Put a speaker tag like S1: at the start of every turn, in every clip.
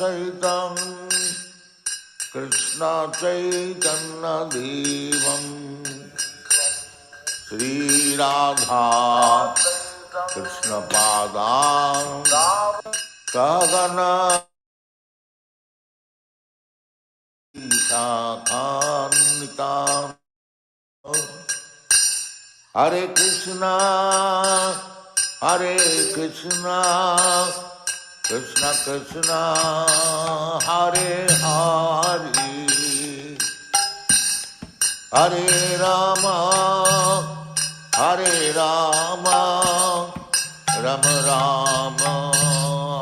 S1: Sahitam Krishna Chaitanya Devam Sri Radha Krishna Padam Sagana Sakanitam Hare Krishna Hare Krishna Krishna Krishna Hare Hare Hare Rama Hare Rama Rama Rama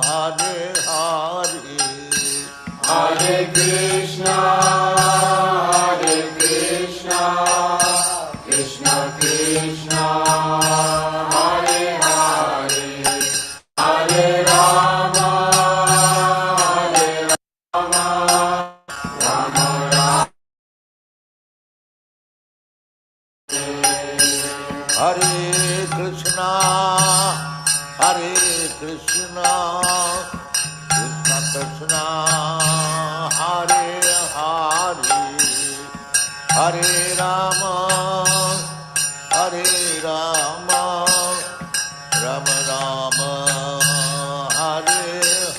S1: Hare Hare
S2: Hare Krishna Krishna Krishna Hare Hare Hare Rama Rama Rama
S1: Hare Krishna Hare Krishna Krishna Krishna Hare Hare Hare Rama Hare Rama Rama Rama Hare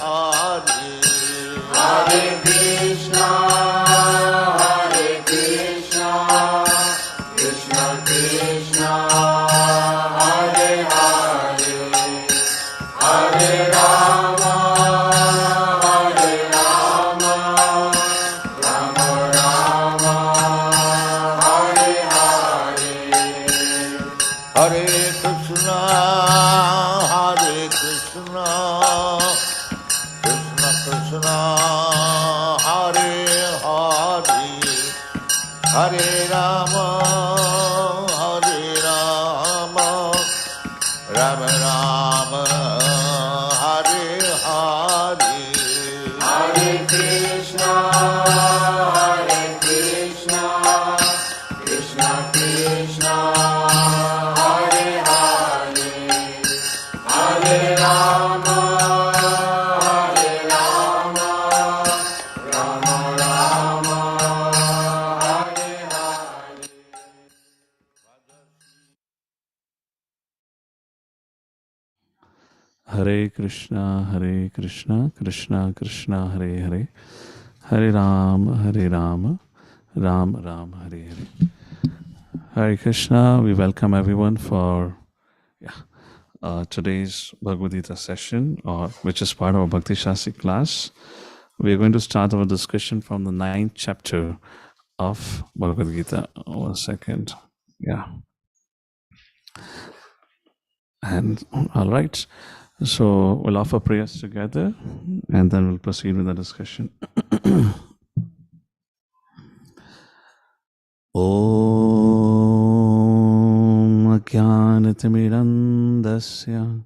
S1: Hare
S2: Hare Krishna Krishna Krishna Hare Hare Hare Rama Rama Rama Hare Hare
S1: Hare Krishna Krishna Krishna Hare Hare Hare Rama Rama Rama Hare Hare
S2: Hare Krishna Krishna Krishna Hare Hare Hare Rama Rama Rama Hare Hare
S3: Hare Krishna, Krishna Krishna, Hare Hare, Hare Ram, Ram Ram, Hare Hare. Hare Krishna, we welcome everyone for today's Bhagavad Gita session, which is part of our Bhakti Shastri class. We are going to start our discussion from the 9th chapter of Bhagavad Gita. One second. Yeah. And all right. So we'll offer prayers together and then we'll proceed with the discussion. Om Ajnanatirmirandasya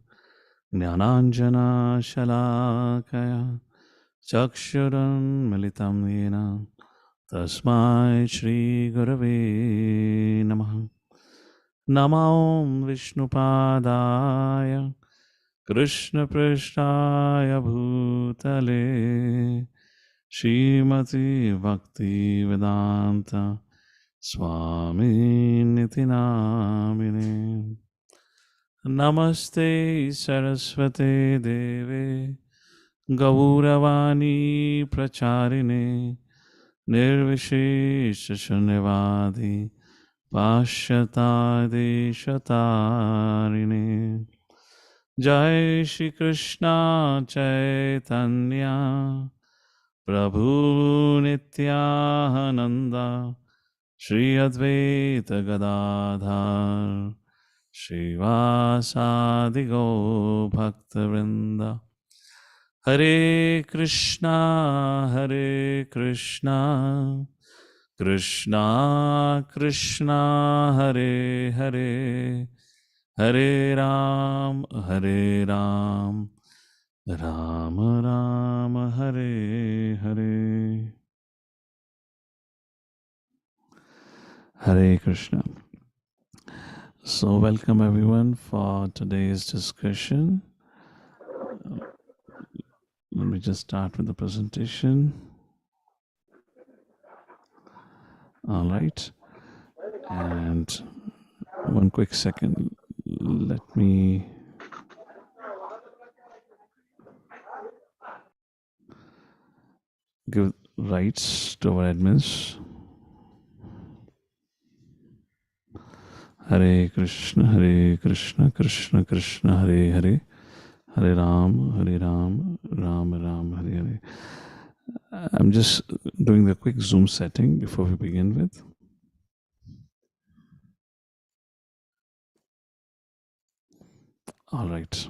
S3: Jnananjana Shalakaya Chakshuran Militam Yena Tasmai Shri Gurave Namaha Namo Vishnupadaya Krishna Prishtaya Bhutale Shrimati Bhakti Vedanta Swami Niti Namine Namaste Saraswate Deve Gauravani Pracharine Nirvishesha Shunyavadi Pashyata Deshatarine Jai Shri Krishna Chaitanya Prabhu Nityananda Shri Advaita Gadadhar Srivasadi Go Bhaktivinoda Hare Krishna Krishna Krishna Hare Hare Hare Ram Ram Ram Hare Hare Hare Krishna. So, welcome everyone for today's discussion. Let me just start with the presentation. All right. And one quick second. Let me give rights to our admins. Hare Krishna, Krishna Krishna, Hare Hare, Hare Ram, Ram Ram, Hare Hare. I'm just doing the quick Zoom setting before we begin with. All right.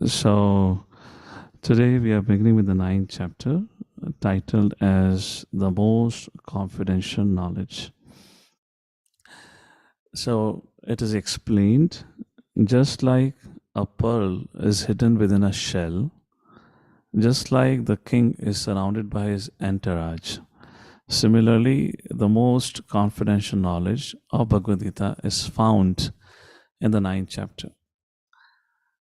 S3: So today we are beginning with the 9th chapter, titled as The Most Confidential Knowledge. So it is explained, just like a pearl is hidden within a shell, just like the king is surrounded by his entourage. Similarly, the most confidential knowledge of Bhagavad Gita is found in the 9th chapter.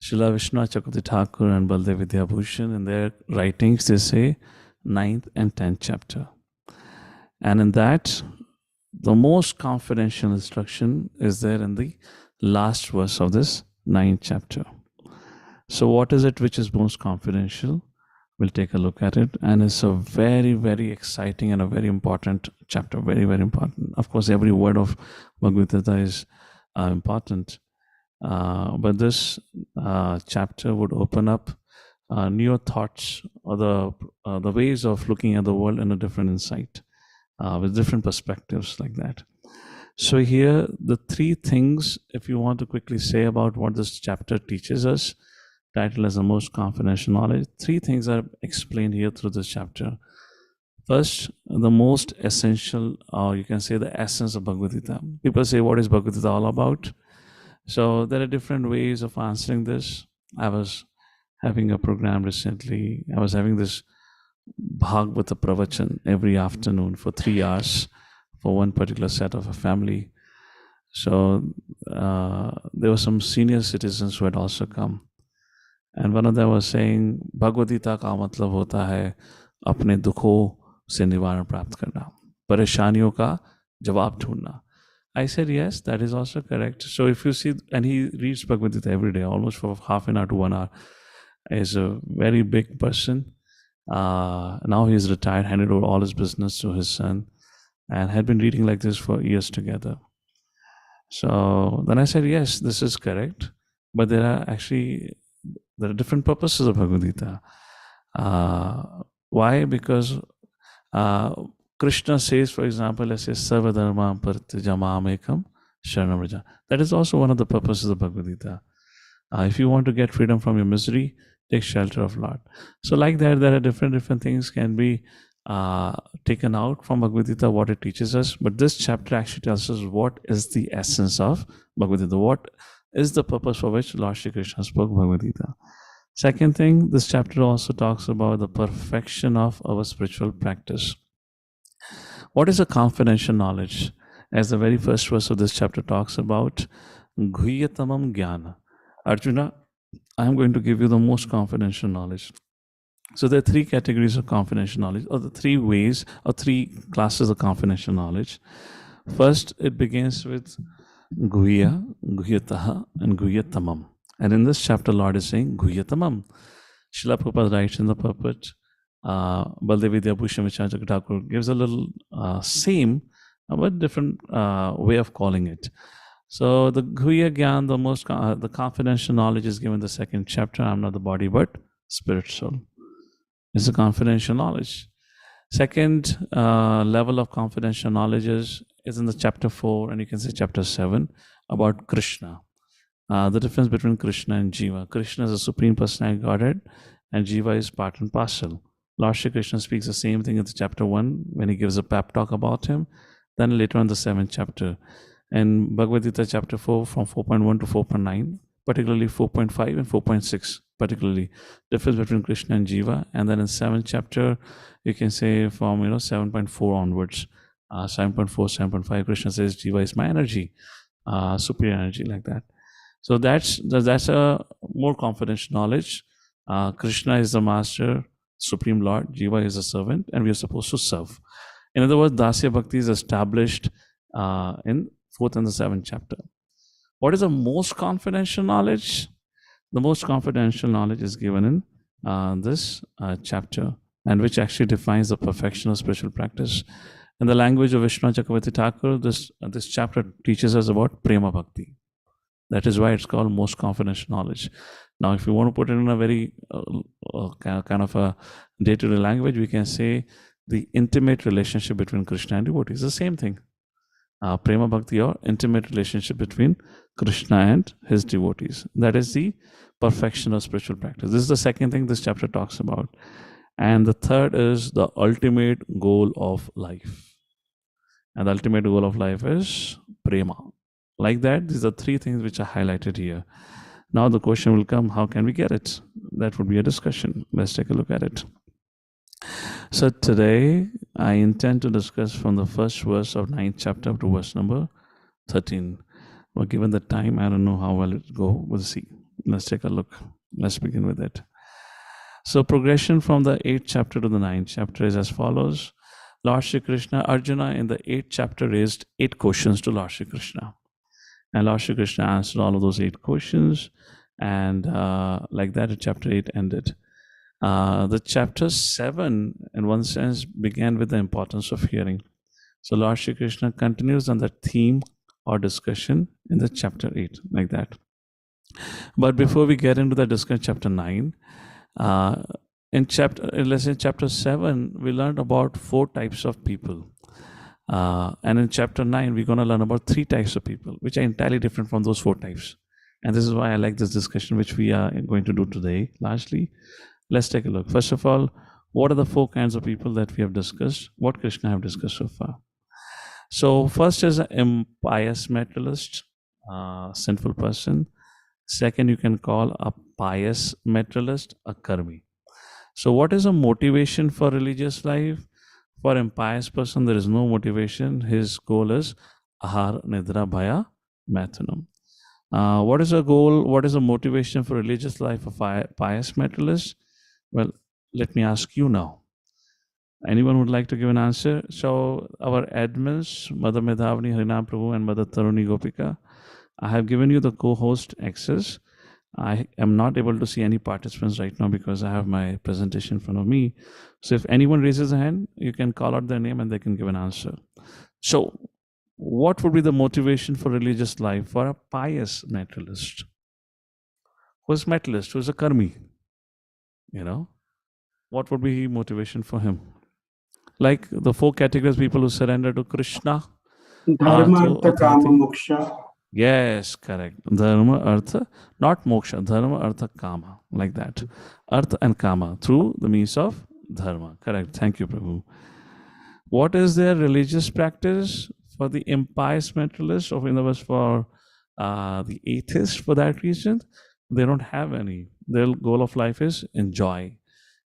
S3: Srila Vishnu Chakravarti Thakur and Baldev Vidyabhushan, in their writings, they say 9th and 10th chapter. And in that, the most confidential instruction is there in the last verse of this 9th chapter. So what is it which is most confidential? We'll take a look at it. And it's a very, very exciting and a very important chapter. Very, very important. Of course, every word of Bhagavad Gita is important. But this chapter would open up new thoughts or the ways of looking at the world in a different insight, with different perspectives like that. So here, the three things, if you want to quickly say about what this chapter teaches us, titled as the most confidential knowledge, three things are explained here through this chapter. First, the most essential, or you can say the essence of Bhagavad Gita. People say, what is Bhagavad Gita all about? So there are different ways of answering this. I was having a program recently. I was having this Bhagavata Pravachan every afternoon for 3 hours for one particular set of a family. So there were some senior citizens who had also come. And one of them was saying, Bhagavad Gita का मतलब होता है अपने दुखों से निवारण प्राप्त करना, परेशानियों का जवाब ढूंढना. I said, yes, that is also correct. So if you see, and he reads Bhagavad Gita every day, almost for half an hour to 1 hour. He's a very big person. Now he's retired, handed over all his business to his son, and had been reading like this for years together. So then I said, yes, this is correct. But there are different purposes of Bhagavad Gita. Why? Because Krishna says, for example, let's say, Sarva Dharma Parityajam Ekam Sharanam Vraja. That is also one of the purposes of Bhagavad Gita. If you want to get freedom from your misery, take shelter of Lord. So like that, there are different things can be taken out from Bhagavad Gita, what it teaches us. But this chapter actually tells us what is the essence of Bhagavad Gita, what is the purpose for which Lord Shri Krishna spoke Bhagavad Gita. Second thing, this chapter also talks about the perfection of our spiritual practice. What is a confidential knowledge? As the very first verse of this chapter talks about, Guhyatamam Jnana. Arjuna, I am going to give you the most confidential knowledge. So there are three categories of confidential knowledge, or the three ways, or three classes of confidential knowledge. First, it begins with Guhya, Guhyataha, and Guhyatamam. And in this chapter, Lord is saying Guhyatamam. Srila Prabhupada writes in the pulpit, Baldev Vidyabhushan Vichara Thakur gives a little same but different way of calling it. So the Guhya Gyan, the confidential knowledge is given in the second chapter. I'm not the body but spirit soul. It's a confidential knowledge. Second level of confidential knowledge is in the chapter 4, and you can say chapter 7, about Krishna. The difference between Krishna and Jiva. Krishna is a Supreme Personality Godhead, and Jiva is part and parcel. Lord Shri Krishna speaks the same thing in the chapter 1 when he gives a pep talk about him. Then later on the 7th chapter. And Bhagavad Gita chapter 4 from 4.1 to 4.9, particularly 4.5 and 4.6 particularly difference between Krishna and Jiva. And then in 7th chapter, you can say from 7.4 onwards, 7.4, 7.5, Krishna says Jiva is my energy, superior energy, like that. So that's a more confidential knowledge. Krishna is the master, supreme lord. Jiva is a servant, and we are supposed to serve. In other words, Dasya Bhakti is established in 4th and the 7th chapter. What is the most confidential knowledge? The most confidential knowledge is given in this chapter, and which actually defines the perfection of spiritual practice. In the language of Vishnu Chakravarti Thakur, this chapter teaches us about Prema Bhakti. That is why it's called most confidential knowledge. Now, if you want to put it in a very kind of a day-to-day language, we can say the intimate relationship between Krishna and devotees. The same thing. Prema Bhakti, or intimate relationship between Krishna and his devotees. That is the perfection of spiritual practice. This is the second thing this chapter talks about. And the third is the ultimate goal of life. And the ultimate goal of life is Prema. Like that, these are three things which are highlighted here. Now the question will come, how can we get it? That would be a discussion. Let's take a look at it. So today, I intend to discuss from the first verse of 9th chapter to verse number 13. But given the time, I don't know how well it will go. We'll see. Let's take a look. Let's begin with it. So progression from the 8th chapter to the 9th chapter is as follows. Lord Shri Krishna, Arjuna in the 8th chapter raised 8 questions to Lord Shri Krishna. And Lord Shri Krishna answered all of those 8 questions. And like that, chapter 8 ended. The chapter 7, in one sense, began with the importance of hearing. So Lord Shri Krishna continues on the theme or discussion in the chapter 8, like that. But before we get into the discussion, chapter 9, in chapter 7, we learned about 4 types of people. And in chapter 9, we're going to learn about 3 types of people, which are entirely different from those 4 types. And this is why I like this discussion, which we are going to do today, largely. Let's take a look. First of all, what are the 4 kinds of people that we have discussed? What Krishna have discussed so far? So first is an impious materialist, sinful person. Second, you can call a pious materialist a karmi. So what is a motivation for religious life? For impious person, there is no motivation. His goal is ahar, nidra, bhaya, mathunam. What is a goal? What is a motivation for religious life of a pious materialist? Well, let me ask you now. Anyone would like to give an answer? So our admins, Mother Medhavani, Harinam Prabhu, and Mother Taruni Gopika, I have given you the co-host access. I am not able to see any participants right now because I have my presentation in front of me. So if anyone raises a hand, you can call out their name and they can give an answer. So what would be the motivation for religious life for a pious materialist? Who's materialist? Who's a karmi? What would be motivation for him? Like the 4 categories, people who surrender to Krishna.
S2: Dharma, Artha, Kama, Moksha.
S3: Yes, correct. Dharma, Artha, not Moksha. Dharma, Artha, Kama. Like that. Artha and Kama through the means of Dharma. Correct. Thank you, Prabhu. What is their religious practice? For the impious materialist, or in other words, for the atheist, for that reason, they don't have any. Their goal of life is enjoy,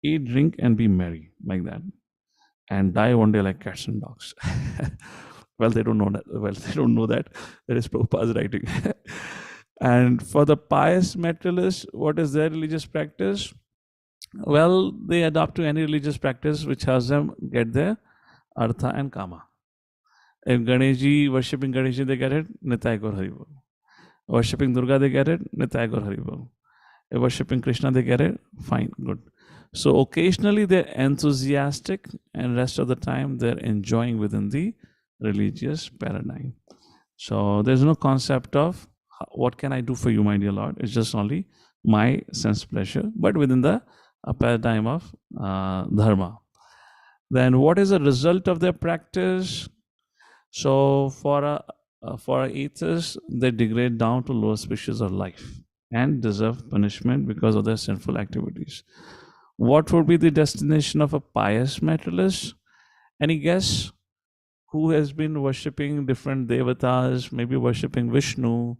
S3: eat, drink, and be merry, like that, and die one day like cats and dogs. Well, they don't know that. Well, they don't know that. That is Prabhupada's writing. And for the pious materialist, what is their religious practice? Well, they adopt to any religious practice which helps them get their Artha and Kama. If Ganeshji, worshipping Ganeshji, they get it, Nitai Gaur Haribol. Worshipping Durga, they get it, Nitai Gaur Haribol. If worshipping Krishna, they get it, fine, good. So occasionally they're enthusiastic, and rest of the time they're enjoying within the religious paradigm. So there's no concept of what can I do for you, my dear Lord. It's just only my sense pleasure, but within the paradigm of dharma. Then what is the result of their practice? So for atheists, they degrade down to lower species of life and deserve punishment because of their sinful activities. What would be the destination of a pious materialist? Any guess? Who has been worshipping different devatas, maybe worshipping Vishnu,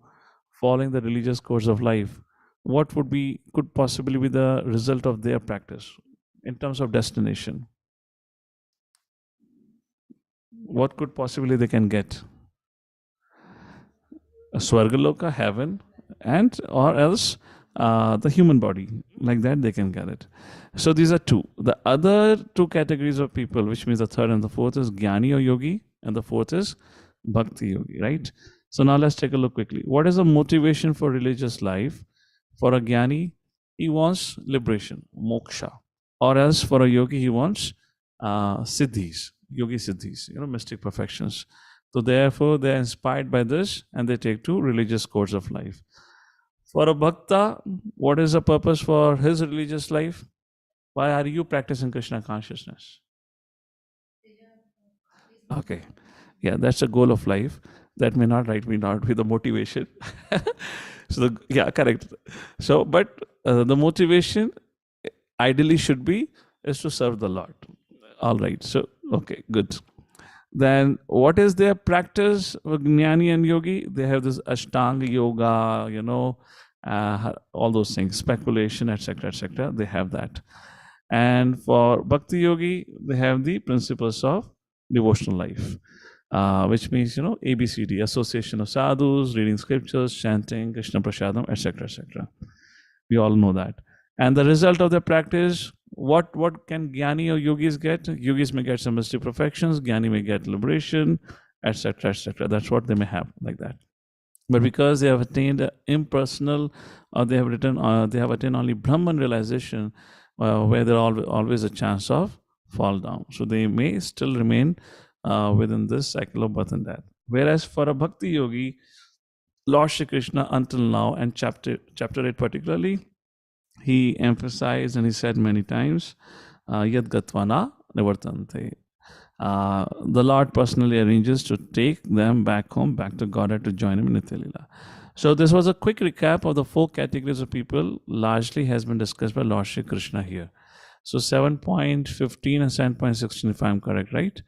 S3: following the religious course of life? what could possibly be the result of their practice in terms of destination? What could possibly they can get? A Swargaloka, heaven, and or else the human body. Like that, they can get it. So these are two. The other two categories of people, which means the third and the fourth, is Jnani or Yogi, and the fourth is Bhakti Yogi, right? So now let's take a look quickly. What is the motivation for religious life? For a Jnani, he wants liberation, moksha. Or else for a yogi, he wants siddhis, yogi siddhis, mystic perfections. So therefore, they're inspired by this and they take to religious course of life. For a bhakta, what is the purpose for his religious life? Why are you practicing Krishna consciousness? Okay. Yeah, that's the goal of life. That may not be the motivation. So yeah, correct. So, but the motivation ideally should be is to serve the Lord. All right. So okay, good. Then what is their practice? Jnani and yogi, they have this Ashtanga yoga, all those things, speculation, etc., etc. They have that. And for Bhakti Yogi, they have the principles of devotional life, which means, ABCD, association of sadhus, reading scriptures, chanting, Krishna Prasadam, etc., etc. We all know that. And the result of their practice, what can Jnani or yogis get? Yogis may get some mystic perfections, Jnani may get liberation, etc., etc. That's what they may have, like that. But because they have attained impersonal, or they have attained only Brahman realization, where there are always a chance of fall down. So they may still remain within this cycle of birth and death. Whereas for a bhakti yogi, Lord Shri Krishna until now, and chapter 8 particularly, he emphasized and he said many times, Yad Gatvana Nivartante. The Lord personally arranges to take them back home, back to Godhead, to join him in Nitya Leela. So this was a quick recap of the 4 categories of people, largely has been discussed by Lord Shri Krishna here. So 7.15 and 7.16, if I'm correct, right?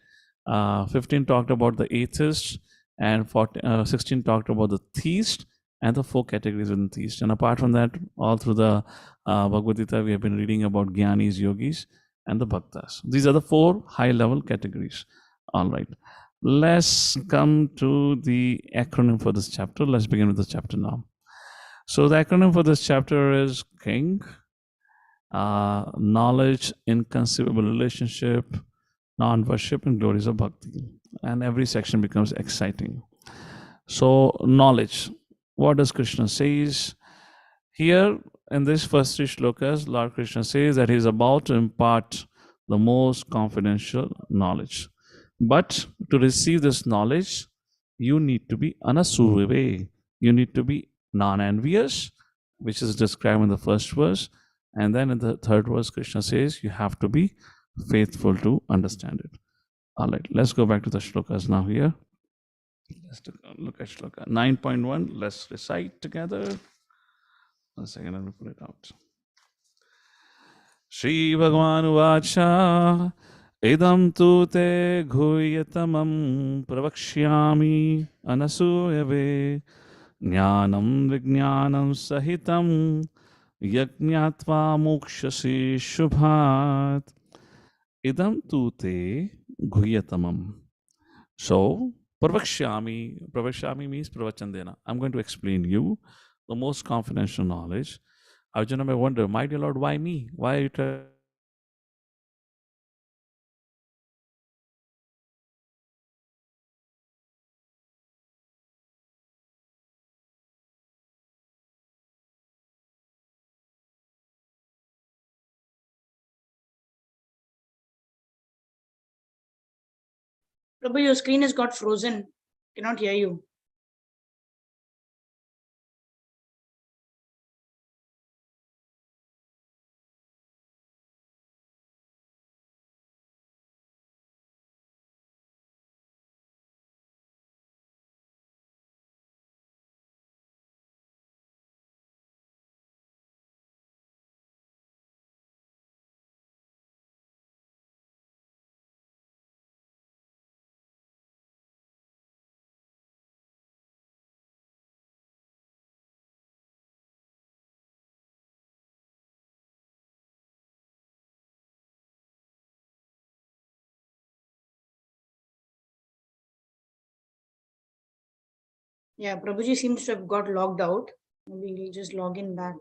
S3: 15 talked about the atheists, and 16 talked about the theists, and the 4 categories within theists. And apart from that, all through the Bhagavad Gita, we have been reading about Jnanis, Yogis, and the Bhaktas. These are the 4 high-level categories. All right. Let's come to the acronym for this chapter. Let's begin with the chapter now. So the acronym for this chapter is KING, knowledge, inconceivable relationship, non-worship, and glories of bhakti. And every section becomes exciting. So knowledge, what does Krishna says? Here in this first 3 shlokas, Lord Krishna says that he is about to impart the most confidential knowledge. But to receive this knowledge, you need to be anasuruve. You need to be non-envious, which is described in the first verse. And then in the third verse, Krishna says you have to be faithful to understand it. All right, let's go back to the shlokas now here. Let's look at shloka 9.1. Let's recite together. 1 second, let me put it out. Shri Bhagavan Vacha Idam tu te ghuyatamam pravakshyami anasuyave jnanam vijnanam sahitam yajnatva mokshasi shubhat idam tu te ghuyatamam. So, pravakshyami means pravachandena. I'm going to explain you the most confidential knowledge. Arjuna may wonder, my dear Lord, why me? Why are you trying
S4: Prabhu, your screen has got frozen. Cannot hear you. Yeah, Prabhuji seems to have got logged out. Maybe we'll just log in back.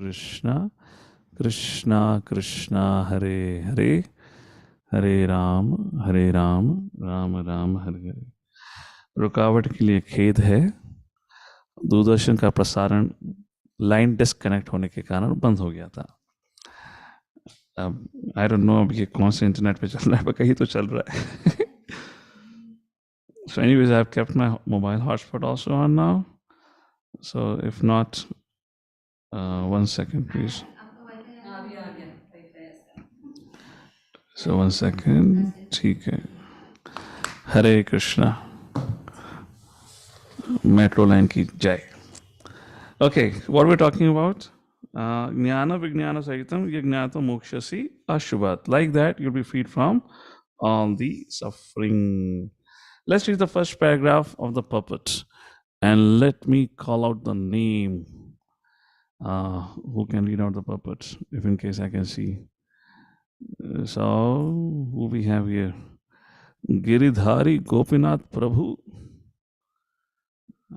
S3: Krishna, Krishna, Krishna, Hare Hare, Hare Ram, Ram Ram, Hare Hare. रुकावट के लिए खेद है, दूरदर्शन का प्रसारण line disconnect होने के कारण बंद हो गया था. अब आई डोंट नो अब ये कौन से इंटरनेट पे चल रहा है, पर कहीं तो चल रहा है. So anyways, I've kept my mobile hotspot also on now. So if not, 1 second, please. So 1 second. ठीक है. Hare Krishna. Metro line की जय. Okay, what we're talking about? Jnana vijnana sahitam yajnata mokshasi ashubhat. Like that, you'll be freed from all the suffering. Let's read the first paragraph of the puppet. And let me call out the name. Who can read out the puppet? If in case I can see. So, who we have here? Giridhari Gopinath Prabhu.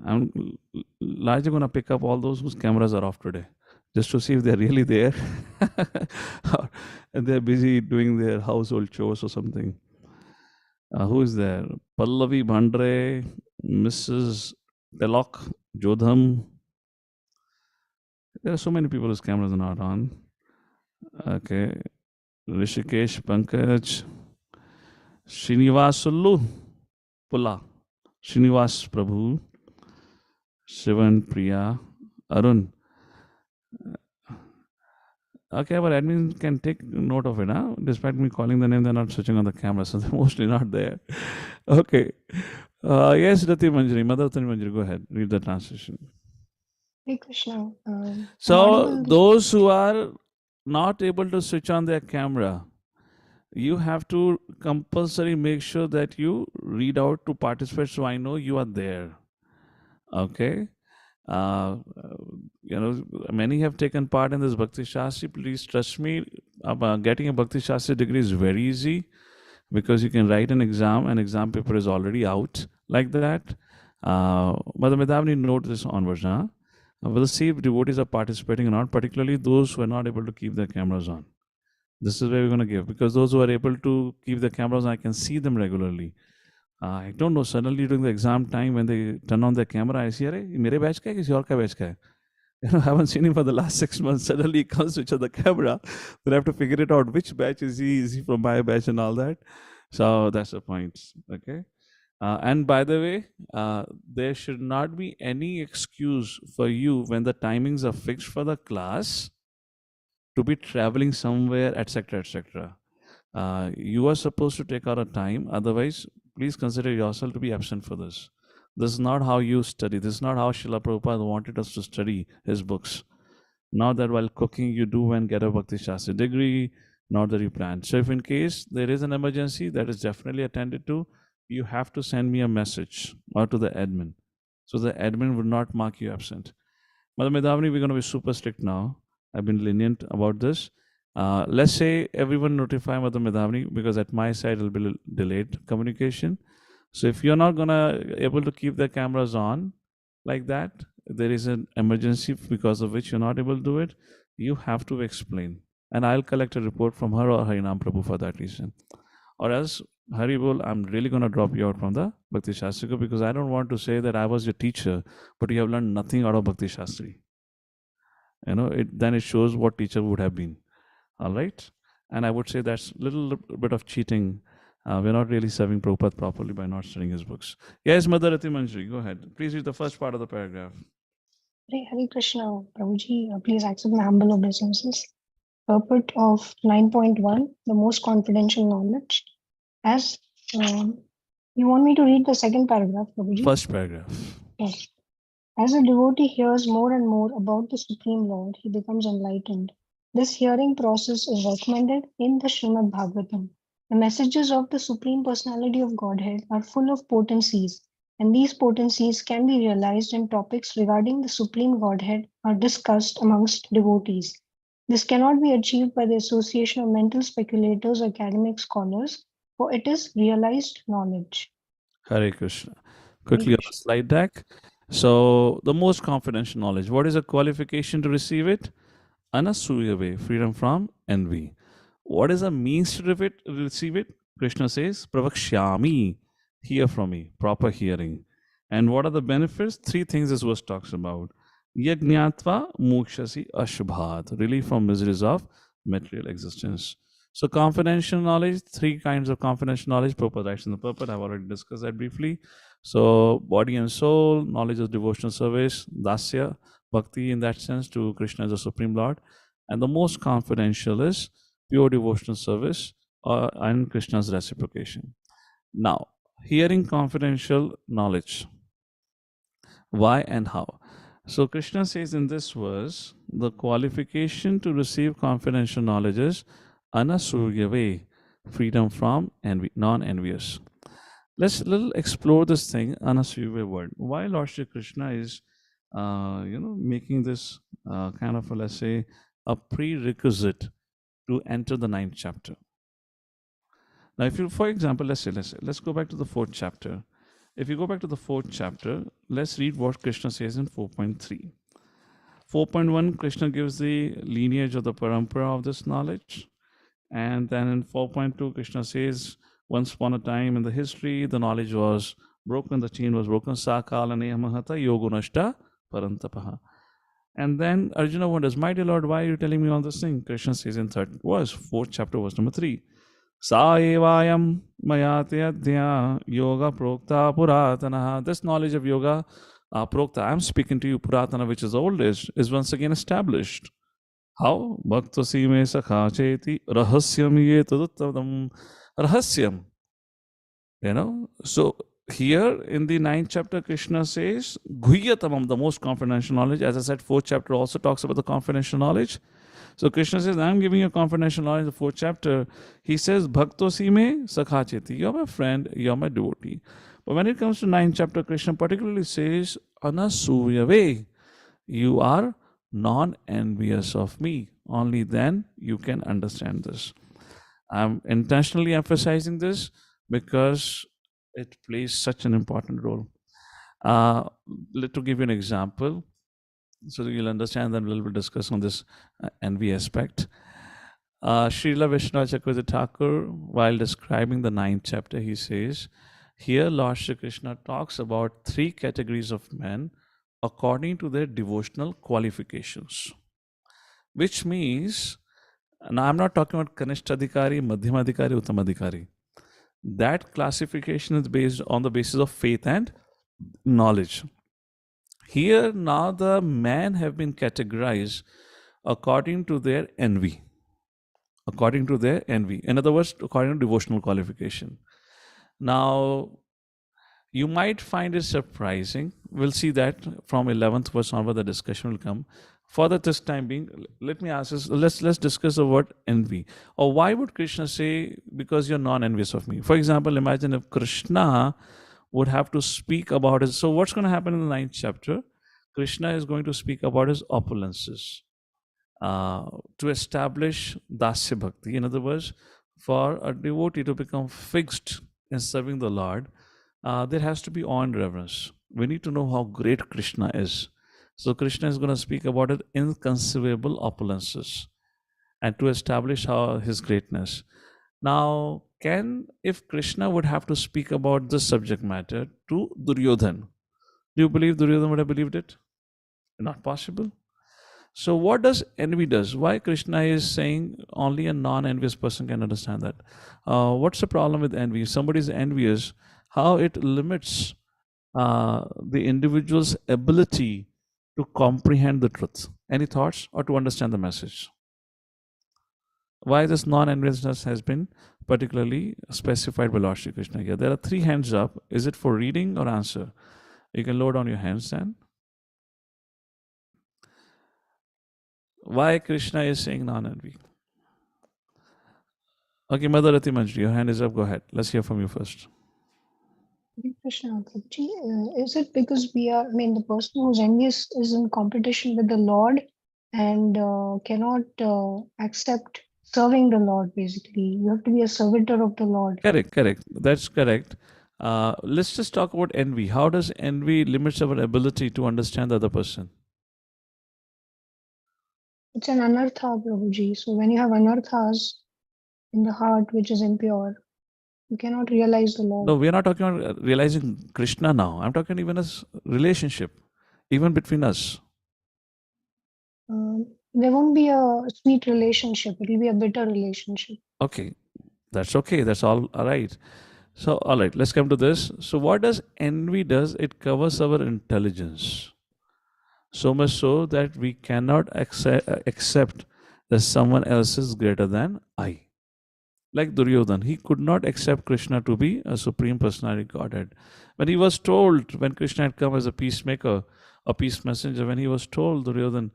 S3: I'm largely going to pick up all those whose cameras are off today, just to see if they're really there and they're busy doing their household chores or something. Who is there? Pallavi Bhandre, Mrs. Telok, Jodham. There are so many people whose cameras are not on. Okay. Rishikesh Pankaj, Srinivasulu Pula, Srinivas Prabhu, Shivan Priya, Arun. Okay, but admin can take note of it, huh? Despite me calling the name, they're not switching on the camera, so they're mostly not there. Okay. Yes, Rati Manjari, Mother Rati Manjari, go ahead, read the translation.
S5: Hare Krishna.
S3: So, those who are not able to switch on their camera, you have to compulsory make sure that you read out to participate so I know you are there. Okay. Many have taken part in this Bhakti Shastri. Please trust me, getting a Bhakti Shastri degree is very easy because you can write an exam and exam paper is already out like that. Mother Medavani, note this onwards. Huh? We'll see if devotees are participating or not, particularly those who are not able to keep their cameras on. This is where we're going to give, because those who are able to keep the cameras on, I can see them regularly. I don't know, suddenly during the exam time when they turn on their camera, I see, "Arey, mere batch ka hai, kisi aur ka batch ka hai?" I haven't seen him for the last 6 months. Suddenly he comes switch on the camera. Then I have to figure it out. Which batch is he? Is he from my batch and all that? So that's the point. Okay. And by the way, there should not be any excuse for you when the timings are fixed for the class to be traveling somewhere, etc., etc. You are supposed to take out a time. Otherwise, please consider yourself to be absent for this. This is not how you study. This is not how Srila Prabhupada wanted us to study his books. Not that while cooking you do and get a Bhakti Shastri degree, not that you plan. So if in case there is an emergency that is definitely attended to, you have to send me a message or to the admin. So the admin would not mark you absent. Mother Medavani, we're going to be super strict now. I've been lenient about this. Let's say everyone notify Mother Medavani, because at my side it'll be delayed communication. So if you're not gonna able to keep the cameras on like that, there is an emergency because of which you're not able to do it, you have to explain. And I'll collect a report from her or Harinam Prabhu for that reason. Or else, Haribol, I'm really gonna drop you out from the Bhakti Shastri, because I don't want to say that I was your teacher, but you have learned nothing out of Bhakti Shastri. Then it shows what teacher would have been. All right. And I would say that's a little bit of cheating. We're not really serving Prabhupada properly by not studying his books. Yes, Mother Rati Manjari, go ahead. Please read the first part of the paragraph.
S5: Hare Krishna. Prabhuji, please accept my humble obeisances. purport of 9.1, the most confidential knowledge. As you want me to read the second paragraph, Prabhuji?
S3: First paragraph.
S5: Yes. As a devotee hears more and more about the Supreme Lord, he becomes enlightened. This hearing process is recommended in the Srimad Bhagavatam. The messages of the Supreme Personality of Godhead are full of potencies, and these potencies can be realized in topics regarding the Supreme Godhead are discussed amongst devotees. This cannot be achieved by the association of mental speculators or academic scholars, for it is realized knowledge.
S3: Hare Krishna. Quickly on the slide deck. So, the most confidential knowledge. What is a qualification to receive it? Anasuya way, freedom from envy. What is a means to receive it? Krishna says, Pravakshyami, hear from me, proper hearing. And what are the benefits? Three things this verse talks about. Yajnatva mokshasi ashubhat, relief from miseries of material existence. So confidential knowledge, three kinds of confidential knowledge, Prabhupada writes in the purport, I've already discussed that briefly. So body and soul, knowledge of devotional service, dasya, bhakti in that sense to Krishna as the Supreme Lord. And the most confidential is pure devotional service and Krishna's reciprocation. Now, hearing confidential knowledge. Why and how? So Krishna says in this verse, the qualification to receive confidential knowledge is anasuryave, freedom from envy, non-envious. Let's little explore this thing, anasuryave word. Why Lord Shri Krishna is, making this kind of, let's say, a prerequisite to enter the 9th chapter. Now, if you, for example, let's go back to the 4th chapter. If you go back to the 4th chapter, let's read what Krishna says in 4.3. 4.1, Krishna gives the lineage of the parampara of this knowledge. And then in 4.2, Krishna says, once upon a time in the history, the knowledge was broken, the chain was broken. Sakala neyamahata yogunashta parantapaha. And then Arjuna wonders, my dear Lord, why are you telling me all this thing? Krishna says in 3rd verse, 4th chapter, verse number 3. Sa evayam mayate adhya yoga prokta puratana. This knowledge of yoga prokta, I'm speaking to you, puratana, which is the oldest, is once again established. How? Bhaktasi me sakha cheti rahasyam ye taduttam. Rahasyam. So here in the 9th chapter, Krishna says, Guhyatamam, the most confidential knowledge. As I said, 4th chapter also talks about the confidential knowledge. So Krishna says, I'm giving you confidential knowledge in the 4th chapter. He says, Bhaktosi me sakhacheti. You're my friend, you're my devotee. But when it comes to 9th chapter, Krishna particularly says, Anasuyave. You are non-envious of me. Only then you can understand this. I'm intentionally emphasizing this because it plays such an important role. To give you an example, so that you'll understand, then we'll discuss on this envy aspect. Srila Vishnu Chakravarti Thakur, while describing the 9th chapter, he says, here Lord Shri Krishna talks about 3 categories of men according to their devotional qualifications. Which means, now I'm not talking about Kanishtadhikari, Madhyamadhikari, Uttamadhikari. That classification is based on the basis of faith and knowledge. Here now the men have been categorized according to their envy. According to their envy. In other words, according to devotional qualification. Now, you might find it surprising. We'll see that from 11th verse onward, the discussion will come. For this time being, let me ask this, let's discuss the word envy. Or why would Krishna say, because you're non-envious of me? For example, imagine if Krishna would have to speak about his, so what's going to happen in the 9th chapter? Krishna is going to speak about his opulences to establish dasya bhakti. In other words, for a devotee to become fixed in serving the Lord, there has to be awe and reverence. We need to know how great Krishna is. So Krishna is going to speak about his inconceivable opulences and to establish his greatness. Now, if Krishna would have to speak about this subject matter to Duryodhan, do you believe Duryodhan would have believed it? Not possible. So what does envy does? Why Krishna is saying only a non-envious person can understand that? What's the problem with envy? If somebody is envious, how it limits the individual's ability to comprehend the truth. Any thoughts or to understand the message? Why this non-enviousness has been particularly specified by Lord Shri Krishna here. There are 3 hands up. Is it for reading or answer? You can load on your hands then. Why Krishna is saying non-envy? Okay, Mother Rati Manjri, your hand is up. Go ahead. Let's hear from you first.
S5: Krishna, Prabhuji, is it because the person who's envious is in competition with the Lord and cannot accept serving the Lord, basically? You have to be a servitor of the Lord.
S3: Correct. That's correct. Let's just talk about envy. How does envy limits our ability to understand the other person?
S5: It's an anartha, Prabhuji. So when you have anarthas in the heart, which is impure, you cannot realize the Lord.
S3: No, we are not talking about realizing Krishna now. I'm talking even as relationship, even between us.
S5: There won't be a sweet relationship. It will be a bitter relationship.
S3: Okay, that's okay. That's all right. So, all right, let's come to this. So, what does envy does? It covers our intelligence. So much so that we cannot accept that someone else is greater than I. Like Duryodhan, he could not accept Krishna to be a supreme personality Godhead. When he was told, when Krishna had come as a peacemaker, a peace messenger, when he was told, Duryodhan,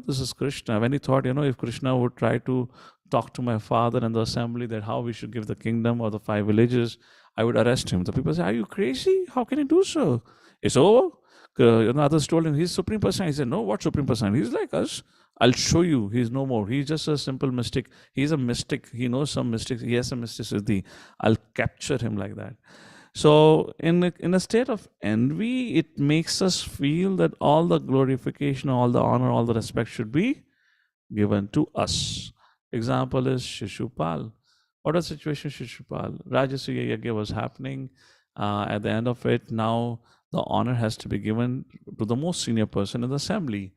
S3: this is Krishna. When he thought, if Krishna would try to talk to my father in the assembly that how we should give the kingdom or the 5 villages, I would arrest him. The people say, are you crazy? How can you do so? It's over. Others told him, he's supreme personality. He said, no, what supreme personality? He's like us. I'll show you. He's no more. He's just a simple mystic. He's a mystic. He knows some mystics. He has some mysticity. I'll capture him like that. So in a state of envy, it makes us feel that all the glorification, all the honor, all the respect should be given to us. Example is Shishupal. What was the situation Shishupal? Rajasuya Yagya was happening. At the end of it, now the honor has to be given to the most senior person in the assembly.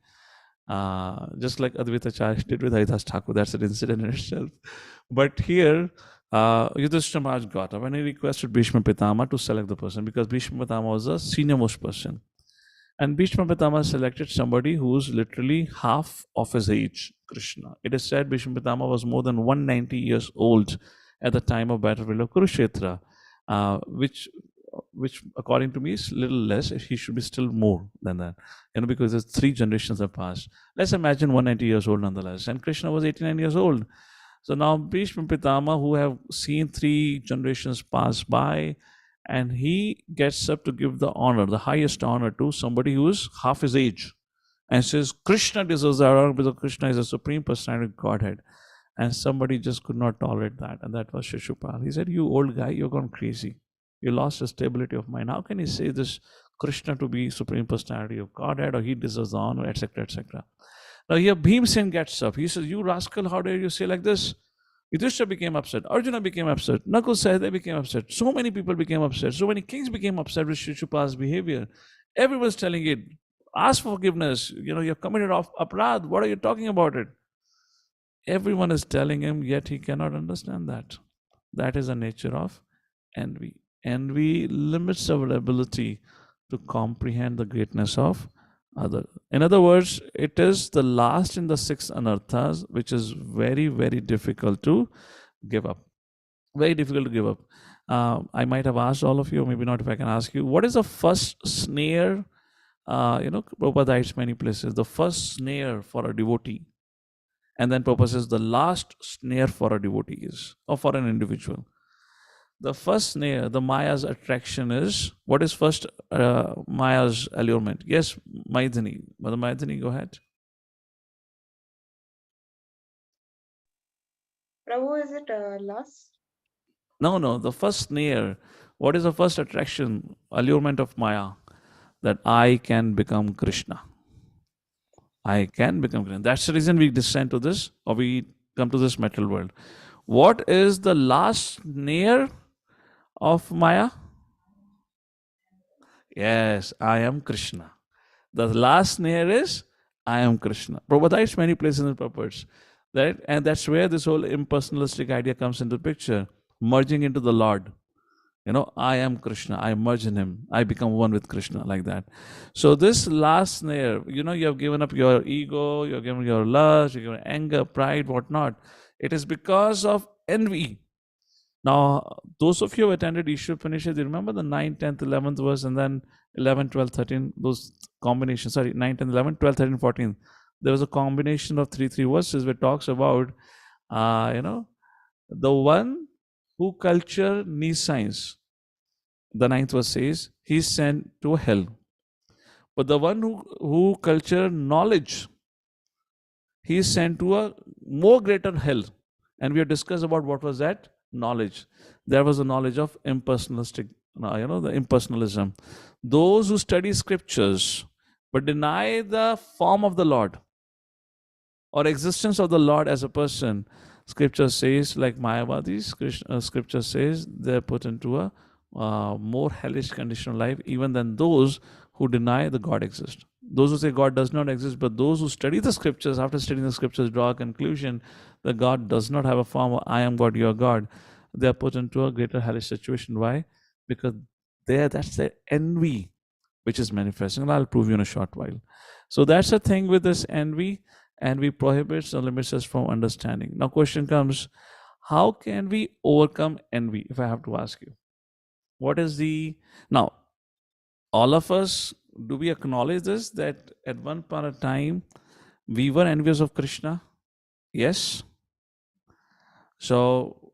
S3: Just like Advaita Charya did with Haridas Thakur. That's an incident in itself. But here, Yudhishthira Maharaj got up and he requested Bhishma Pitama to select the person because Bhishma Pitama was the senior most person. And Bhishma Pitama selected somebody who's literally half of his age, Krishna. It is said Bhishma Pitama was more than 190 years old at the time of battlefield of Kurukshetra, which according to me is little less. He should be still more than that, because there's 3 generations have passed. Let's imagine 190 years old nonetheless, and Krishna was 89 years old. So now Bhishma Pitama, who have seen 3 generations pass by, and he gets up to give the honor, the highest honor, to somebody who is half his age, and says Krishna deserves the honor because Krishna is a supreme personality Godhead. And somebody just could not tolerate that, and that was Shishupal. He said, you old guy, you're gone crazy. You lost the stability of mind. How can you say this Krishna to be supreme personality of Godhead, or he deserves the honor, etc., etc.? Now here Bhimsen gets up. He says, you rascal, how dare you say like this? Yudhishthira became upset. Arjuna became upset. Nakul Sahadeva became upset. So many people became upset. So many kings became upset with Shishupal's behavior. Everyone's telling it, ask for forgiveness. You've committed aparadh. What are you talking about it? Everyone is telling him, yet he cannot understand that. That is the nature of envy. Envy limits our ability to comprehend the greatness of other. In other words, it is the last in the 6 anarthas, which is very, very difficult to give up. Very difficult to give up. I might have asked all of you, maybe not, if I can ask you, what is the first snare? Prabhupada writes many places, the first snare for a devotee. And then Prabhupada says the last snare for a devotee is, or for an individual. The first snare, the Maya's attraction is, what is first Maya's allurement? Yes, Maidhani. Mother Maidhani, go ahead.
S4: Prabhu, is it lust?
S3: No, the first snare. What is the first attraction, allurement of Maya? That I can become Krishna. I can become Krishna. That's the reason we descend to this, or we come to this material world. What is the last snare of Maya? Yes, I am Krishna. The last snare is I am Krishna. Prabhupada writes many places in the purports. And that's where this whole impersonalistic idea comes into picture, merging into the Lord. I am Krishna, I merge in him, I become one with Krishna, like that. So this last snare, you have given up your ego, you've given your lust, you've given anger, pride, whatnot. It is because of envy. Now, those of you who attended Ishwar Upanishad, you remember the 9th, 10th, 11th verse, and then 11, 12, 13, those combinations, 9, 10, 11, 12, 13, 14. There was a combination of 3 verses where it talks about, the one who culture needs science. The 9th verse says, he's sent to hell. But the one who culture knowledge, he is sent to a more greater hell. And we have discussed about what was that knowledge. There was a knowledge of impersonalistic, the impersonalism. Those who study scriptures but deny the form of the Lord or existence of the Lord as a person, scripture says, like Mayavadis, scripture says they're put into a more hellish condition of life even than those who deny the God exists. Those who say God does not exist, but those who study the scriptures, after studying the scriptures, draw a conclusion that God does not have a form of I am God, you are God, they are put into a greater hellish situation. Why? Because that's their envy which is manifesting. And I'll prove you in a short while. So that's the thing with this envy. Envy prohibits or limits us from understanding. Now, question comes, how can we overcome envy? If I have to ask you, what is now, all of us, do we acknowledge this, that at one point of time, we were envious of Krishna? Yes. So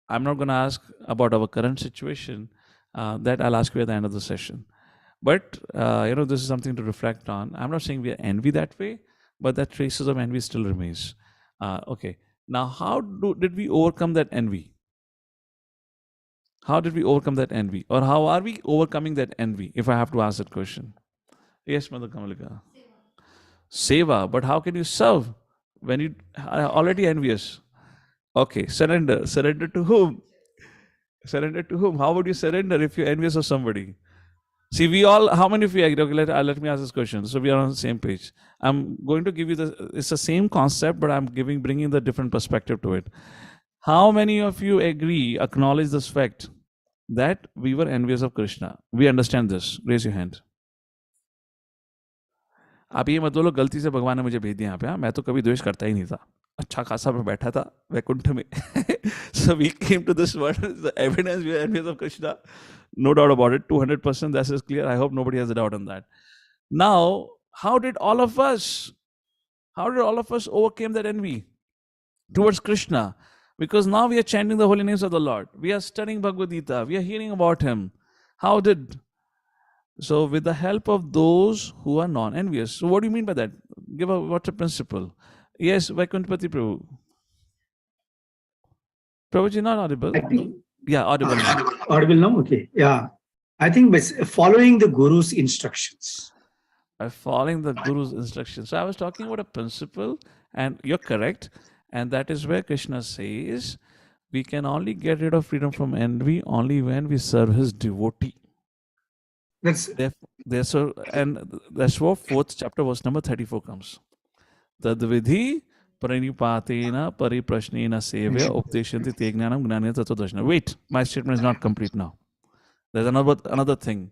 S3: I'm not going to ask about our current situation. That I'll ask you at the end of the session. But, this is something to reflect on. I'm not saying we are envy that way, but that traces of envy still remains. Okay. Now, how did we overcome that envy? How did we overcome that envy? Or how are we overcoming that envy, if I have to ask that question? Yes, Mother Kamalika. Seva. But how can you serve when you are already envious? Okay, surrender. Surrender to whom? Surrender to whom? How would you surrender if you're envious of somebody? See, we all, how many of you agree? Okay, let me ask this question. So we are on the same page. I'm going to give you it's the same concept, but I'm bringing the different perspective to it. How many of you acknowledge this fact that we were envious of Krishna? We understand this. Raise your hand. आप ये मत बोलो गलती से भगवान ने मुझे भेज दिया यहाँ पे. मैं तो कभी द्वेष करता ही नहीं था. अच्छा खासा मैं बैठा था वैकुंठ में. So we came to this world. The evidence we are envious of Krishna. No doubt about it. 200%. That is clear. I hope nobody has a doubt on that. Now, how did all of us overcome that envy towards Krishna? Because now we are chanting the holy names of the Lord. We are studying Bhagavad Gita. We are hearing about Him. How did? So with the help of those who are non-envious. So what do you mean by that? What's a principle? Yes, Vaikuntapati Prabhu. Prabhuji, not audible?
S2: I think,
S3: yeah, audible now.
S2: Audible now? Okay. Yeah. I think by following the Guru's instructions.
S3: By following the Guru's instructions. So I was talking about a principle, and you're correct. And that is where Krishna says, we can only get rid of freedom from envy only when we serve his devotee. That's where 4th chapter, verse number 34 comes. Tadvidhi pranipatena pariprashnena sevya updeshanti te gnanam gnanena tattvadarshana. Wait, my statement is not complete now. There's another thing.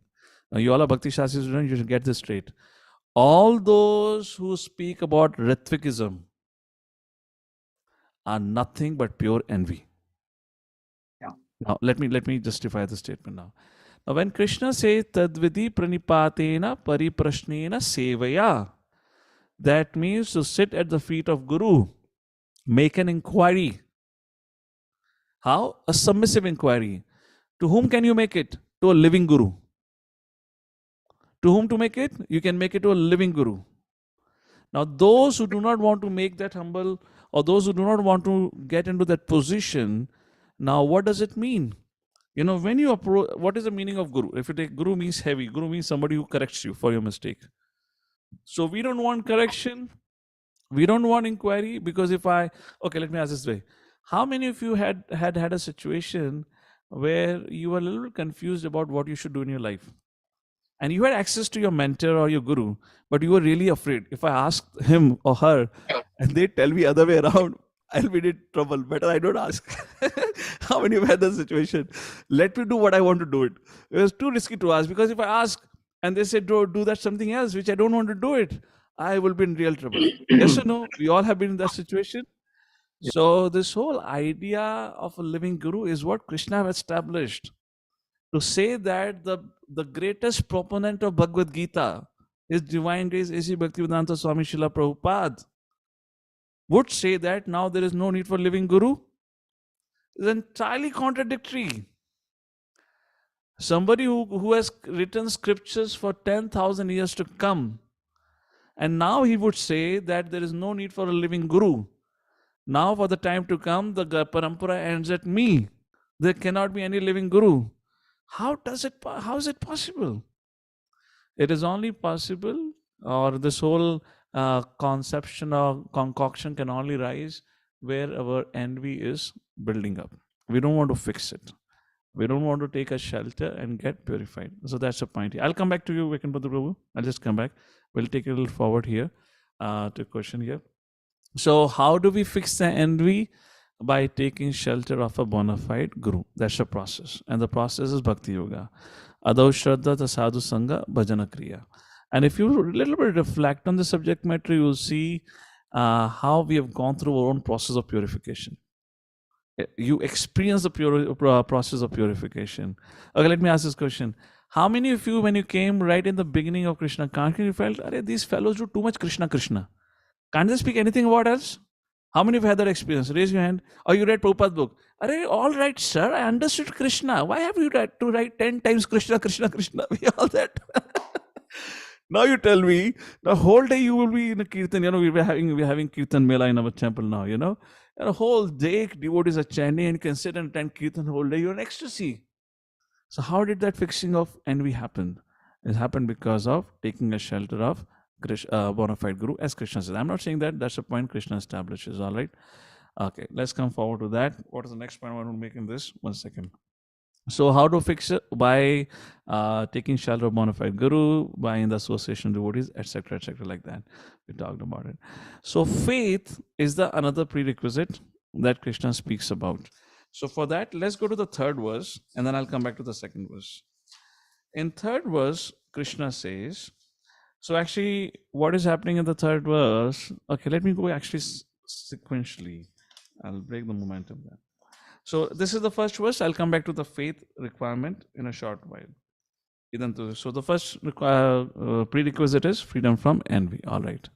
S3: Now, you all are Bhakti Shastri students, you should get this straight. All those who speak about Ritvikism are nothing but pure envy.
S2: Yeah.
S3: Now, let me justify the statement now. Now, when Krishna says tadvidi pranipatena pariprashnena sevaya, that means to sit at the feet of Guru, make an inquiry. How? A submissive inquiry. To whom can you make it? To a living Guru. To whom to make it? You can make it to a living Guru. Now, those who do not want to make that humble, or those who do not want to get into that position, now what does it mean? When you approach, what is the meaning of Guru? If you take Guru means heavy, Guru means somebody who corrects you for your mistake. So we don't want correction. We don't want inquiry, because okay, let me ask this way. How many of you had a situation where you were a little confused about what you should do in your life? And you had access to your mentor or your Guru, but you were really afraid. If I ask him or her and they tell me other way around, I'll be in trouble. Better I don't ask. How many of you had that situation? Let me do what I want to do it. It was too risky to ask, because if I ask and they say do that something else, which I don't want to do it, I will be in real trouble. Yes or no? We all have been in that situation. So this whole idea of a living guru is what Krishna have established. To say that the greatest proponent of Bhagavad Gita, His Divine Grace A.C. Bhaktivedanta Swami Srila Prabhupada, would say that now there is no need for living guru, is entirely contradictory. Somebody who has written scriptures for 10,000 years to come, and now he would say that there is no need for a living guru. Now for the time to come, the parampara ends at me. There cannot be any living guru. How is it possible? It is only possible, or this whole conception or concoction can only rise where our envy is building up. We don't want to fix it. We don't want to take a shelter and get purified. So that's the point. I'll come back to you, Vekanpati Prabhu. I'll just come back. We'll take a little forward here to question here. So how do we fix the envy? By taking shelter of a bona fide guru. That's the process. And the process is Bhakti Yoga. Adau Shraddha ta Sadhu Sangha Bhajana Kriya. And if you a little bit reflect on the subject matter, you'll see how we have gone through our own process of purification. You experience the process of purification. Okay, let me ask this question. How many of you, when you came right in the beginning of Krishna consciousness, you felt, these fellows do too much Krishna, Krishna? Can't they speak anything about else? How many of you had that experience? Raise your hand. Or you read Prabhupada's book. All right, sir, I understood Krishna. Why have you had to write 10 times Krishna, Krishna, Krishna? We all that. Now you tell me, the whole day you will be in a kirtan. We're having kirtan mela in our temple now, And a whole day devotees are chanting and you can sit and attend kirtan the whole day. You're in ecstasy. So how did that fixing of envy happen? It happened because of taking a shelter of bona fide guru, as Krishna says. I'm not saying that. That's the point Krishna establishes. All right. Okay, let's come forward to that. What is the next point I want to make in this? 1 second. So how to fix it? By taking shelter of bona fide guru, by in the association of devotees, etc., like that. We talked about it. So faith is the another prerequisite that Krishna speaks about. So for that, let's go to the third verse, and then I'll come back to the second verse. In third verse, Krishna says, so actually, what is happening in the third verse? Okay, let me go actually sequentially. I'll break the momentum there. So this is the first verse. I'll come back to the faith requirement in a short while. So the first prerequisite is freedom from envy. All right.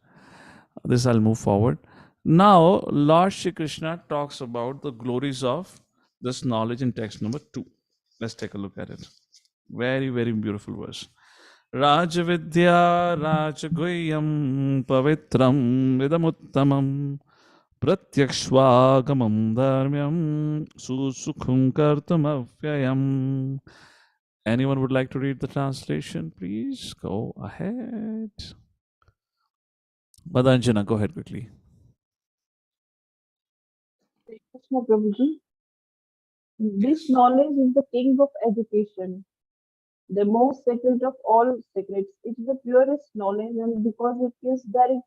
S3: This I'll move forward. Now, Lord Shri Krishna talks about the glories of this knowledge in text number 2. Let's take a look at it. Very, very beautiful verse. Rajavidya Rajagoyam Pavitram Vidamuttamam Pratyakshvagamam Dharmyam Susukhum Kartam Avyayam. Anyone would like to read the translation? Please go ahead. Madanjana, go ahead quickly.
S6: Krishna Prabhuji. This knowledge is the king of education, the most sacred of all secrets. It is the purest knowledge, and because it gives direct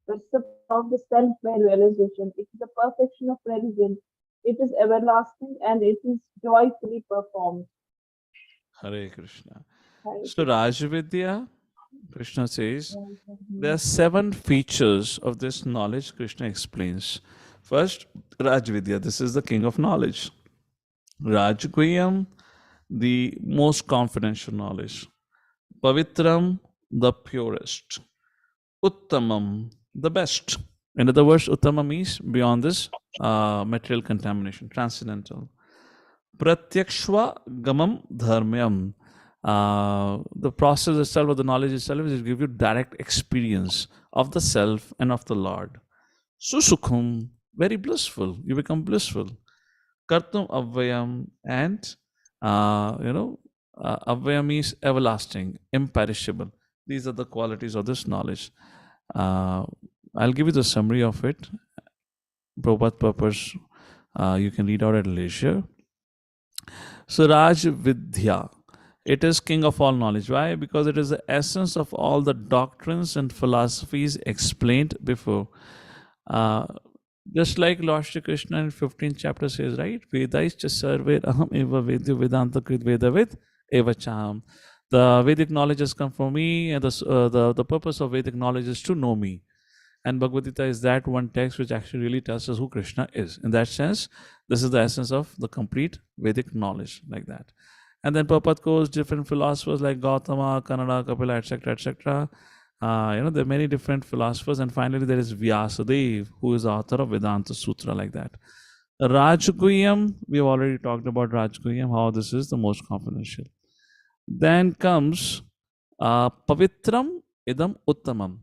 S6: perception of the self by realization, it is the perfection of religion. It is everlasting and it is joyfully performed.
S3: Hare Krishna. So Rajavidya, Krishna says, there are 7 features of this knowledge Krishna explains. First, Rajavidya, this is the king of knowledge. Rajaguyam, the most confidential knowledge. Pavitram, the purest. Uttamam, the best. In other words, Uttama means beyond this material contamination, transcendental. Pratyakshva gamam dharmyam. The process itself, of the knowledge itself, is to give you direct experience of the self and of the Lord. Susukhum, very blissful. You become blissful. Kartum avvayam, and avvayam means everlasting, imperishable. These are the qualities of this knowledge. I'll give you the summary of it. Prabhupada purpose, you can read out at leisure. So Raj Vidya, it is king of all knowledge. Why? Because it is the essence of all the doctrines and philosophies explained before. Just like Lord Shri Krishna in 15th chapter says, right? Vedaischa sarve aham eva vedyo vedanta krit vedavid eva cham. The Vedic knowledge has come from me, and the purpose of Vedic knowledge is to know me. And Bhagavad Gita is that one text which actually really tells us who Krishna is. In that sense, this is the essence of the complete Vedic knowledge, like that. And then Prabhupada goes different philosophers like Gautama, Kannada, Kapila, etc., etc. There are many different philosophers, and finally there is Vyasadeva, who is the author of Vedanta Sutra, like that. Rajguyam, we've already talked about Rajguyam, how this is the most confidential. Then comes Pavitram Idam Uttamam.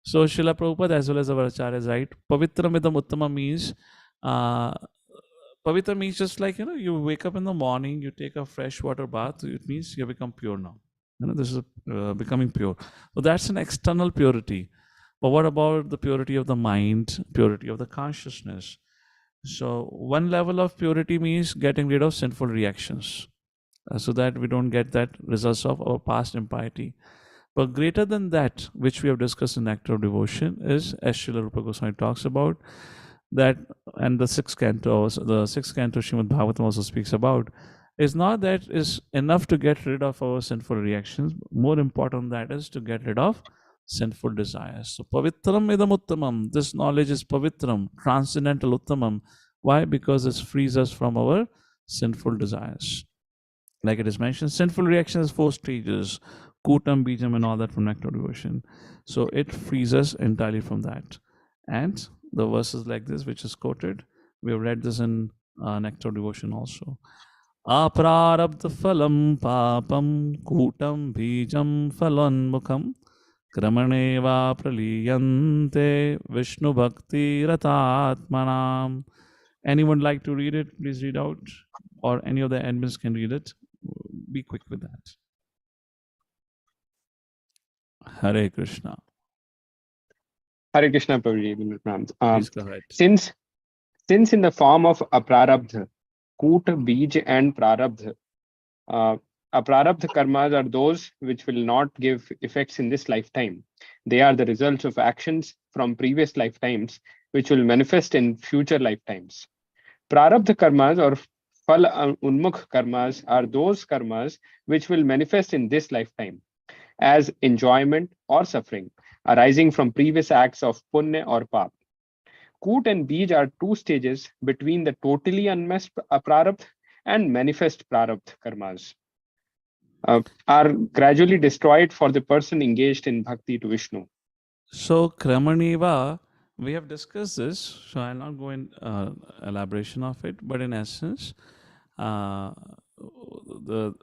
S3: So Srila Prabhupada as well as our acharyas write, Pavitram Idam Uttamam means Pavitra means just like, you wake up in the morning, you take a fresh water bath, it means you become pure now. This is becoming pure. So that's an external purity. But what about the purity of the mind, purity of the consciousness? So one level of purity means getting rid of sinful reactions, so that we don't get that results of our past impiety. But greater than that, which we have discussed in Nectar of Devotion, is, as Srila Rupa Goswami talks about, that, and the sixth canto Srimad Bhagavatam also speaks about, is not that is enough to get rid of our sinful reactions. More important than that is to get rid of sinful desires. So Pavitram Idam Uttamam, this knowledge is Pavitram, transcendental Uttamam. Why? Because it frees us from our sinful desires. Like it is mentioned, sinful reactions, 4 stages, Kutam, Bijam, and all that from Nectar of Devotion. So it frees us entirely from that. And the verses like this, which is quoted, we have read this in Nectar of Devotion also. Aprarabdha phalam papam kutam bijam phalanmukham kramaneva praliyante Vishnu bhakti ratatmanam. Anyone like to read it? Please read out. Or any of the admins can read it. Be quick with that. Hare Krishna.
S7: Hare Krishna, Prabhuji.
S3: Please go ahead.
S7: Since in the form of aprarabdha, kuta, bij, and prarabdha, aprarabdha karmas are those which will not give effects in this lifetime. They are the results of actions from previous lifetimes, which will manifest in future lifetimes. Prarabdha karmas or phal unmukh karmas are those karmas which will manifest in this lifetime as enjoyment or suffering arising from previous acts of punya or pap. Kut and Bij are 2 stages between the totally unmessed prarabdha and manifest prarabdha karmas. Are gradually destroyed for the person engaged in bhakti to Vishnu.
S3: So Kramaneva, we have discussed this, so I'll not go in elaboration of it, but in essence,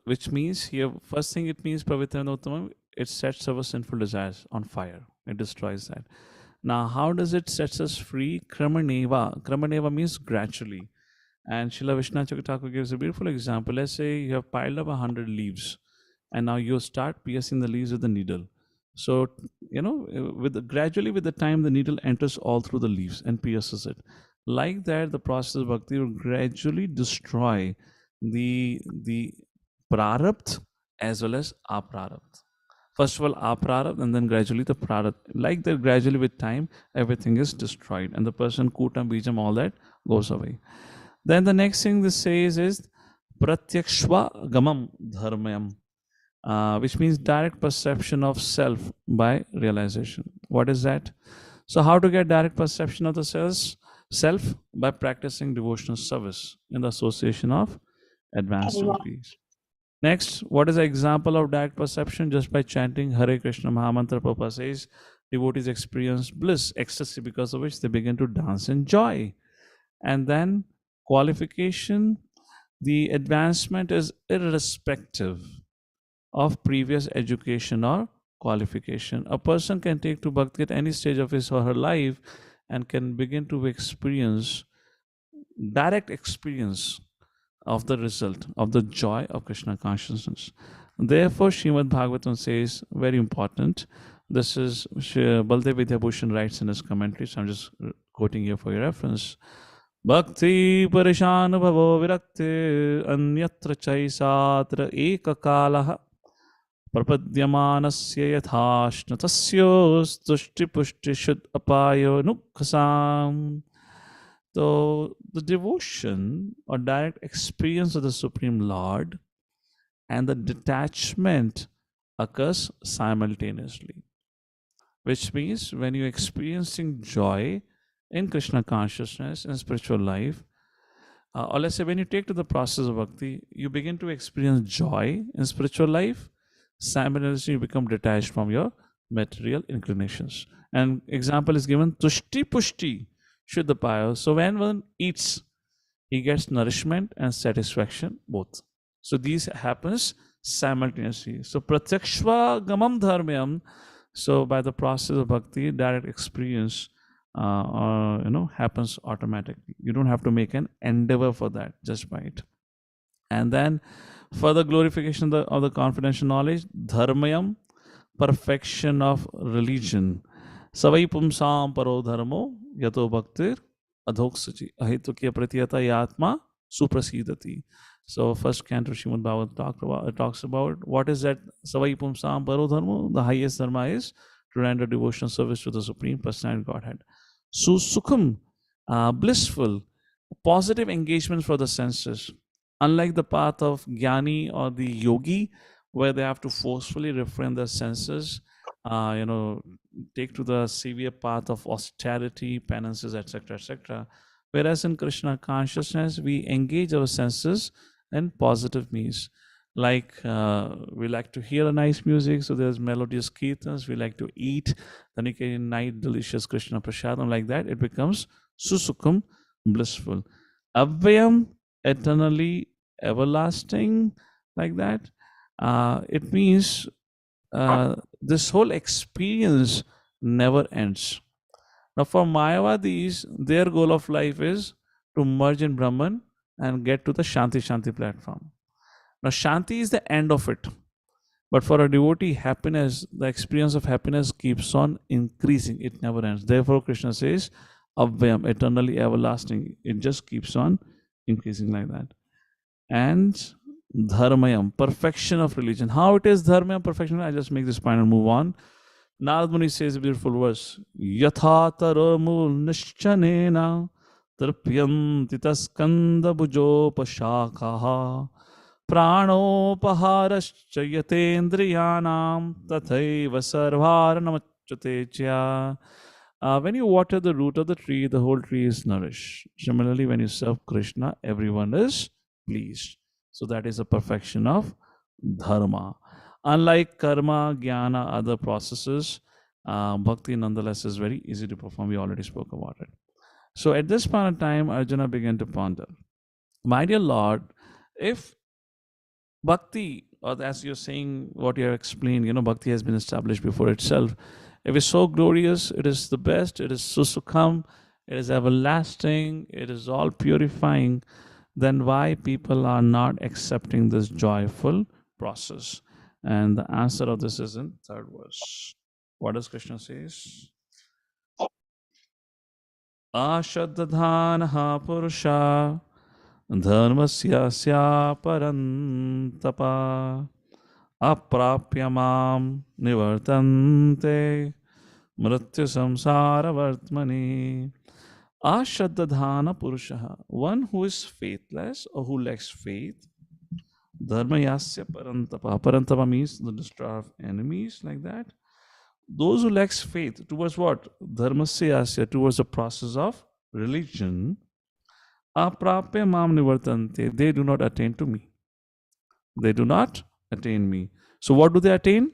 S3: which means here, first thing it means Pavitra Uttamam, it sets our sinful desires on fire. It destroys that. Now, how does it set us free? Kramaneva. Kramaneva means gradually. And Srila Vishnu Thakur gives a beautiful example. Let's say you have piled up 100 leaves, and now you start piercing the leaves with the needle. So, gradually with the time, the needle enters all through the leaves and pierces it. Like that, the process of bhakti will gradually destroy the prarabdha as well as aprarabdha. First of all, aprarabdha, and then gradually the prarabdha. Like that, gradually with time, everything is destroyed, and the person kutam, bijam, all that goes away. Then the next thing this says is pratyakshva gamam dharmayam. Which means direct perception of self by realization. What is that? So how to get direct perception of the self? By practicing devotional service in the association of advanced devotees. Next, what is the example of direct perception? Just by chanting Hare Krishna Mahamantra. Prabhupada says devotees experience bliss, ecstasy, because of which they begin to dance in joy. And then qualification, the advancement is irrespective of previous education or qualification. A person can take to bhakti at any stage of his or her life and can begin to experience direct experience of the result of the joy of Krishna consciousness. Therefore, Srimad Bhagavatam says, very important. This is Baldev Vidyabhushan writes in his commentary, so I'm just quoting here for your reference. Bhakti parishan bhavo virakti anyatra chaisatra ekakalaha prapadyamanasya yathashna tasyos tushti pushti shud apayo nukhasam. So the devotion or direct experience of the Supreme Lord and the detachment occurs simultaneously. which means when you're experiencing joy in Krishna consciousness and spiritual life, or let's say when you take to the process of bhakti, you begin to experience joy in spiritual life. Simultaneously, you become detached from your material inclinations. And example is given, tushti pushti shuddhapaya. So when one eats, he gets nourishment and satisfaction both. So these happens simultaneously. So pratyakshva gamam dharmyam. So by the process of bhakti, direct experience happens automatically. You don't have to make an endeavor for that, just by it. And then further glorification of the confidential knowledge, dharmayam, perfection of religion. Savai pumsam paro dharmo yato bhaktir adhoksaji ahitukya pratyata yatma suprasidati. So first canto Srimad Bhagavatam talks about what is that Savai pumsam paro dharmo. The highest dharma is to render devotional service to the Supreme Personality Godhead. Sukham, blissful, positive engagement for the senses. Unlike the path of Jnani or the yogi, where they have to forcefully refrain their senses, take to the severe path of austerity, penances, etc., etc. Whereas in Krishna consciousness, we engage our senses in positive means. Like we like to hear a nice music, so there's melodious kirtans. We like to eat, then you can eat delicious Krishna prasadam. Like that, it becomes susukham, blissful. Avyam, eternally everlasting, like that. It means this whole experience never ends. Now, for Mayavadis, their goal of life is to merge in Brahman and get to the Shanti platform. Now, Shanti is the end of it. But for a devotee, happiness, the experience of happiness keeps on increasing. It never ends. Therefore, Krishna says, Avyam, eternally everlasting. It just keeps on increasing like that. And Dharmayam, perfection of religion. How it is Dharmayam, perfection? I just make this point and move on. Narad Muni says a beautiful verse. Yatha taramul nischanena tarpyanti taskanda bujopashakaha प्राणोपहारश्च यतेन्द्रियाणां तथैव सर्वारणमच्युते. When you water the root of the tree, the whole tree is nourished. Similarly, when you serve Krishna, everyone is pleased. So that is the perfection of dharma. Unlike karma, jnana, other processes, bhakti nonetheless is very easy to perform. We already spoke about it. So at this point of time, Arjuna began to ponder, my dear Lord, if bhakti, or as you're saying, what you have explained, bhakti has been established before itself. It is so glorious, it is the best, it is susukham, it is everlasting, it is all purifying, then why people are not accepting this joyful process? And the answer of this is in third verse. What does Krishna says? Ashaddhanaha purusha dharmasya parantapa aprapya mam nivartante mrityu samsara vartmani. Ashaddhana purusha, one who is faithless or who lacks faith. Dharmayasya parantapa. Parantapa means the destroyer of enemies, like that. Those who lacks faith towards what? Dharmasya, towards the process of religion. Aprapya mam nivartante. They do not attain to me. They do not attain me. So what do they attain?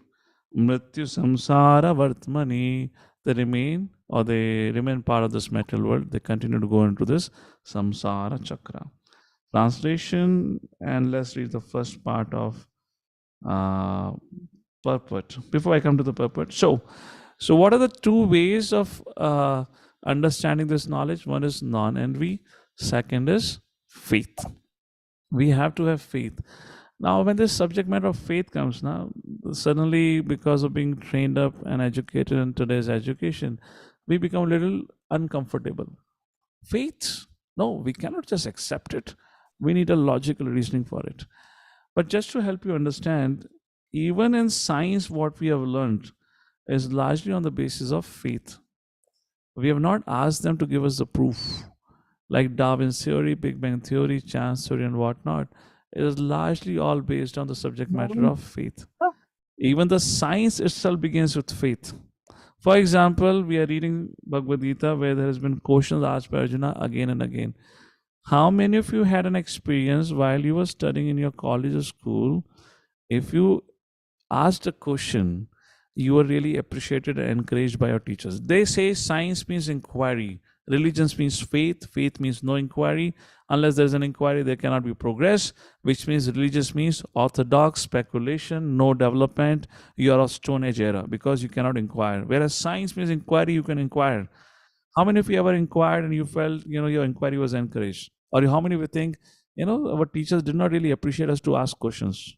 S3: Mrityu samsara vartmani. They remain part of this material world. They continue to go into this samsara chakra. Translation, and let's read the first part of purport before I come to the purport. So what are the two ways of understanding this knowledge? One is non-envy, second is faith. We have to have faith. Now, when this subject matter of faith comes now, suddenly because of being trained up and educated in today's education, we become a little uncomfortable. Faith? No, we cannot just accept it. We need a logical reasoning for it. But just to help you understand, even in science, what we have learned is largely on the basis of faith. We have not asked them to give us the proof. Like Darwin's theory, Big Bang theory, chance theory, and whatnot, it is largely all based on the subject matter of faith. Even the science itself begins with faith. For example, we are reading Bhagavad Gita where there has been questions asked by Arjuna again and again. How many of you had an experience while you were studying in your college or school? If you asked a question, you were really appreciated and encouraged by your teachers. They say science means inquiry, religion means faith, faith means no inquiry. Unless there's an inquiry, there cannot be progress, which means religious means orthodox, speculation, no development. You are of Stone Age era because you cannot inquire. Whereas science means inquiry, you can inquire. How many of you ever inquired and you felt, your inquiry was encouraged? Or how many of you think, our teachers did not really appreciate us to ask questions?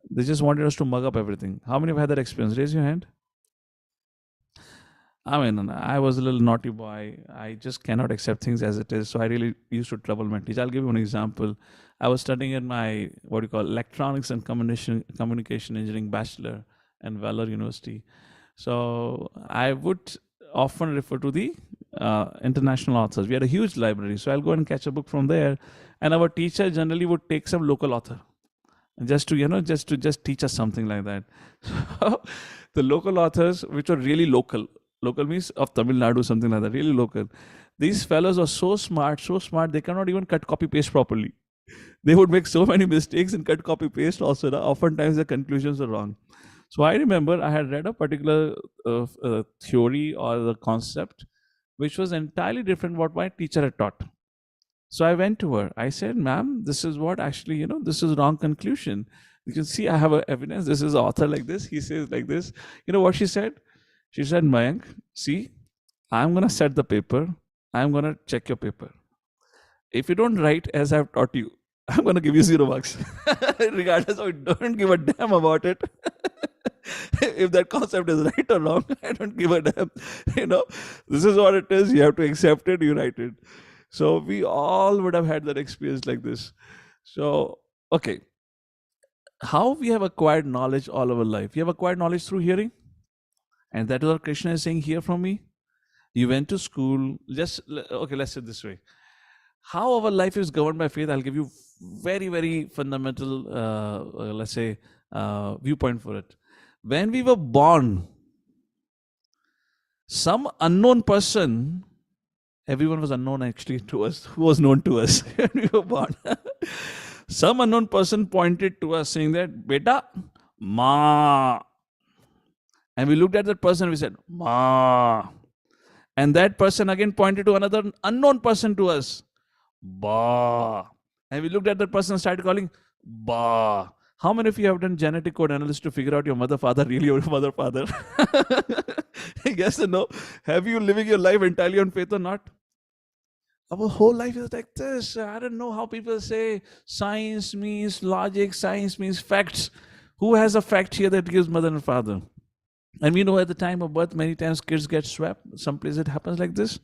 S3: They just wanted us to mug up everything. How many have had that experience? Raise your hand. I mean, I was a little naughty boy. I just cannot accept things as it is. So I really used to trouble my teacher. I'll give you an example. I was studying in my, electronics and communication engineering bachelor in Valor University. So I would often refer to the international authors. We had a huge library. So I'll go and catch a book from there. And our teacher generally would take some local author. Just to teach us something like that. So the local authors, which were really local means of Tamil Nadu, something like that, really local. These fellows are so smart, they cannot even cut copy paste properly. They would make so many mistakes in cut copy paste also. Oftentimes the conclusions are wrong. So I remember I had read a particular theory or the concept, which was entirely different what my teacher had taught. So I went to her. I said, ma'am, this is what actually, this is wrong conclusion. You can see I have evidence. This is author like this. He says like this. You know what she said? She said, Mayank, see, I'm going to set the paper. I'm going to check your paper. If you don't write as I've taught you, I'm going to give you 0 marks. Regardless of it, don't give a damn about it. If that concept is right or wrong, I don't give a damn. This is what it is. You have to accept it. You write it. So we all would have had that experience like this. So, okay. How we have acquired knowledge all our life? We have acquired knowledge through hearing. And that is what Krishna is saying, hear from me. You went to school. Let's say it this way. How our life is governed by faith, I'll give you very, very fundamental, viewpoint for it. When we were born, some unknown person, everyone was unknown actually to us, who was known to us when we were born. Some unknown person pointed to us saying that, Beta, Ma. And we looked at that person and we said, Ma. And that person again pointed to another unknown person to us, Ba. And we looked at that person and started calling, Ba. How many of you have done genetic code analysis to figure out your mother, father, really your mother, father? Yes or no? Have you living your life entirely on faith or not? Our whole life is like this. I don't know how people say science means logic, science means facts. Who has a fact here that gives mother and father? And we know at the time of birth, many times kids get swapped. Some places it happens like this.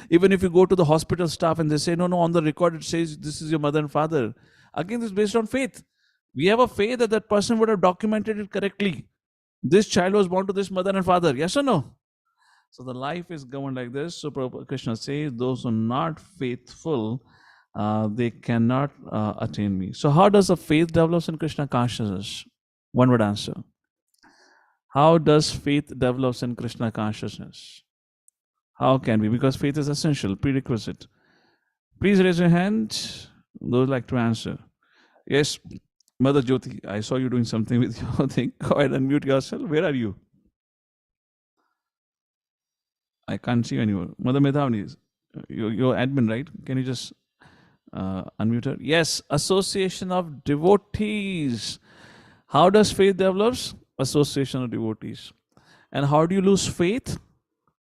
S3: Even if you go to the hospital staff and they say, no, on the record it says this is your mother and father. Again, this is based on faith. We have a faith that that person would have documented it correctly. This child was born to this mother and father. Yes or no? So the life is governed like this. So Krishna says, those who are not faithful, they cannot attain me. So how does a faith develops in Krishna consciousness? One would answer. How does faith develops in Krishna consciousness? How can we? Because faith is essential, prerequisite. Please raise your hand. Those like to answer. Yes, Mother Jyoti, I saw you doing something with your thing. Go ahead and unmute yourself. Where are you? I can't see you anymore. Mother Medhavani, you're admin, right? Can you just unmute her? Yes, association of devotees. How does faith develops? Association of devotees. And how do you lose faith?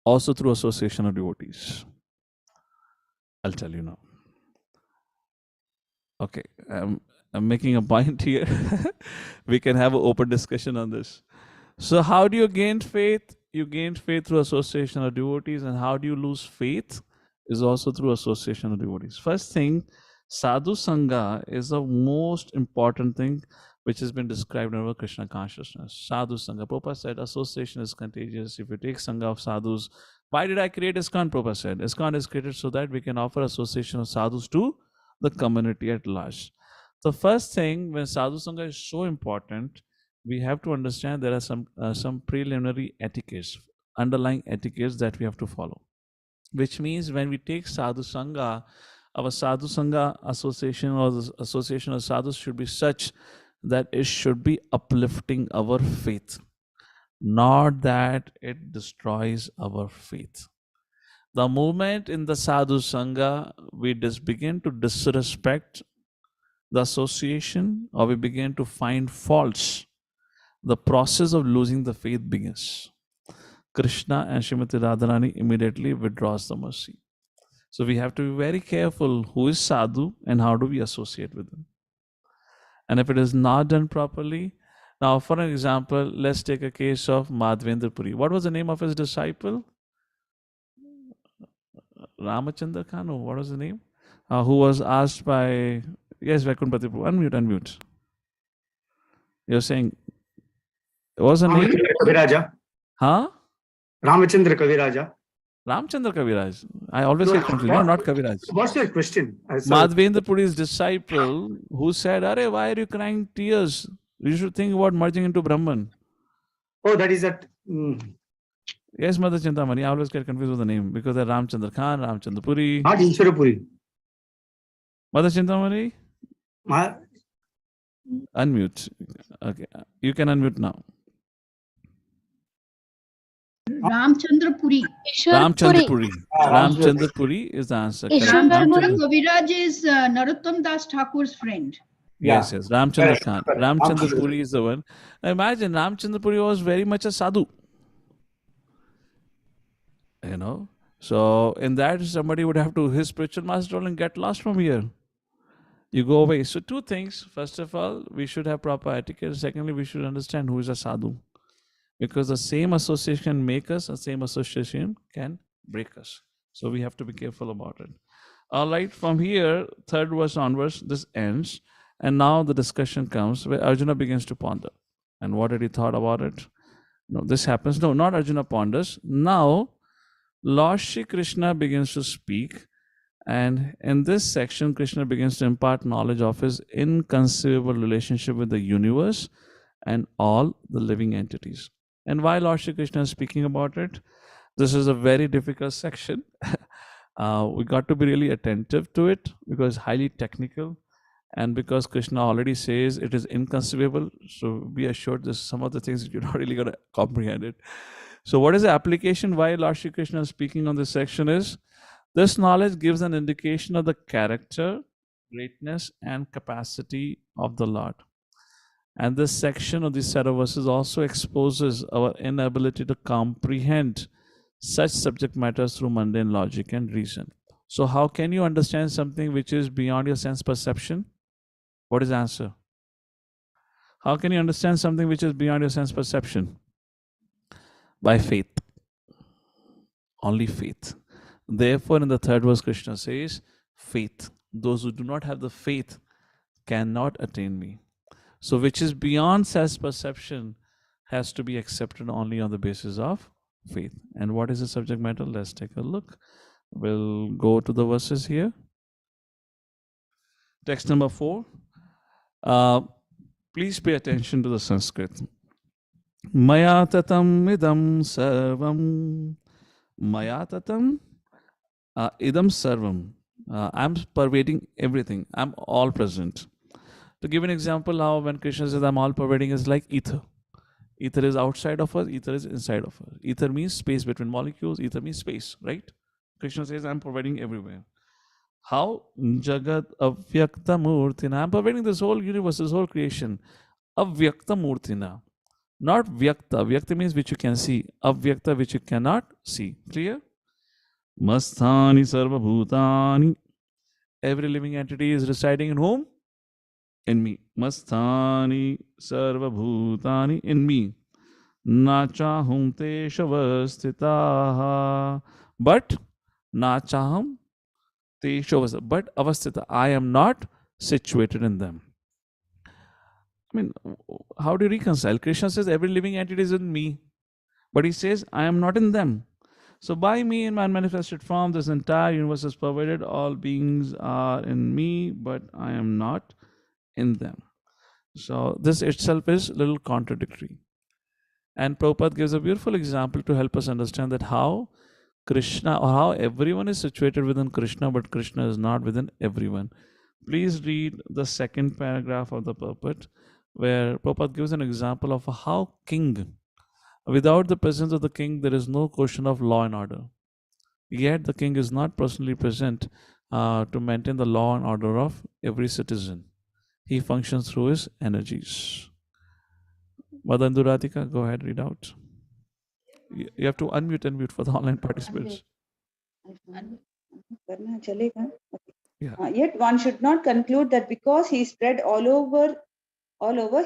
S3: Also through association of devotees. I'll tell you now. Okay, I'm making a point here. We can have an open discussion on this. So how do you gain faith? You gain faith through association of devotees. And how do you lose faith? Is also through association of devotees. First thing, sadhu sangha is the most important thing which has been described in our Krishna consciousness. Sadhu sangha. Prabhupada said association is contagious. If you take sangha of sadhus, why did I create ISKCON? Prabhupada said ISKCON is created so that we can offer association of sadhus to the community at large. The first thing, when sadhu sangha is so important, we have to understand there are some preliminary etiquettes. underlying etiquettes that we have to follow. Which means when we take sadhu sangha, our sadhu sangha association or the association of sadhus should be such that it should be uplifting our faith, not that it destroys our faith. The moment in the sadhu sangha we begin to disrespect the association or we begin to find faults, the process of losing the faith begins. Krishna and Srimati Radharani immediately withdraws the mercy. So we have to be very careful who is sadhu and how do we associate with them. And if it is not done properly, now for an example, let's take a case of Madhavendra Puri. What was the name of his disciple? Ramachandra Khan, or what was the name? Who was asked by, yes, Vaikuntapati Prabhu, unmute. You're saying, what was the name?
S2: Kaviraja.
S3: Huh?
S2: Ramachandra Kaviraja.
S3: Ramchandra Kaviraj. I always get confused. No, not Kaviraj.
S2: What's your question? Sorry.
S3: Madhavendra Puri's disciple who said, Are, why are you crying tears? You should think about merging into Brahman.
S2: Oh, that is that.
S3: Yes, Mother Chintamani. I always get confused with the name because they're Ramchandra Khan, Ramchandra Puri.
S2: Not Ishwarapuri.
S3: Mother Chintamani?
S2: Ma-
S3: Unmute. Okay. You can unmute now.
S8: Ramchandra Puri.
S3: Ramchandra Puri. Ramchandra Puri is the answer. Correct.
S8: Ramchandra Kaviraj is Narottam Das Thakur's friend.
S3: Yes, yes. Ramchandra
S2: Correct,
S3: Khan.
S2: correct.
S3: Ramchandra
S2: Ramchandra.
S3: Puri is the one. Now imagine Ramchandra Puri was very much a sadhu. You know, so in that somebody would have to, his spiritual master told him, get lost from here. You go away. So two things. First of all, we should have proper etiquette. Secondly, we should understand who is a sadhu. Because the same association can make us, the same association can break us. So we have to be careful about it. All right, from here, third verse onwards, this ends. And now the discussion comes where Arjuna begins to ponder. And what did he thought about it? No, this happens. No, not Arjuna ponders. Now, Lord Shri Krishna begins to speak. And in this section, Krishna begins to impart knowledge of his inconceivable relationship with the universe and all the living entities. And why Lord Shri Krishna is speaking about it? This is a very difficult section. We got to be really attentive to it because it's highly technical. And because Krishna already says it is inconceivable, so be assured there's some of the things that you're not really going to comprehend it. So what is the application? Why Lord Shri Krishna is speaking on this section is, this knowledge gives an indication of the character, greatness, and capacity of the Lord. And this section of this set of verses also exposes our inability to comprehend such subject matters through mundane logic and reason. So how can you understand something which is beyond your sense perception? What is the answer? How can you understand something which is beyond your sense perception? By faith. Only faith. Therefore, in the third verse, Krishna says, faith. Those who do not have the faith cannot attain me. So, which is beyond sense perception has to be accepted only on the basis of faith. And what is the subject matter? Let's take a look. We'll go to the verses here. Text number 4. Please pay attention to the Sanskrit. Maya tatam idam sarvam. Maya tatam idam sarvam. I'm pervading everything. I'm all present. To give an example, how when Krishna says I'm all pervading is like ether. Ether is outside of us, ether is inside of us. Ether means space between molecules, ether means space, right? Krishna says I'm pervading everywhere. How? Jagat avyakta murtina. I'm pervading this whole universe, this whole creation. Avyakta murtina. Not vyakta. Vyakta means which you can see. Avyakta, which you cannot see. Clear? Masthani sarva bhutani. Every living entity is residing in whom? In me. Masthani sarva bhutani, in me. Nachahum te shavastitaha. But nachaham te shavastita. But avastita. I am not situated in them. I mean, how do you reconcile? Krishna says every living entity is in me. But he says, I am not in them. So by me in my manifested form, this entire universe is pervaded. All beings are in me, but I am not in them. So this itself is a little contradictory. And Prabhupada gives a beautiful example to help us understand that how Krishna, or how everyone is situated within Krishna, but Krishna is not within everyone. Please read the second paragraph of the purport, where Prabhupada gives an example of how king, without the presence of the king, there is no question of law and order. Yet the king is not personally present to maintain the law and order of every citizen. He functions through his energies. Madan Sundar, go ahead, read out. You have to unmute and mute for the online participants.
S9: करना चलेगा?
S3: Yeah.
S9: Yet one should not conclude that because he is spread all over,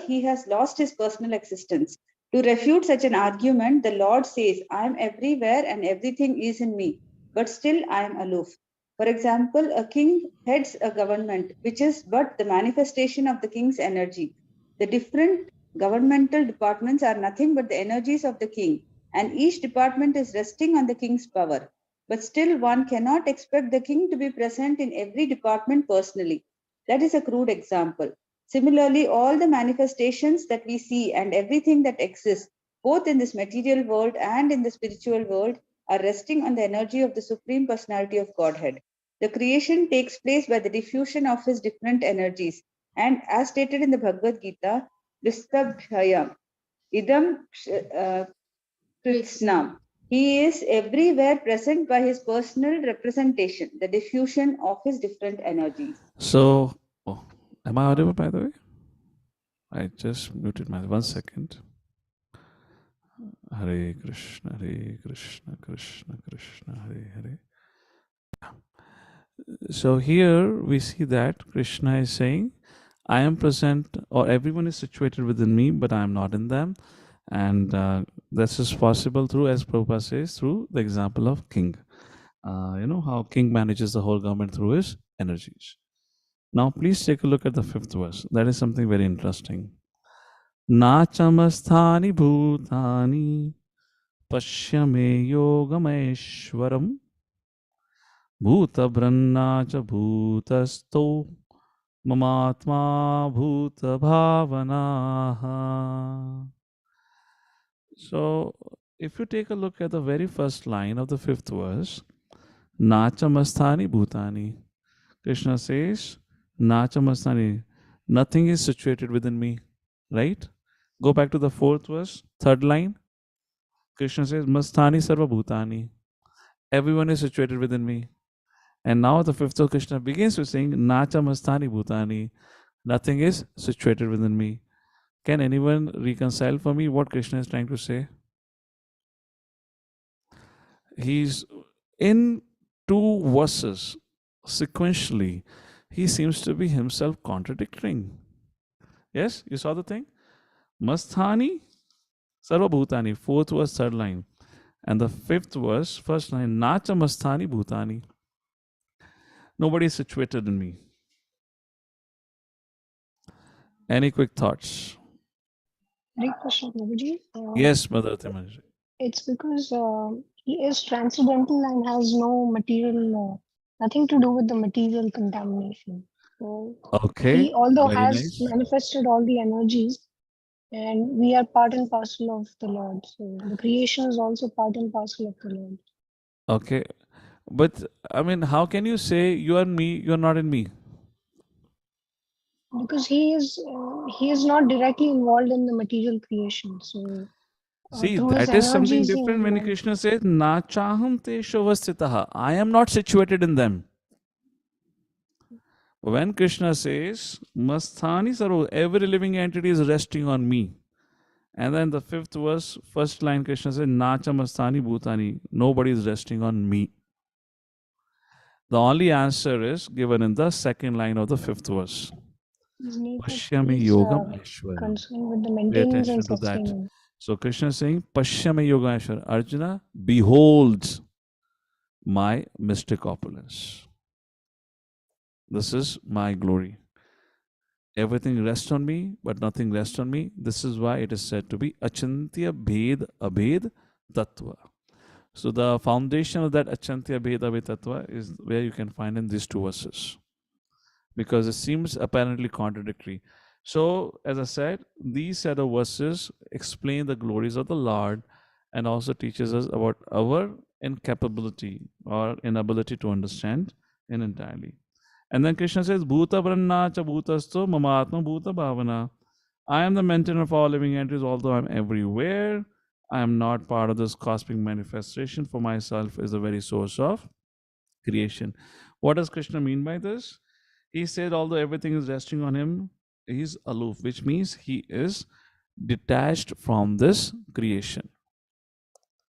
S9: he has lost his personal existence. To refute such an argument, the Lord says, I am everywhere and everything is in me, but still I am aloof. For example, a king heads a government, which is but the manifestation of the king's energy. The different governmental departments are nothing but the energies of the king, and each department is resting on the king's power. But still, one cannot expect the king to be present in every department personally. That is a crude example. Similarly, all the manifestations that we see and everything that exists, both in this material world and in the spiritual world, are resting on the energy of the Supreme Personality of Godhead. The creation takes place by the diffusion of his different energies. And as stated in the Bhagavad Gita, Vistabhyayam, Idam Krishnam. He is everywhere present by his personal representation, the diffusion of his different energies.
S3: So, am I audible, by the way? I just muted my 1 second. Hare Krishna, Krishna Krishna, Hare Hare. So here we see that Krishna is saying, I am present, or everyone is situated within me, but I am not in them. And this is possible through, as Prabhupada says, through the example of king. How king manages the whole government through his energies. Now, please take a look at the 5th verse. That is something very interesting. Nachamasthani bhutani pashyame yogameshwaram bhutabranna cha bhutasto mamatma bhuta bhavanaha. So, if you take a look at the very first line of the 5th verse, Nachamasthani bhutani, Krishna says, Nachamasthani, nothing is situated within me, right? Go back to the 4th verse, 3rd line. Krishna says, Masthani sarva bhutani, everyone is situated within me. And now the 5th verse, Krishna begins with saying, Nachamasthani bhutani, nothing is situated within me. Can anyone reconcile for me what Krishna is trying to say? He's in 2 verses sequentially. He seems to be himself contradicting. Yes, you saw the thing? Masthani, Sarva Bhutani, 4th verse, 3rd line. And the 5th verse, 1st line, Nacha Masthani Bhutani. Nobody is situated in me. Any quick thoughts?
S5: Hare Krishna, Prabhuji.
S3: Yes, Mother Timanji.
S5: It's because he is transcendental and has no material, nothing to do with the material contamination. So
S3: Okay,
S5: he, although
S3: very
S5: has
S3: nice.
S5: manifested all the energies, and we are part and parcel of the Lord. So the creation is also part and parcel of the Lord.
S3: Okay, but I mean, how can you say you are in me, you are not in me?
S5: Because he is not directly involved in the material creation. So
S3: See,
S5: through his
S3: that is something
S5: energies, he
S3: different when
S5: involved.
S3: Krishna says, Nachaham te shavastitaha. I am not situated in them. When Krishna says, Masthani Saru, every living entity is resting on me. And then the 5th verse, 1st line, Krishna says, Nacha Masthani Bhutani, nobody is resting on me. The only answer is given in the 2nd line of the 5th verse.
S5: His nature
S3: Pashyami
S5: is
S3: Yogam Aishwaram.
S5: concerned with the
S3: Pay
S5: maintenance and
S3: attention to that.
S5: sustenance.
S3: So Krishna is saying, Pashyami Yogam Aishwaram. Arjuna beholds my mystic opulence. This is my glory. Everything rests on me, but nothing rests on me. This is why it is said to be Achantya Bhed Abhed Tattva. So the foundation of that Achantya Bhed Abhed Tattva is where you can find in these 2 verses. Because it seems apparently contradictory. So, as I said, these set of verses explain the glories of the Lord and also teaches us about our incapability or inability to understand in entirely. And then Krishna says, Bhuta Branna cha bhutasto mamatma bhuta bhavana. I am the maintainer of all living entities, although I'm everywhere. I am not part of this cosmic manifestation. For myself is the very source of creation. What does Krishna mean by this? He said, although everything is resting on him, he's aloof, which means he is detached from this creation.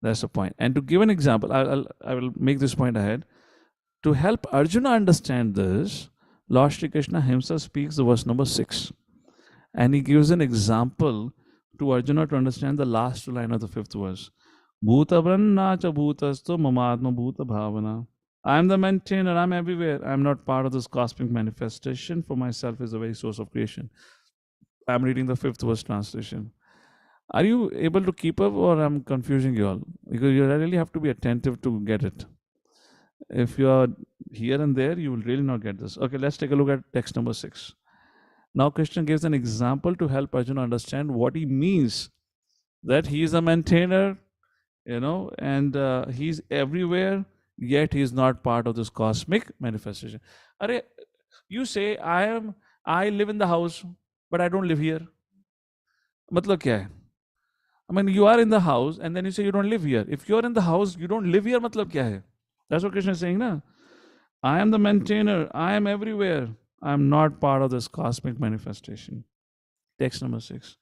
S3: That's the point. And to give an example, I will make this point ahead. To help Arjuna understand this, Lord Shri Krishna himself speaks the verse number 6. And he gives an example to Arjuna to understand the last line of the 5th verse. Bhuta branna cha bhutasto mamatma bhuta bhavana. I am the maintainer, I'm everywhere. I'm not part of this cosmic manifestation. For myself is the very source of creation. I'm reading the 5th verse translation. Are you able to keep up, or I'm confusing you all? Because you really have to be attentive to get it. If you are here and there, you will really not get this. Okay, let's take a look at text number 6. Now Krishna gives an example to help Arjuna understand what he means, that he is a maintainer, and he's everywhere, yet he is not part of this cosmic manifestation. Are you say, I live in the house, but I don't live here. Matlab kya hai? I mean, you are in the house and then you say you don't live here. If you're in the house, you don't live here, matlab kya hai? That's what Krishna is saying, na? I am the maintainer. I am everywhere. I am not part of this cosmic manifestation. Text number 6.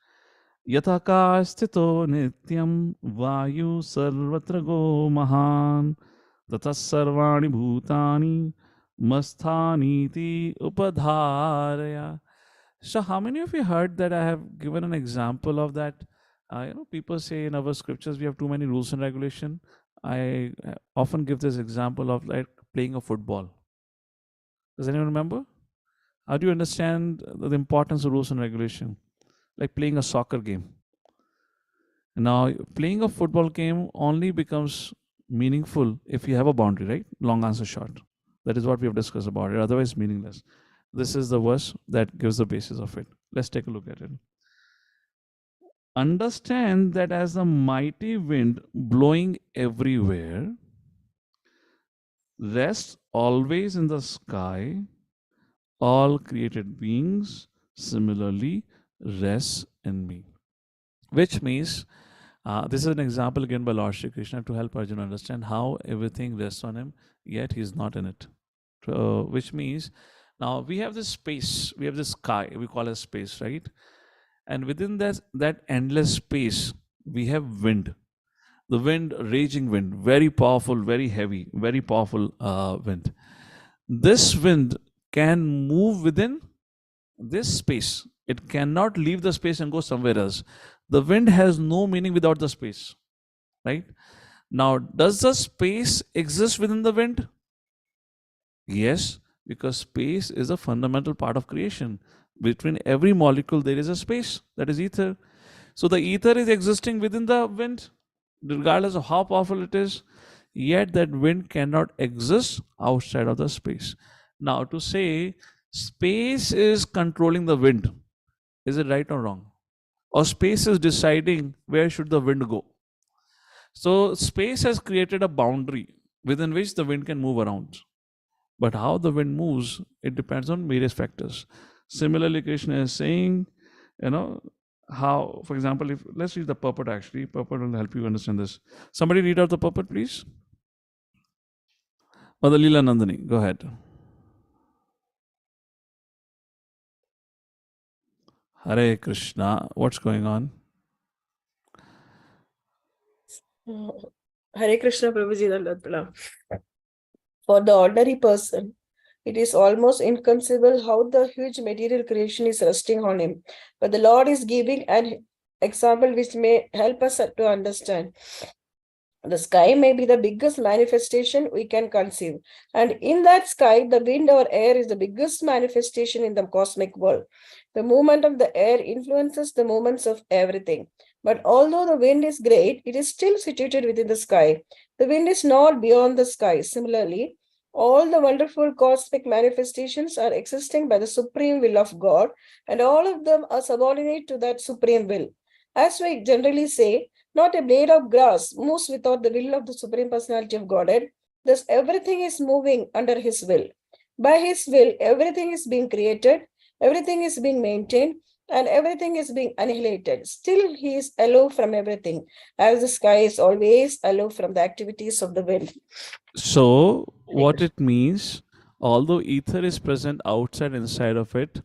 S3: Yataka sthito nityam vayu sarvatra go mahan tatas sarvani bhutani masthaniti upadharaya. So how many of you heard that I have given an example of that? People say in our scriptures we have too many rules and regulation. I often give this example of like playing a football. Does anyone remember? How do you understand the importance of rules and regulation? Like playing a soccer game. Now, playing a football game only becomes meaningful if you have a boundary, right? Long answer short. That is what we have discussed about it. Otherwise, meaningless. This is the verse that gives the basis of it. Let's take a look at it. Understand that as the mighty wind blowing everywhere rests always in the sky, all created beings similarly rest in me. Which means, this is an example again by Lord Shri Krishna to help Arjuna understand how everything rests on him, yet he is not in it. Which means, now we have this space, we have this sky, we call it space, right? And within that endless space, we have wind. The wind, raging wind, very powerful, very heavy, very powerful wind. This wind can move within this space. It cannot leave the space and go somewhere else. The wind has no meaning without the space, right? Now, does the space exist within the wind? Yes, because space is a fundamental part of creation. Between every molecule, there is a space, that is ether. So the ether is existing within the wind, regardless of how powerful it is, yet that wind cannot exist outside of the space. Now, to say space is controlling the wind, is it right or wrong? Or space is deciding where should the wind go? So space has created a boundary within which the wind can move around. But how the wind moves, it depends on various factors. Similarly, Krishna is saying, how, for example, let's read the purport actually. Purport will help you understand this. Somebody read out the purport, please. Mother Leela Nandini, go ahead. Hare Krishna, what's going on?
S10: Hare Krishna, Prabhuji Dandatpala. For the ordinary person, it is almost inconceivable how the huge material creation is resting on him. But the Lord is giving an example which may help us to understand. The sky may be the biggest manifestation we can conceive. And in that sky, the wind or air is the biggest manifestation in the cosmic world. The movement of the air influences the movements of everything. But although the wind is great, it is still situated within the sky. The wind is not beyond the sky. Similarly, All the wonderful cosmic manifestations are existing by the supreme will of God, and all of them are subordinate to that supreme will. As we generally say, not a blade of grass moves without the will of the Supreme Personality of Godhead. Thus, everything is moving under His will. By His will, everything is being created, everything is being maintained, and everything is being annihilated. Still, He is aloof from everything, as the sky is always aloof from the activities of the wind.
S3: So, what it means, although ether is present outside, inside of it,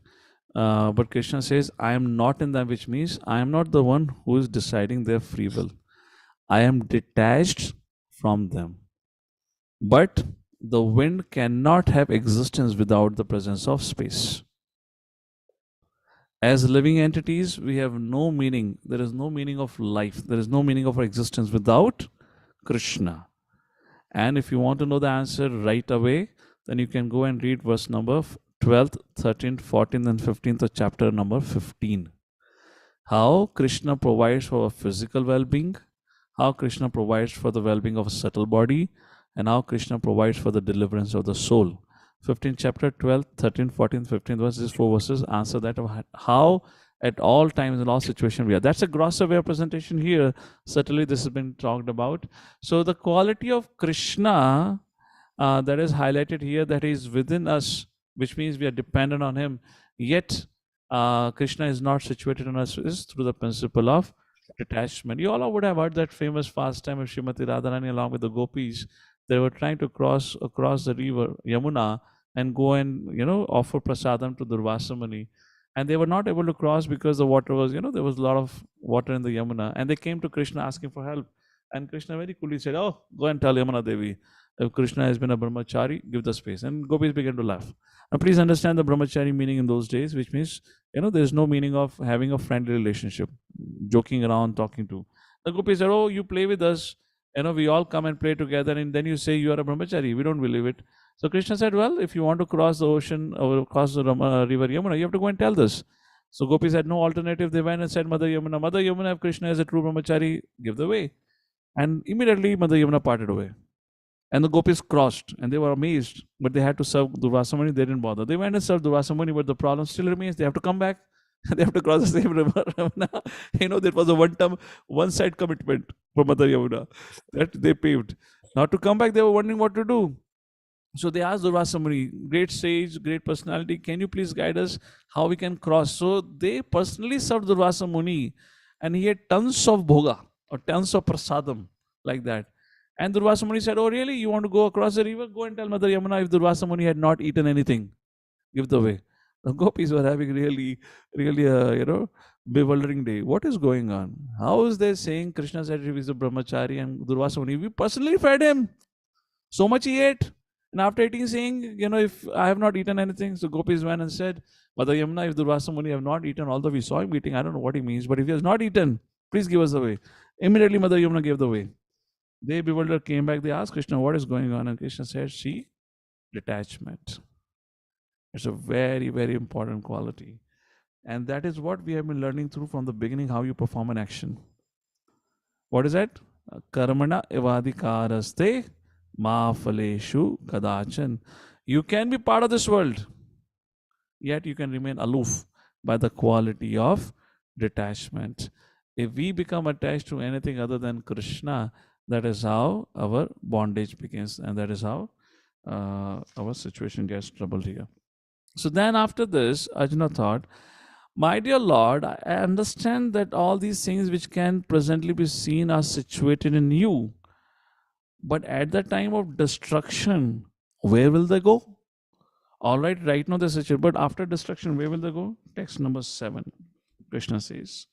S3: but Krishna says, I am not in them, which means I am not the one who is deciding their free will. I am detached from them. But the wind cannot have existence without the presence of space. As living entities, we have no meaning. There is no meaning of life. There is no meaning of our existence without Krishna. And if you want to know the answer right away, then you can go and read verse number 12th, 13th, 14th, and 15th of chapter number 15. How Krishna provides for our physical well-being, how Krishna provides for the well-being of a subtle body, and how Krishna provides for the deliverance of the soul. 15th chapter, 12th, 13th, 14th, 15th verse, these four verses answer that of how at all times in all situations we are. That's a gross aware presentation here. Certainly this has been talked about. So the quality of Krishna that is highlighted here, that is within us, which means we are dependent on Him, yet Krishna is not situated in us, is through the principle of detachment. You all would have heard that famous pastime of Srimati Radharani along with the gopis. They were trying to cross across the river Yamuna and go and offer prasadam to Durvasa Muni, and they were not able to cross because the water was, there was a lot of water in the Yamuna, and they came to Krishna asking for help, and Krishna very coolly said, "Oh, go and tell Yamuna Devi, if Krishna has been a brahmachari, give the space." And gopis began to laugh. Now please understand the brahmachari meaning in those days, which means there's no meaning of having a friendly relationship, joking around, talking to. The gopis said, "Oh, you play with us, we all come and play together, and then you say you are a brahmachari. We don't believe it." So Krishna said, "Well, if you want to cross the ocean or cross the river Yamuna, you have to go and tell this." So gopis had no alternative. They went and said, Mother Yamuna, if Krishna is a true brahmachari, give the way. And immediately Mother Yamuna parted away. And the gopis crossed, and they were amazed, but they had to serve Durvasa Muni. They didn't bother. They went and served Durvasa Muni, but the problem still remains. They have to come back. They have to cross the same river. There was a one-side commitment for Mother Yamuna that they paved. Now to come back, they were wondering what to do. So they asked Durvasa Muni, great sage, great personality, can you please guide us how we can cross? So they personally served Durvasa Muni, and he had tons of bhoga or tons of prasadam like that. And Durvasa Muni said, "Oh really, you want to go across the river? Go and tell Mother Yamuna if Durvasa Muni had not eaten anything, give the way." The gopis were having really a bewildering day. What is going on? How is they saying Krishna said he is a brahmachari, and Durvasa Muni, we personally fed him. So much he ate. And after eating, saying, if I have not eaten anything, so gopis went and said, Mother Yamuna, if Durvasa Muni have not eaten, although we saw him eating, I don't know what he means, but if he has not eaten, please give us the way. Immediately Mother Yamuna gave the way. They bewildered, came back, they asked Krishna, what is going on? And Krishna said, see, detachment. It's a very, very important quality. And that is what we have been learning through from the beginning, how you perform an action. What is that? Karmana evadikaraste ma phaleshu kadachan. You can be part of this world, yet you can remain aloof by the quality of detachment. If we become attached to anything other than Krishna, that is how our bondage begins, and that is how our situation gets troubled here. So then after this, Arjuna thought, my dear Lord, I understand that all these things which can presently be seen are situated in you. But at the time of destruction, where will they go? All right now they're situated, but after destruction, where will they go? Text number 7. Krishna says,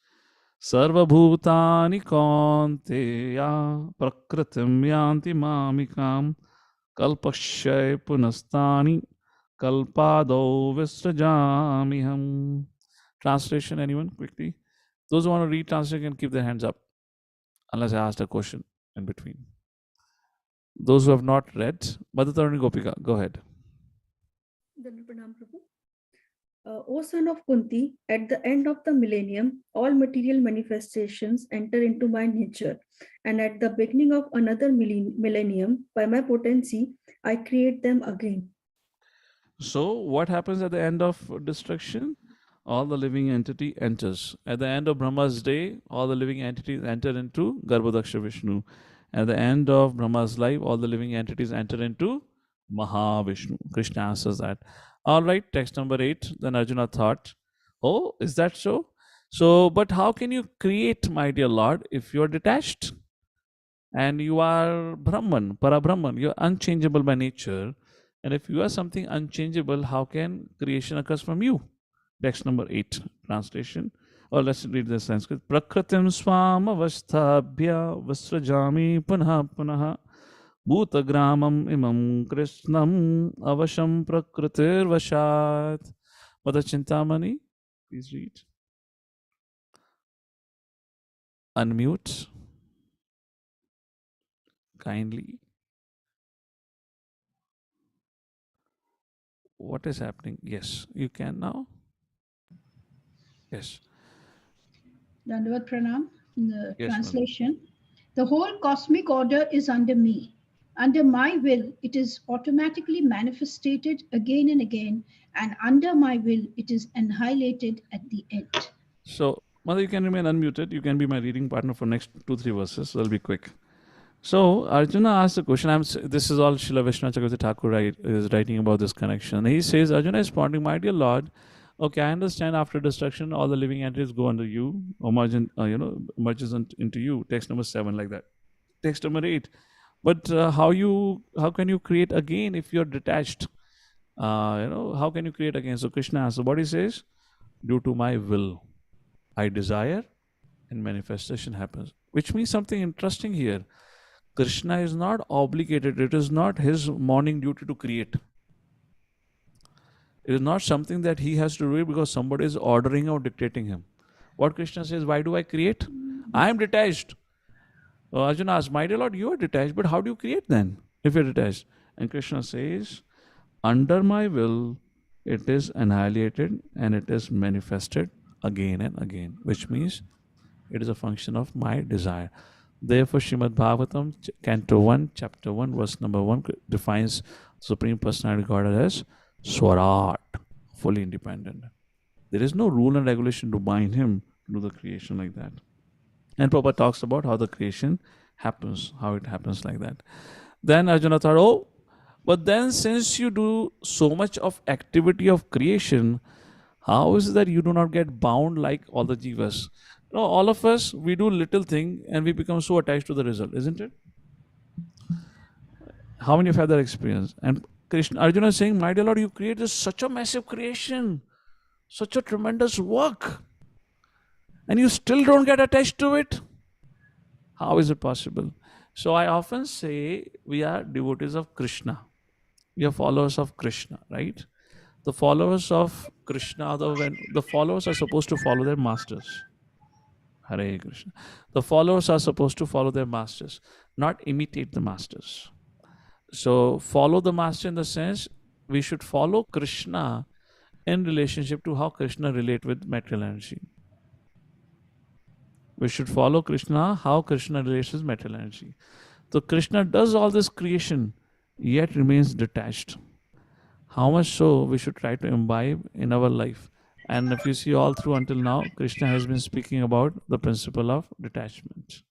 S3: Sarva bhutani kaunteya prakritim yanti mamikam kalpakshay punastani kalpado visrajamiham. Translation, anyone, quickly? Those who want to read translation can keep their hands up, unless I asked a question in between. Those who have not read, Madhatarani Gopika, go ahead.
S8: O son of Kunti, at the end of the millennium, all material manifestations enter into my nature, and at the beginning of another millennium, by my potency, I create them again.
S3: So, what happens at the end of destruction? All the living entity enters. At the end of Brahma's day, all the living entities enter into Garbhodaksha Vishnu. At the end of Brahma's life, all the living entities enter into Mahavishnu. Krishna answers that. All right, text number 8. Then Arjuna thought, oh, is that so? So, but how can you create, my dear Lord, if you are detached? And you are Brahman, Parabrahman, you're unchangeable by nature. And if you are something unchangeable, how can creation occurs from you? Text number 8, translation. Or let's read the Sanskrit. Prakritim swam avasthabhya vasrajami punah punah bhutagramam imam krishnam avasham prakritir vashat. Mother Chintamani, please read. Unmute kindly. What is happening? Yes, you can now. Yes.
S8: Dandavat Pranam, in the
S3: Yes,
S8: translation. The whole cosmic order is under me. Under my will, it is automatically manifested again and again, and under my will, it is annihilated at the end.
S3: So, Mother, you can remain unmuted. You can be my reading partner for next 2-3 verses. So I'll be quick. So Arjuna asked a question. This is all Srila Vishnu Chakravarti Thakur is writing about this connection. He says, Arjuna is pondering, my dear Lord, okay, I understand after destruction, all the living entities go under you, or merges into you. Text number 7, like that. Text number 8. But how can you create again if you're detached? How can you create again? So Krishna answers, what he says, due to my will, I desire, and manifestation happens. Which means something interesting here. Krishna is not obligated. It is not his morning duty to create. It is not something that he has to do it because somebody is ordering or dictating him. What Krishna says, why do I create? I am detached. Arjuna asks, my dear Lord, you are detached, but how do you create then if you're detached? And Krishna says, under my will, it is annihilated and it is manifested again and again, which means it is a function of my desire. Therefore, Srimad Bhagavatam, Canto 1, Chapter 1, verse number 1 defines Supreme Personality Godhead as Swarat, fully independent. There is no rule and regulation to bind him to do the creation like that. And Prabhupada talks about how the creation happens, how it happens like that. Then Arjuna thought, oh, but then since you do so much of activity of creation, how is it that you do not get bound like all the jivas? All of us, we do little thing and we become so attached to the result, isn't it? How many of you have that experience? And Arjuna is saying, my dear Lord, you created such a massive creation, such a tremendous work, and you still don't get attached to it. How is it possible? So I often say we are devotees of Krishna. We are followers of Krishna, right? The followers of Krishna, the followers are supposed to follow their masters. Hare Krishna. The followers are supposed to follow their masters, not imitate the masters. So follow the master in the sense we should follow Krishna in relationship to how Krishna relate with material energy. We should follow Krishna, how Krishna relates with material energy. So Krishna does all this creation, yet remains detached. How much so we should try to imbibe in our life. And if you see all through until now, Krishna has been speaking about the principle of detachment.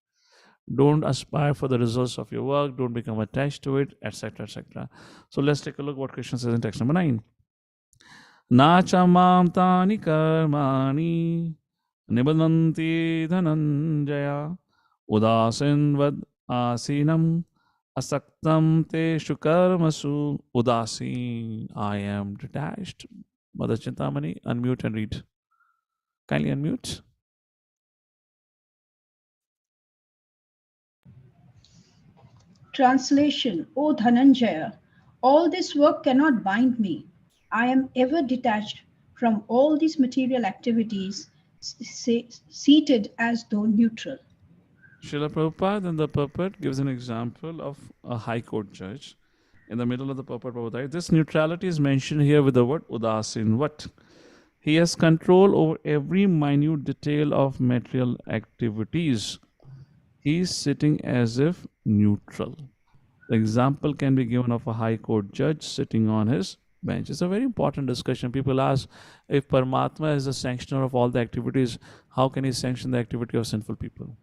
S3: Don't aspire for the results of your work, don't become attached to it, etc. etc. So let's take a look what Krishna says in text number 9. Nacha mam tani karmani nibadanti dhananjaya udasin vad asinam asaktam te shukarmasu udasin. I am detached. Mother Chintamani, unmute and read. Kindly unmute.
S8: Translation, O Dhananjaya, all this work cannot bind me. I am ever detached from all these material activities, seated as though neutral.
S3: Srila Prabhupada then the purport gives an example of a high court judge. In the middle of the purport, Prabhupada, this neutrality is mentioned here with the word udasin. What? He has control over every minute detail of material activities. He is sitting as if neutral. The example can be given of a high court judge sitting on his bench. It's a very important discussion. People ask, if Paramatma is the sanctioner of all the activities, how can he sanction the activity of sinful people?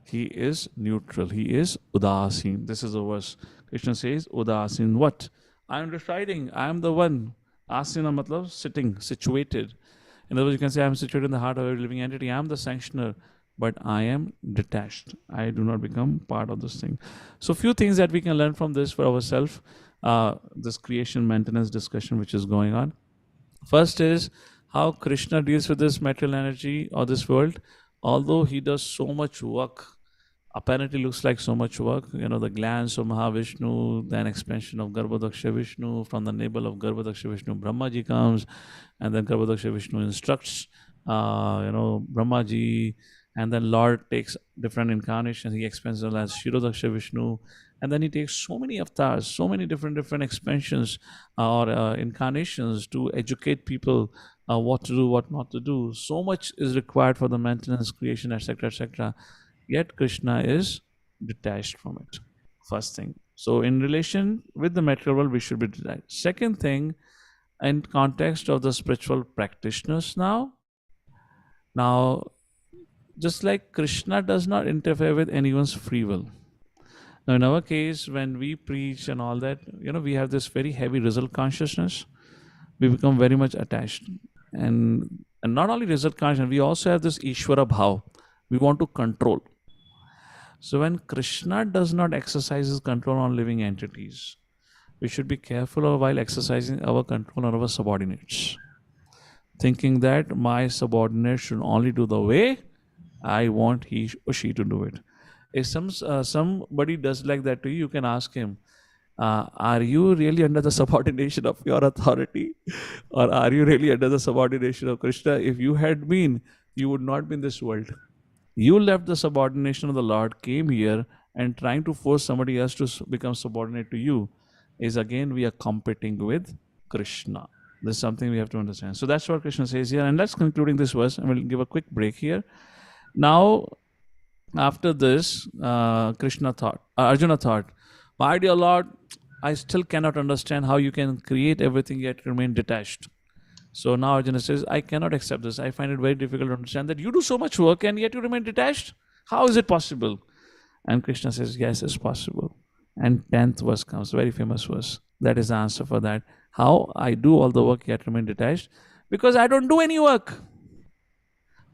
S3: He is neutral. He is udasin. This is a verse. Krishna says, udasin what? I am deciding. I am the one. Asina matlab sitting, situated. In other words, you can say I am situated in the heart of every living entity. I am the sanctioner, but I am detached. I do not become part of this thing. So few things that we can learn from this for ourselves, this creation maintenance discussion which is going on. First is how Krishna deals with this material energy or this world. Although he does so much work, apparently looks like so much work. The glance of Mahavishnu, then expansion of Garbhodaksha Vishnu. From the navel of Garbhodaksha Vishnu, Brahmaji comes, and then Garbhodaksha Vishnu instructs, Brahmaji, and then Lord takes different incarnations. He expands them as Shirodaksha Vishnu, and then he takes so many avatars, so many different expansions or incarnations to educate people what to do, what not to do. So much is required for the maintenance, creation, etc., etc. Yet Krishna is detached from it. First thing. So in relation with the material world, we should be detached. Second thing, in context of the spiritual practitioners now, just like Krishna does not interfere with anyone's free will. Now in our case, when we preach and all that, we have this very heavy result consciousness. We become very much attached. And not only result consciousness, we also have this Ishvara bhav. We want to control. So when Krishna does not exercise his control on living entities, we should be careful while exercising our control on our subordinates, thinking that my subordinate should only do the way I want he or she to do it. If somebody does like that to you, you can ask him, are you really under the subordination of your authority, or are you really under the subordination of Krishna? If you had been, you would not be in this world. You left the subordination of the Lord, came here, and trying to force somebody else to become subordinate to you is again we are competing with Krishna. This is something we have to understand. So that's what Krishna says here. And let's concluding this verse, and we'll give a quick break here. Now, after this, Arjuna thought, my dear Lord, I still cannot understand how you can create everything yet remain detached. So now Arjuna says, I cannot accept this. I find it very difficult to understand that you do so much work and yet you remain detached. How is it possible? And Krishna says, yes, it's possible. And 10th verse comes, very famous verse. That is the answer for that. How I do all the work yet remain detached? Because I don't do any work.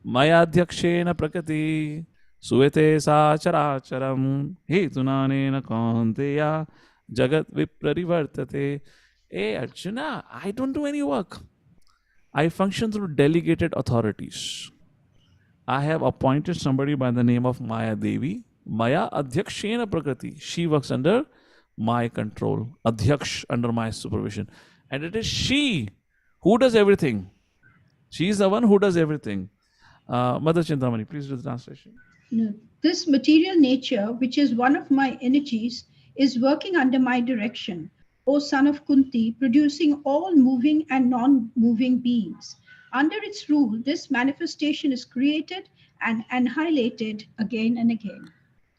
S3: Maya adhyakshena prakriti suvete sacharacharam hetunanena kaunteya jagat viprarivartate. Hey Arjuna, I don't do any work. I function through delegated authorities. I have appointed somebody by the name of Maya Devi. Maya Adhyakshena Prakriti. She works under my control. Adhyaksh, under my supervision. And it is she who does everything. She is the one who does everything. Mother Chintamani, please do the translation.
S11: No. This material nature, which is one of my energies, is working under my direction, O son of Kunti, producing all moving and non-moving beings. Under its rule, this manifestation is created and annihilated again and again.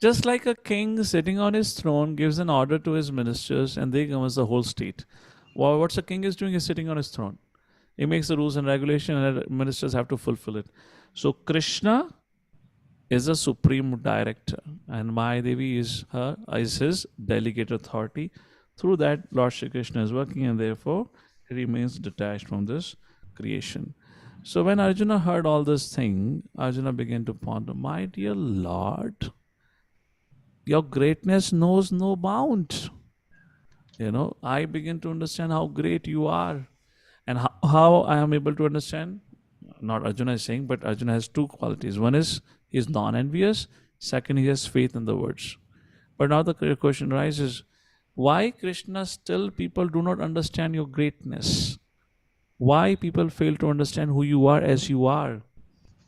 S3: Just like a king sitting on his throne gives an order to his ministers and they govern the whole state. Well, what the king is doing is sitting on his throne. He makes the rules and regulations and the ministers have to fulfill it. So Krishna is a supreme director and Maya Devi is his delegate authority. Through that, Lord Shri Krishna is working and therefore he remains detached from this creation. So when Arjuna heard all this thing, Arjuna began to ponder, my dear Lord, your greatness knows no bound. I begin to understand how great you are. And how I am able to understand, not Arjuna is saying, but Arjuna has two qualities. One is he is non-envious. Second, he has faith in the words. But now the question arises, why Krishna still people do not understand your greatness? Why people fail to understand who you are as you are?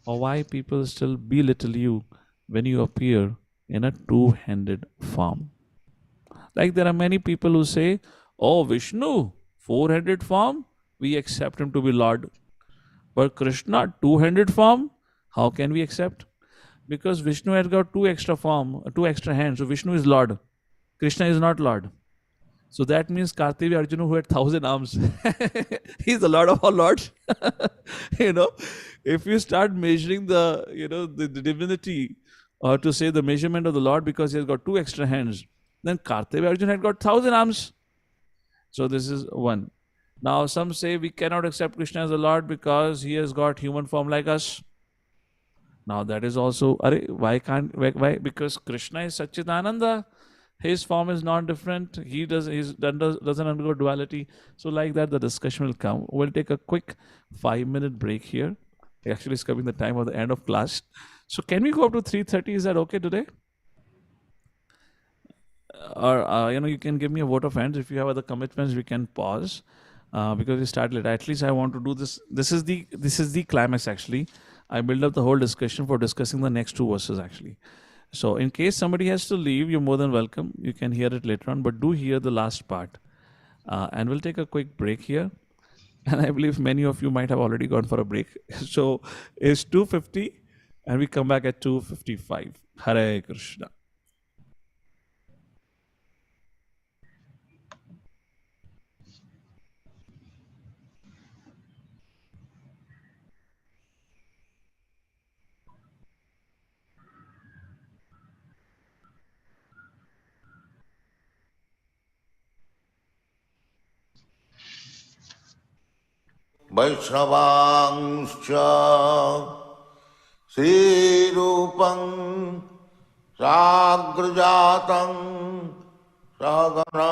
S3: Or why people still belittle you when you appear in a two-handed form? Like there are many people who say, oh Vishnu, four-headed form, we accept him to be Lord. But Krishna, two-handed form, how can we accept? Because Vishnu has got two extra hands. So Vishnu is Lord. Krishna is not Lord. So that means Kartikeya Arjuna, who had 1,000 arms, he's the Lord of all lords. If you start measuring the divinity, or to say the measurement of the Lord because he has got two extra hands, then Kartikeya Arjuna had got 1,000 arms. So this is one. Now some say we cannot accept Krishna as a Lord because he has got human form like us. Now that is also, why? Because Krishna is Satchidananda. His form is not different. He doesn't undergo duality. So like that, the discussion will come. We'll take a quick 5-minute break here. Actually, it's coming the time of the end of class. So can we go up to 3:30? Is that okay today? Or you can give me a vote of hands. If you have other commitments, we can pause because we start late. At least I want to do this. This is the climax actually. I build up the whole discussion for discussing the next two verses actually. So in case somebody has to leave, you're more than welcome. You can hear it later on, but do hear the last part. And we'll take a quick break here. And I believe many of you might have already gone for a break. So it's 2:50 and we come back at 2:55. Hare Krishna.
S1: Vaishnavangscha Srirupam Sagrajatam Sagana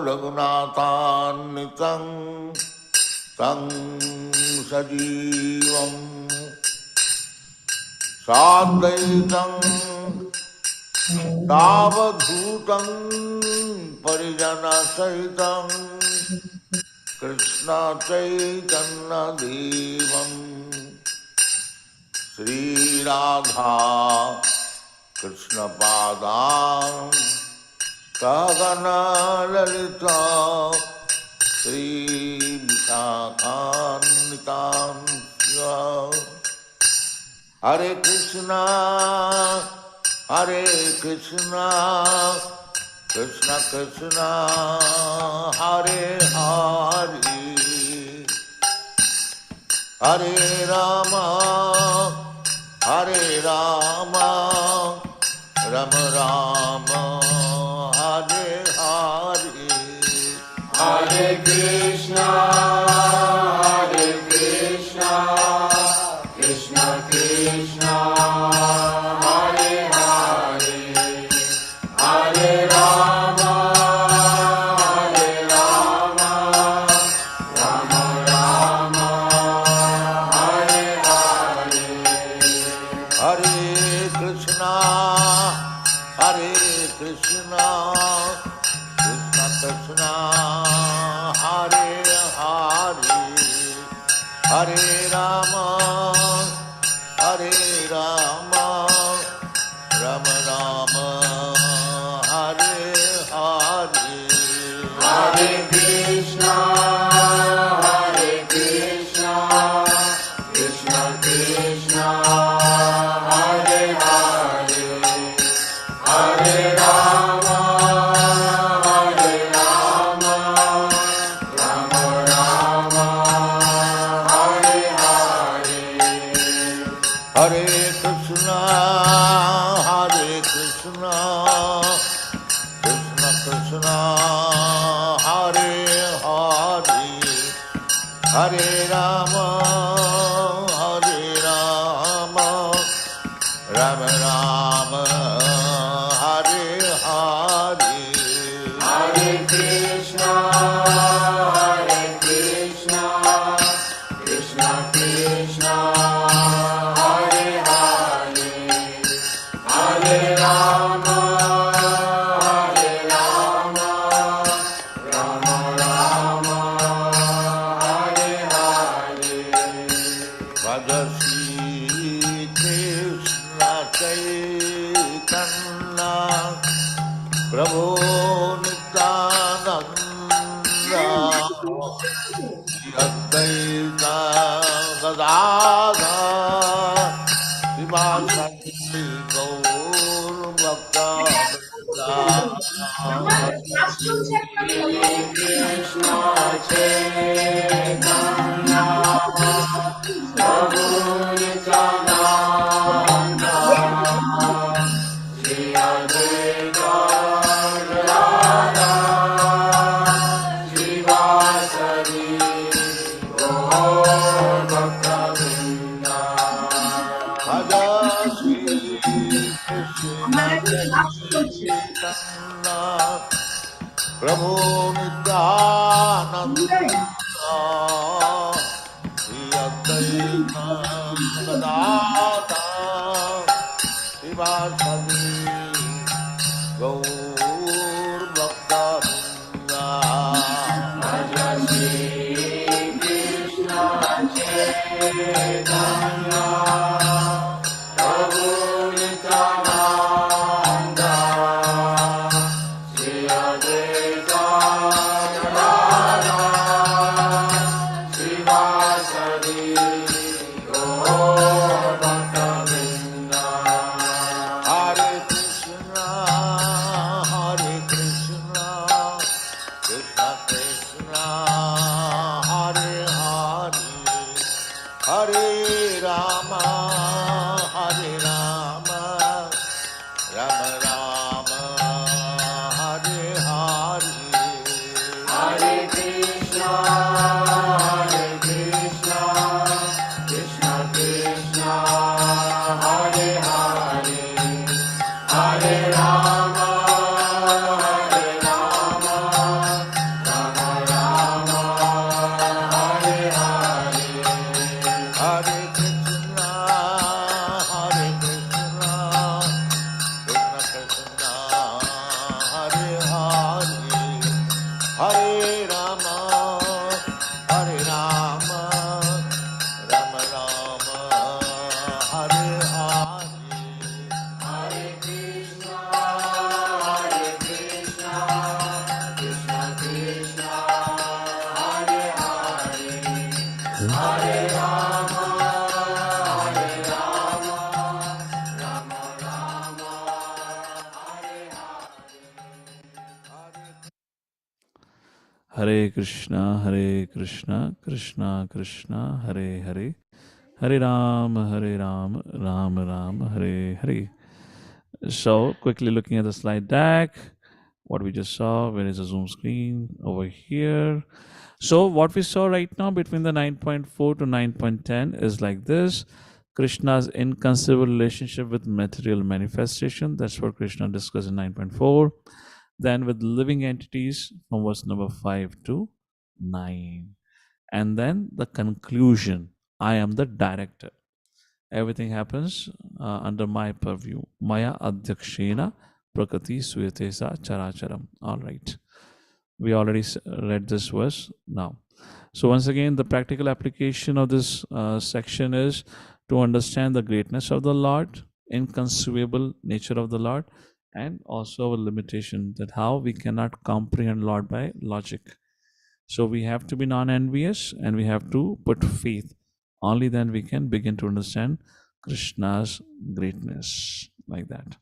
S1: Raghunathannitam Tang Sajivam Sadvaitam Tavadhutam Parijana Sahitam Krishna Chaitanya Devam Sri Radha Krishna Padam Sagana Lalita Sri Vishakanitam Hare Krishna Krishna Krishna Hare Hare Hare Rama Rama Rama Hare Hare Hare Krishna Krishna Krishna Hare Hare Hare Rama Rama Rama Hare Hare Hare Krishna Krishna Krishna Hare Hare Hare Rama Rama Rama Hare Hare Hare Krishna Krishna Krishna Hare Hare Hare Rama Rama Rama Hare Hare Hare Krishna Krishna Krishna Hare Hare Hare Rama Rama Rama Hare Hare Hare Krishna Krishna Krishna Hare Hare Hare Rama Rama Rama Hare Hare Advaita Gadadha Sivasati Gaur Bhakta Krishna Chaitanya Prabhu Nityananda Shri Advaita Radha Srivasadi Gaur Bhakta Vrinda Bhaja Shri Krishna Chaitanya Prabhu Nityananda Shri Advaita Gadadha Srivasadi Gaur Bhakta Vrinda Bhaja Shri Krishna Chaitanya Prabhu Nityananda Shri Advaita Gadadha Srivasadi Gaur Bhakta Vrinda Hare Krishna Krishna Krishna Hare Hare Hare Rama Rama Rama Hare Hare Hare Krishna Krishna Krishna Hare Hare Hare Rama Rama Rama Hare Hare Hare Krishna Krishna Krishna Hare Hare Hare Rama Rama Rama Hare Hare Hare Krishna Krishna Krishna Hare Hare Hare Rama Rama Rama Hare
S3: Hare Krishna, Krishna Krishna, Hare Hare, Hare Ram, Ram Ram, Hare Hare. So, quickly looking at the slide deck, what we just saw, where is the Zoom screen? Over here. So, what we saw right now between the 9.4 to 9.10 is like this. Krishna's inconceivable relationship with material manifestation. That's what Krishna discussed in 9.4. Then with living entities from verse number 5 to 9. And then the conclusion, I am the director. Everything happens under my purview. Maya adhyakshena prakriti suyatesa characharam. All right. We already read this verse now. So once again, the practical application of this section is to understand the greatness of the Lord, inconceivable nature of the Lord, and also a limitation that how we cannot comprehend Lord by logic. So we have to be non-envious and we have to put faith. Only then we can begin to understand Krishna's greatness like that.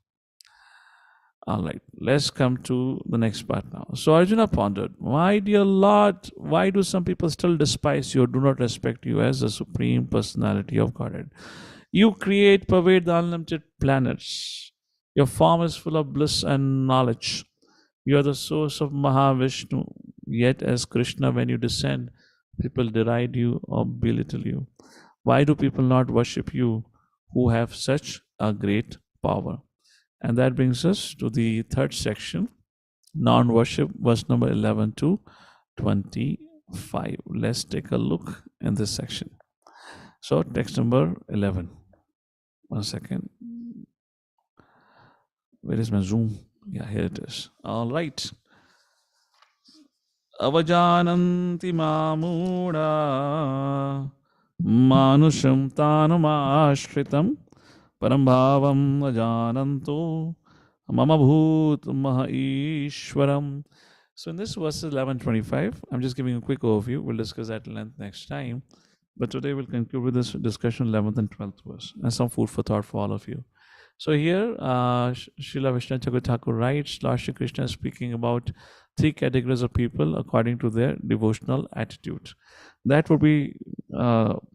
S3: All right, let's come to the next part now. So Arjuna pondered, my dear Lord, why do some people still despise you or do not respect you as the Supreme Personality of Godhead? You create, pervade the unlimited planets. Your form is full of bliss and knowledge. You are the source of Mahavishnu. Yet as Krishna, when you descend, people deride you or belittle you. Why do people not worship you who have such a great power? And that brings us to the third section, non-worship, verse number 11 to 25. Let's take a look in this section. So text number 11. 1 second. Where is my Zoom? Yeah, here it is. All right. Avajananti mamura manusham tanumashritam Parambhavam ajananto mama bhut maha ishwaram So in this verses 11-25, I'm just giving a quick overview. We'll discuss at length next time. But today we'll conclude with this discussion, 11th and 12th verse, and some food for thought for all of you. So here, Srila Vishnu Thakur writes, Lord Shri Krishna is speaking about 3 categories of people according to their devotional attitude. That would be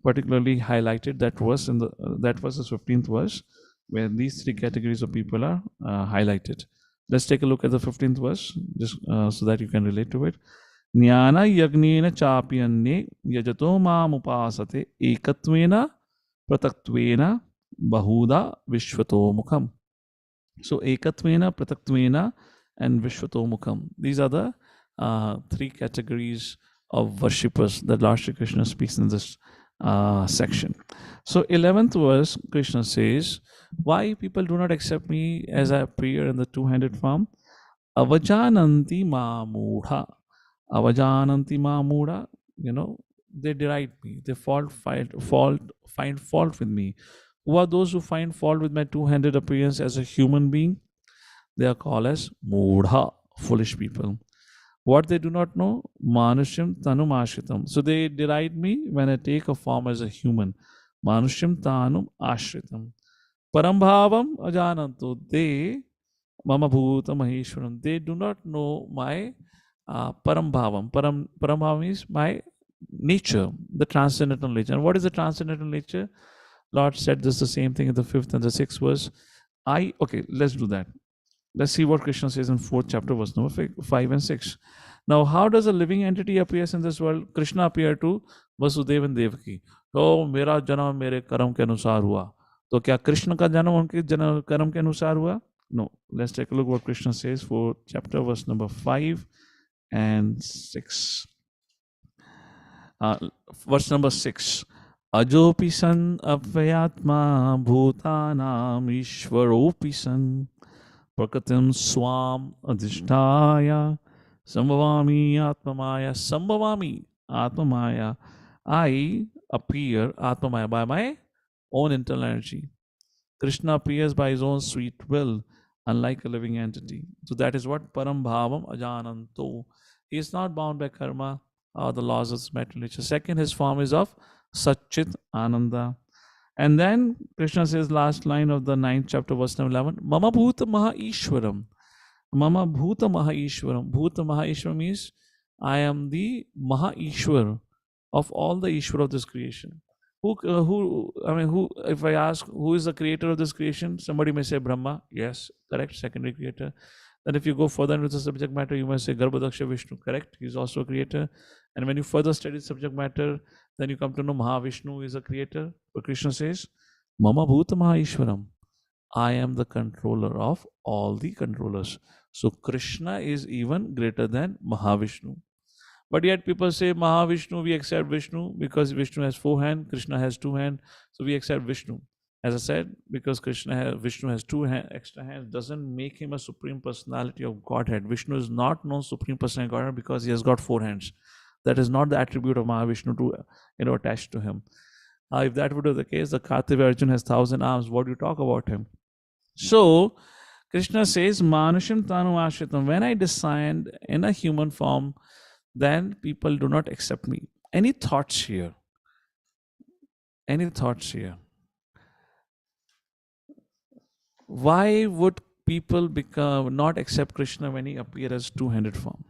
S3: particularly highlighted. That verse in the that verse is 15th verse, where these 3 categories of people are highlighted. Let's take a look at the 15th verse, just so that you can relate to it. Jnana yagnena chapyanne yajato mam upasate ekatvena pratatvena bahuda vishvato mukham. So ekatvena, pratatvena, and vishvato mukham. These are the 3 categories of worshippers that Lord Shri Krishna speaks in this section. So 11th verse, Krishna says, why people do not accept me as I appear in the two-handed form? Avajananti mamudha. Avajananti mamudha, they deride me. They find fault with me. Who are those who find fault with my two-handed appearance as a human being? They are called as mudha, foolish people. What they do not know, manushim tanum ashritam. So they deride me when I take a form as a human. Manushim tanum ashritam. Parambhavam ajananto. They, mama bhuta maheshwaram. They do not know my parambhavam. Parambhavam is my nature, the transcendental nature. And what is the transcendental nature? Lord said this the same thing in the 5th and the 6th verse. Okay, let's do that. Let's see what Krishna says in 4th chapter, verse number 5 and 6. Now, how does a living entity appears in this world? Krishna appeared to Vasudeva and Devaki. तो मेरा जन्म मेरे कर्म के अनुसार हुआ. तो क्या कृष्ण का जन्म उनके कर्म के अनुसार हुआ? No. Let's take a look what Krishna says for chapter verse number 5 and 6. Verse number 6. Ajopi san apvayatma bhutanam ishvaropi san prakatim swam adhishtaya sambhavami atmamaya. Sambhavami atmamaya. I appear atmamaya by my own internal energy. Krishna appears by his own sweet will, unlike a living entity. So that is what param bhavam ajananto. He is not bound by karma or the laws of material nature. Second, his form is of Satchit Ananda. And then Krishna says, last line of the 9th chapter, verse number 11, Mama Bhuta Maha Ishwaram. Mama Bhuta Maha Ishwaram. Bhuta Maha Ishwaram means I am the Maha Ishwar of all the Ishwar of this creation. If I ask who is the creator of this creation, somebody may say Brahma. Yes, correct, secondary creator. Then if you go further into the subject matter, you must say Garbhadaksha Vishnu, correct? He's also a creator. And when you further study subject matter, then you come to know Mahavishnu is a creator. But Krishna says, Mama Bhuta Maheshwaram. I am the controller of all the controllers. So Krishna is even greater than Mahavishnu. But yet people say Mahavishnu, we accept Vishnu because Vishnu has 4 hands, Krishna has 2 hands, so we accept Vishnu. As I said, because Vishnu has 2 extra hands, doesn't make him a supreme personality of Godhead. Vishnu is not known supreme personality of Godhead because he has got 4 hands. That is not the attribute of Mahavishnu to attach to him. If that would be the case, the Kartavya Arjuna has 1,000 arms. What do you talk about him? So Krishna says, Manushim Tanu Ashritam. When I descend in a human form, then people do not accept me. Any thoughts here? Any thoughts here? Why would people not accept Krishna when he appears as 2-handed form?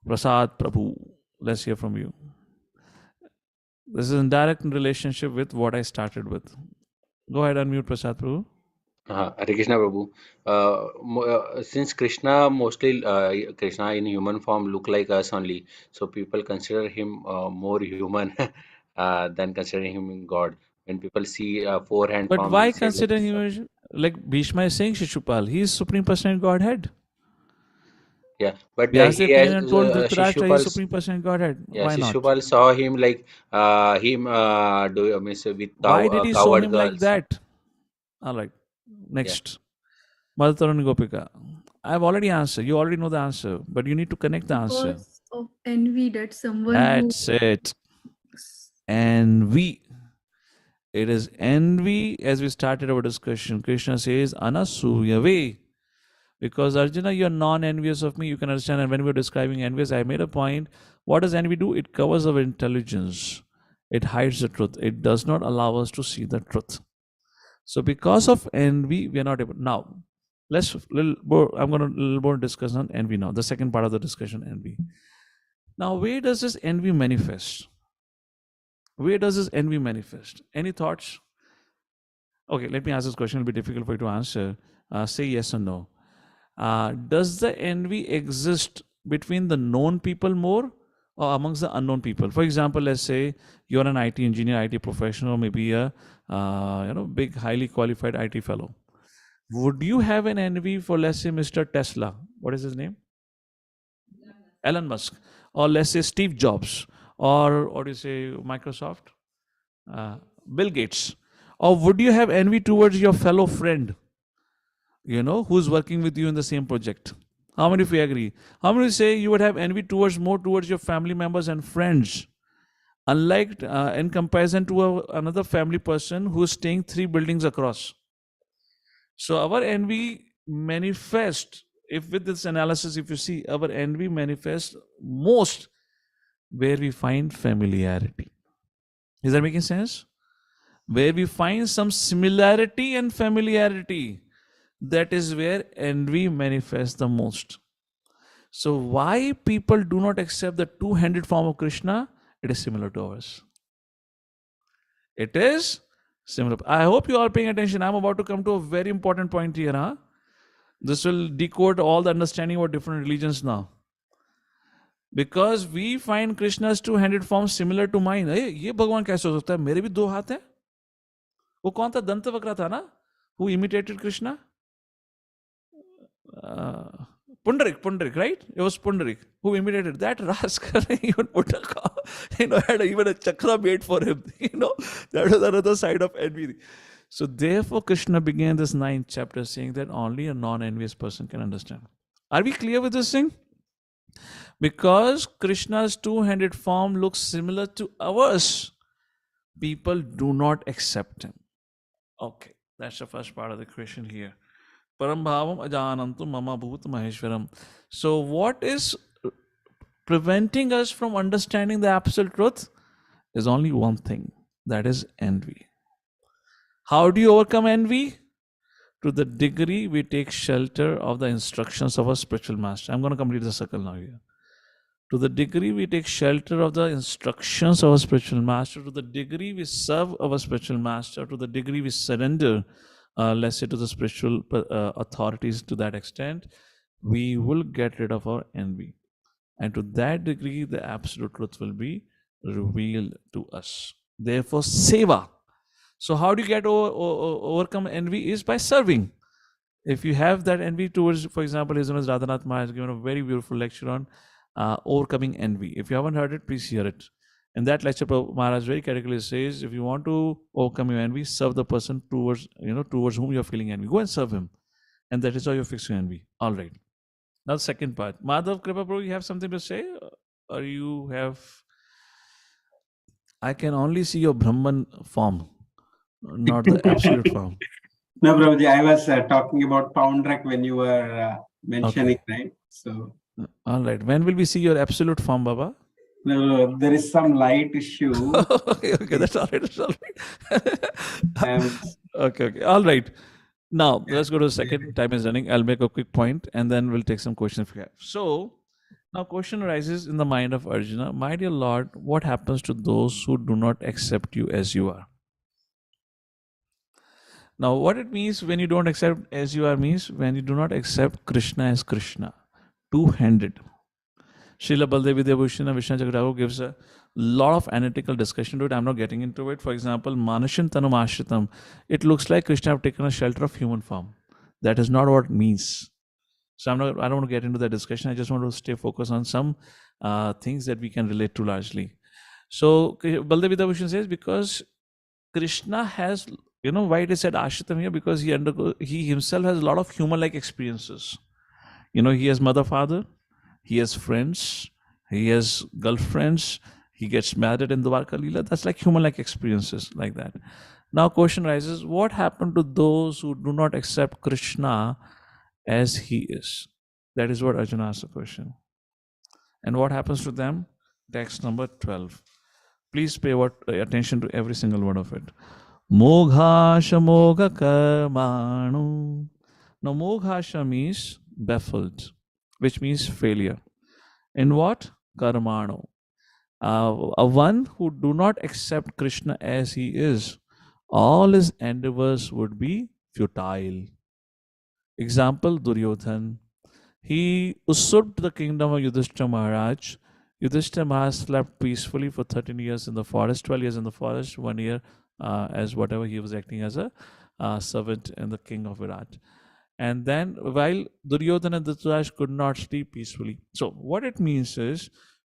S3: Prasad Prabhu, let's hear from you. This is in direct relationship with what I started with. Go ahead, unmute Prasad Prabhu.
S12: Hare Krishna Prabhu. Since Krishna mostly Krishna in human form look like us only, so people consider him more human than considering him God. When people see 4-hand
S3: but
S12: form,
S3: why consider him like Bhishma is saying Shishupal? He is Supreme Personality Godhead.
S12: Yeah, but
S3: he has told
S12: Shishupal,
S3: he is Supreme Personality Godhead.
S12: Yeah,
S3: Why not?
S12: Shishupal saw him like with
S3: Why did he show him
S12: girls.
S3: like that? All right. Next. Madhatarani Gopika. I've already answered. You already know the answer, but you need to connect the answer.
S8: Because of envy that someone
S3: That's it. Envy. It is envy as we started our discussion. Krishna says, Anasuyave. Because Arjuna, you're non-envious of me, you can understand. And when we're describing envious, I made a point. What does envy do? It covers our intelligence. It hides the truth. It does not allow us to see the truth. So because of envy, we are not able. Now, let's little more, I'm going to little more discuss on envy now. The second part of the discussion, envy. Now, where does this envy manifest? Where does this envy manifest? Any thoughts? Okay, let me ask this question. It'll be difficult for you to answer. Say yes or no. Does the envy exist between the known people more or amongst the unknown people? For example, let's say you're an IT engineer, IT professional, maybe a big, highly qualified IT fellow. Would you have an envy for, let's say, Mr. Tesla? What is his name? Elon Musk. Or let's say Steve Jobs. Or what do you say, Microsoft? Bill Gates. Or would you have envy towards your fellow friend, who's working with you in the same project? How many of you agree? How many say you would have envy more towards your family members and friends? Unlike in comparison to another family person who is staying 3 buildings across. So our envy manifests, if with this analysis, if you see, our envy manifests most where we find familiarity. Is that making sense? Where we find some similarity and familiarity, that is where envy manifests the most. So why people do not accept the two-handed form of Krishna? It is similar to ours. It is similar. I hope you are paying attention. I'm about to come to a very important point here. Huh? This will decode all the understanding of different religions now. Because we find Krishna's two-handed form similar to mine. ये भगवान कैसे हो सकता है? मेरे भी 2 हाथ हैं. वो कौन था? दंतवक्र था ना? Who imitated Krishna? Pundarik, right? It was Pundarik who imitated that rascal. Even had even a chakra made for him. That was another side of envy. So therefore, Krishna began this 9th chapter saying that only a non-envious person can understand. Are we clear with this thing? Because Krishna's two-handed form looks similar to ours, people do not accept him. Okay, that's the first part of the question here. Param bhavam ajanantum mama bhut maheshwaram. So what is preventing us from understanding the absolute truth is only one thing, that is envy. How do you overcome envy? To the degree we take shelter of the instructions of our spiritual master. I'm going to complete the circle now here. To the degree we take shelter of the instructions of our spiritual master, to the degree we serve our spiritual master, to the degree we surrender, let's say, to the spiritual authorities to that extent, we will get rid of our envy. And to that degree, the absolute truth will be revealed to us. Therefore, seva. So how do you get overcome envy? Is by serving. If you have that envy towards, for example, His Holiness Radhanath Maharaj has given a very beautiful lecture on overcoming envy. If you haven't heard it, please hear it. In that lecture, Maharaj very categorically says, if you want to overcome your envy, serve the person towards whom you're feeling envy. Go and serve him. And that is how you fix your envy. All right. Now the second part. Madhav, Kripa Prabhu, you have something to say? Or you have... I can only see your Brahman form, not the absolute form.
S13: No, Prabhuji, I was talking about Poundrak when you were mentioning, okay. Right? So...
S3: All right. When will we see your absolute form, Baba?
S13: No, there is some light issue.
S3: okay, that's all right. That's all right. Okay. All right. Now, let's go to the second. Time is running. I'll make a quick point and then we'll take some questions if you have. So, now question arises in the mind of Arjuna. My dear Lord, what happens to those who do not accept you as you are? Now, what it means when you don't accept as you are means when you do not accept Krishna as Krishna. Two-handed. Srila Baldev Vidyabhushan Vishnu Chakravarti gives a lot of analytical discussion to it. I'm not getting into it. For example, Manashin Tanum Ashritam. It looks like Krishna have taken a shelter of human form. That is not what it means. So I don't want to get into that discussion. I just want to stay focused on some things that we can relate to largely. So Baldev Vidyabhushan says because Krishna has, why it is said Ashritam here? Because he himself has a lot of human-like experiences. He has mother, father, he has friends, he has girlfriends, he gets married in Dwarka Leela. That's like human-like experiences like that. Now question arises, what happened to those who do not accept Krishna as he is. That is what Arjuna asked the question. And what happens to them? Text number 12. Please pay attention to every single word of it. Moghasha mogha karmanu. Now, moghasha means baffled, which means failure. In what? Karmanu. A one who do not accept Krishna as he is, all his endeavors would be futile. Example, Duryodhan. He usurped the kingdom of Yudhishthira Maharaj. Yudhishthira Maharaj slept peacefully for 13 years in the forest, 12 years in the forest, 1 year as whatever he was acting as a servant in the king of Virat. And then while Duryodhana and Dhritarashtra could not sleep peacefully. So what it means is,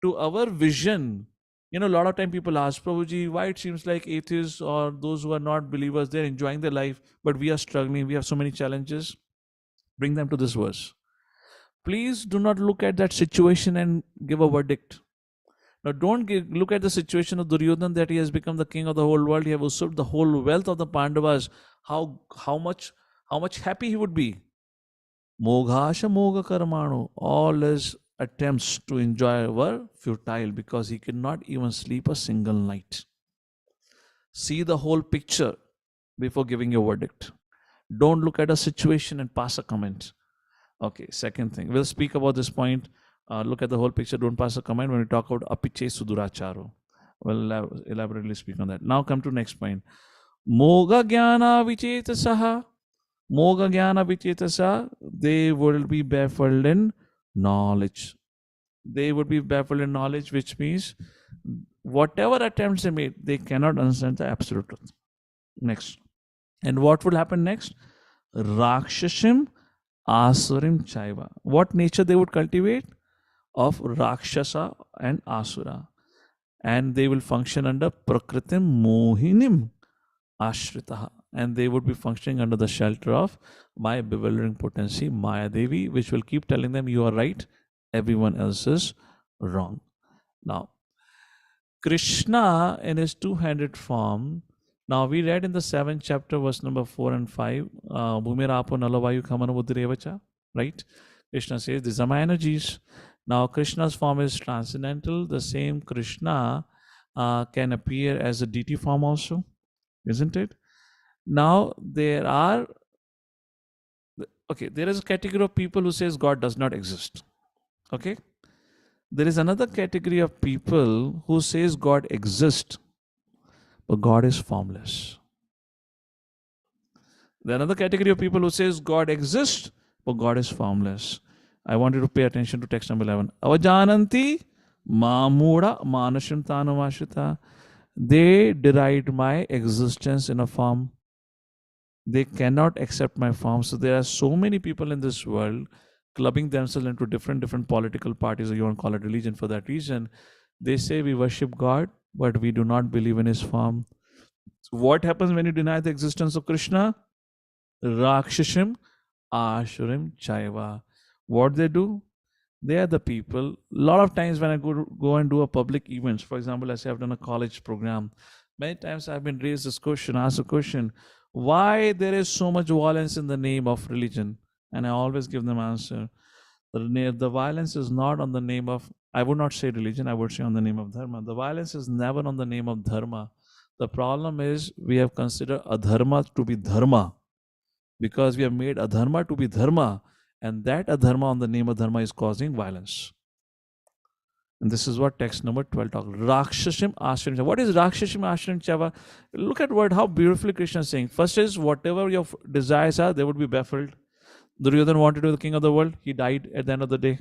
S3: to our vision, a lot of time people ask, Prabhuji, why it seems like atheists or those who are not believers, they're enjoying their life, but we are struggling, we have so many challenges. Bring them to this verse. Please do not look at that situation and give a verdict. Now, don't look at the situation of Duryodhana that he has become the king of the whole world. He has usurped the whole wealth of the Pandavas. How much happy he would be. Moghasha mogha karmanu. All his attempts to enjoy were futile because he could not even sleep a single night. See the whole picture before giving your verdict. Don't look at a situation and pass a comment. Okay, second thing. We'll speak about this point. Look at the whole picture. Don't pass a comment when we talk about apiche suduracharo. We'll elaborately speak on that. Now come to next point. Moga jnana vichetasaha. Moga jnana vichetasaha. They will be baffled in knowledge. They would be baffled in knowledge, which means whatever attempts they made, they cannot understand the absolute truth. Next. And what will happen next? Rakshashim Asurim Chaiva. What nature they would cultivate? Of Rakshasa and Asura. And they will function under Prakritim Mohinim Ashritaha. And they would be functioning under the shelter of my bewildering potency, Maya Devi, which will keep telling them, you are right, everyone else is wrong. Now, Krishna in his two-handed form. Now we read in the 7th chapter, verse number 4 and 5, Bhumirapo Nalavayu Kamana Buddhirevacha, right? Krishna says, these are my energies. Now Krishna's form is transcendental. The same Krishna can appear as a deity form also, isn't it? Now there is a category of people who says God does not exist. Okay? There is another category of people who says God exists, but God is formless. There is another category of people who says God exists, but God is formless. I want you to pay attention to text number 11. Avajananti mamuda manashim tanumashita. They deride my existence in a form. They cannot accept my form. So there are so many people in this world clubbing themselves into different political parties, or you want to call it religion for that reason. They say we worship God, but we do not believe in his form. So what happens when you deny the existence of Krishna? Rakshashim Ashurim Chaiva. What they do? They are the people. A lot of times when I go and do a public events, for example, as I've done a college program, many times I've been asked the question, why there is so much violence in the name of religion? And I always give them answer. The violence is not on the name of, I would not say religion, I would say on the name of dharma. The violence is never on the name of dharma. The problem is we have considered adharma to be dharma, because we have made adharma to be dharma, and that adharma on the name of dharma is causing violence. And this is what text number 12 talks. Rakshashim Ashram Chava. What is Rakshashim Ashram Chava? Look at how beautifully Krishna is saying. First is, whatever your desires are, they would be baffled. Duryodhana wanted to be the king of the world. He died at the end of the day.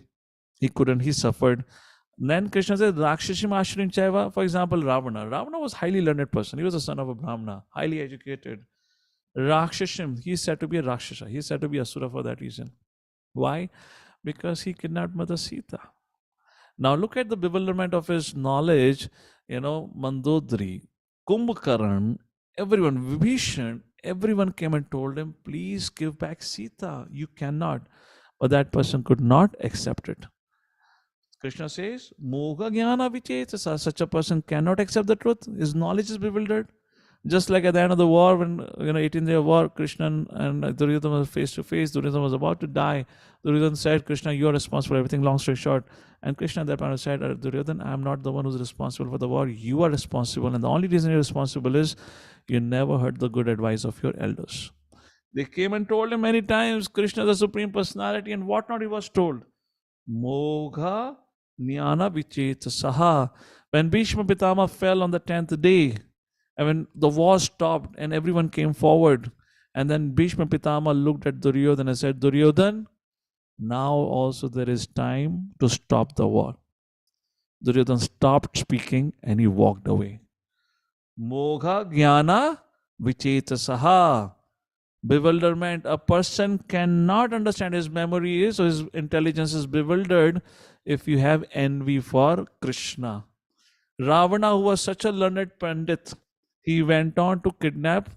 S3: He couldn't. He suffered. Then Krishna says, Rakshashim Ashram Chaiva. For example, Ravana. Ravana was a highly learned person. He was a son of a Brahmana, highly educated. Rakshashim, he is said to be a Rakshasa. He is said to be Asura for that reason. Why? Because he kidnapped Mother Sita. Now look at the bewilderment of his knowledge. Mandodari, Kumbhakaran, everyone, Vibhishan, everyone came and told him, please give back Sita. You cannot. But that person could not accept it. Krishna says, Moga Jnana Vichetasa. Such a person cannot accept the truth. His knowledge is bewildered. Just like at the end of the war, when 18th-day war, Krishna and Duryodhana were face to face. Duryodhana was about to die. Duryodhana said, "Krishna, you are responsible for everything." Long story short, and Krishna at that point said, "Duryodhana, I am not the one who's responsible for the war. You are responsible, and the only reason you're responsible is you never heard the good advice of your elders." They came and told him many times, Krishna, the Supreme Personality, and whatnot he was told. Mogha Jnana Vichet Saha. When Bhishma Pitama fell on the 10th day, and when the war stopped and everyone came forward, and then Bhishma Pitama looked at Duryodhana and said, "Duryodhana, now also there is time to stop the war." Duryodhana stopped speaking and he walked away. Mogha Jnana Vichet Saha. Bewilderment. A person cannot understand. His memory is, or his intelligence is bewildered if you have envy for Krishna. Ravana, who was such a learned Pandit, he went on to kidnap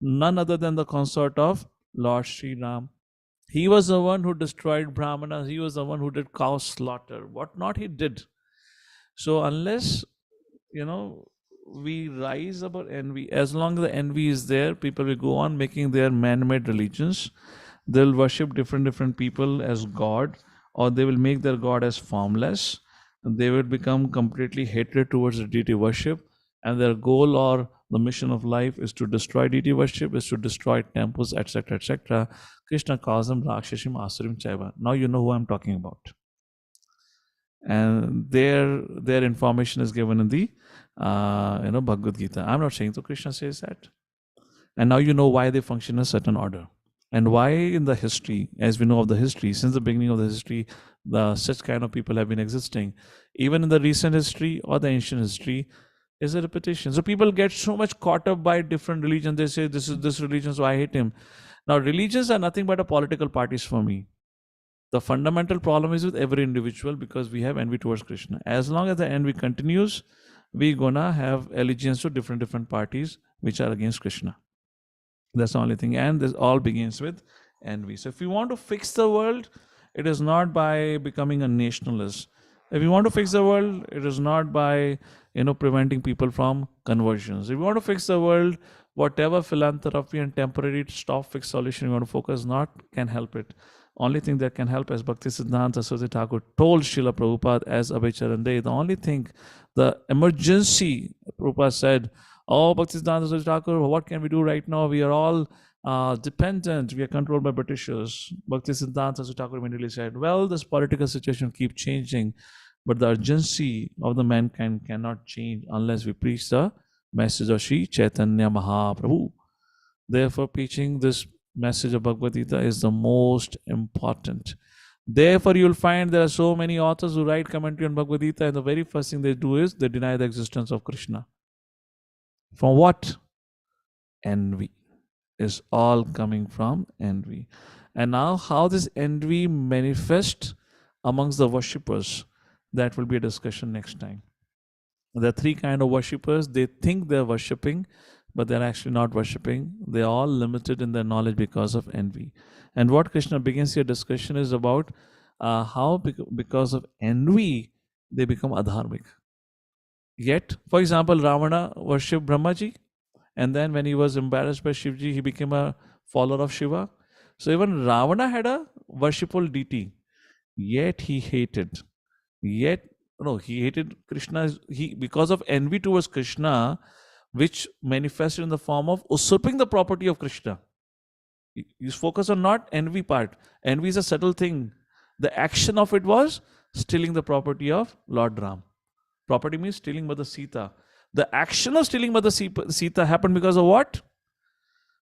S3: none other than the consort of Lord Sri Ram. He was the one who destroyed Brahmanas. He was the one who did cow slaughter. What not he did. So unless we rise above envy, as long as the envy is there, people will go on making their man-made religions. They'll worship different people as God, or they will make their God as formless. They will become completely hatred towards the deity worship, and their goal or the mission of life is to destroy deity worship, is to destroy temples, etc., etc. Krishna calls them Rakshashim Asurim Chaiva. Now you know who I'm talking about. And their information is given in the Bhagavad Gita. I'm not saying so. Krishna says that, and now you know why they function in a certain order, and why in the history, as we know of the history, since the beginning of the history, such kind of people have been existing. Even in the recent history or the ancient history, is a repetition. So people get so much caught up by different religions. They say this is this religion, so I hate him. Now religions are nothing but a political parties for me. The fundamental problem is with every individual, because we have envy towards Krishna. As long as the envy continues, we're gonna have allegiance to different parties which are against Krishna. That's the only thing. And this all begins with envy. So if you want to fix the world, it is not by becoming a nationalist. If you want to fix the world, it is not by preventing people from conversions. If you want to fix the world, whatever philanthropy and temporary stop fix solution you want to focus not can help it. Only thing that can help, as Bhakti Siddhanta Saraswati Thakur told Srila Prabhupada as Abhay Charan Dey, the only thing, the emergency, Prabhupada said, "Oh, Bhakti Siddhanta Saraswati Thakur, what can we do right now? We are all dependent. We are controlled by Britishers." Bhakti Siddhanta Saraswati Thakur immediately said, "Well, this political situation keeps changing, but the urgency of the mankind cannot change unless we preach the message of Sri Chaitanya Mahaprabhu." Therefore, preaching this message of Bhagavad Gita is the most important. Therefore, you'll find there are so many authors who write commentary on Bhagavad Gita, and the very first thing they do is they deny the existence of Krishna. From what? Envy. Is all coming from envy. And now how this envy manifests amongst the worshippers, that will be a discussion next time. There are three kinds of worshippers. They think they're worshipping, but they're actually not worshipping. They're all limited in their knowledge because of envy. And what Krishna begins here discussion is about how because of envy, they become adharmic. Yet, for example, Ravana worshipped Brahmaji, and then when he was embarrassed by Shivji, he became a follower of Shiva. So even Ravana had a worshipful deity, yet he hated. He hated Krishna. Because of envy towards Krishna, which manifested in the form of usurping the property of Krishna. You focus on not envy part. Envy is a subtle thing. The action of it was stealing the property of Lord Ram. Property means stealing Mother Sita. The action of stealing Mother Sita happened because of what?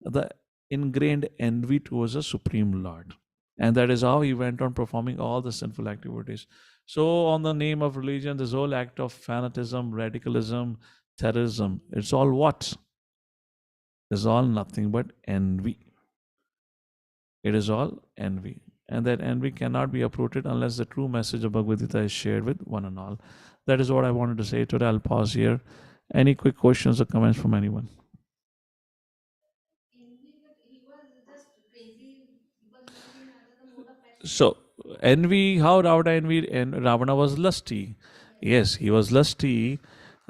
S3: The ingrained envy towards the Supreme Lord. And that is how he went on performing all the sinful activities. So on the name of religion, this whole act of fanatism, radicalism, terrorism, it's all what? It's all nothing but envy. It is all envy. And that envy cannot be uprooted unless the true message of Bhagavad Gita is shared with one and all. That is what I wanted to say today. I'll pause here. Any quick questions or comments from anyone? So, envy, how Ravana envied, and Ravana was lusty. Yes, he was lusty.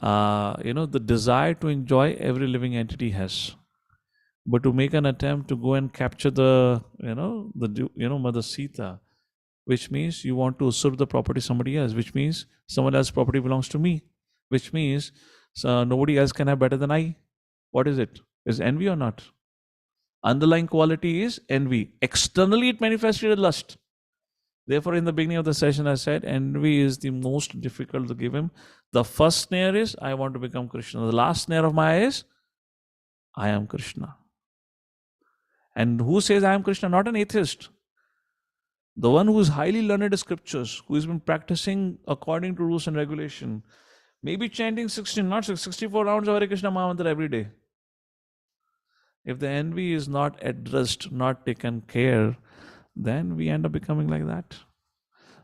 S3: the desire to enjoy every living entity has. But to make an attempt to go and capture the Mother Sita, which means you want to usurp the property of somebody else, which means someone else's property belongs to me, which means nobody else can have better than I. What is it? Is envy or not? Underlying quality is envy. Externally, it manifested as lust. Therefore, in the beginning of the session, I said envy is the most difficult to give him. The first snare is, I want to become Krishna. The last snare of Maya is, I am Krishna. And who says I am Krishna? Not an atheist. The one who is highly learned in scriptures, who has been practicing according to rules and regulation, maybe chanting 64 rounds of Hare Krishna Mahamantra every day. If the envy is not addressed, not taken care, then we end up becoming like that.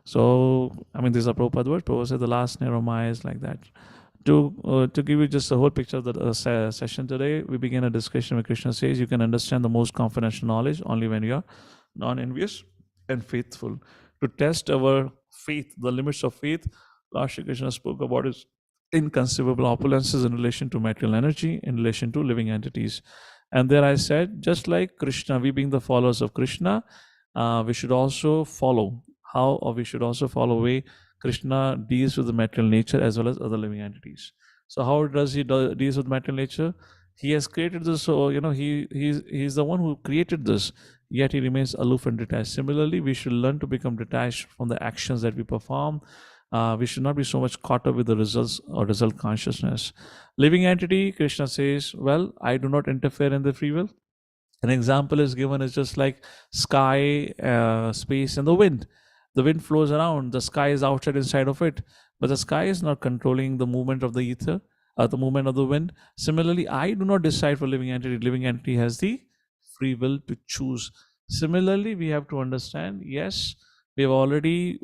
S3: So, these are Prabhupada words. Prabhupada said the last snare of Maya is like that. To give you just a whole picture of the session today, we begin a discussion where Krishna says you can understand the most confidential knowledge only when you are non-envious and faithful. To test our faith, the limits of faith, Lord Shri Krishna spoke about his inconceivable opulences in relation to material energy, in relation to living entities. And there I said, just like Krishna, we being the followers of Krishna, we should also follow we should also follow way Krishna deals with the material nature as well as other living entities. So how does he deals with material nature? He has created this, so he's the one who created this, yet he remains aloof and detached. Similarly, we should learn to become detached from the actions that we perform. We should not be so much caught up with the results or result consciousness. Living entity, Krishna says, well, I do not interfere in the free will. An example is given is just like sky, space, and the wind. The wind flows around, the sky is outside inside of it, but the sky is not controlling the movement of the ether, the movement of the wind. Similarly, I do not decide for living entity. Living entity has the free will to choose. Similarly, we have to understand, yes, we already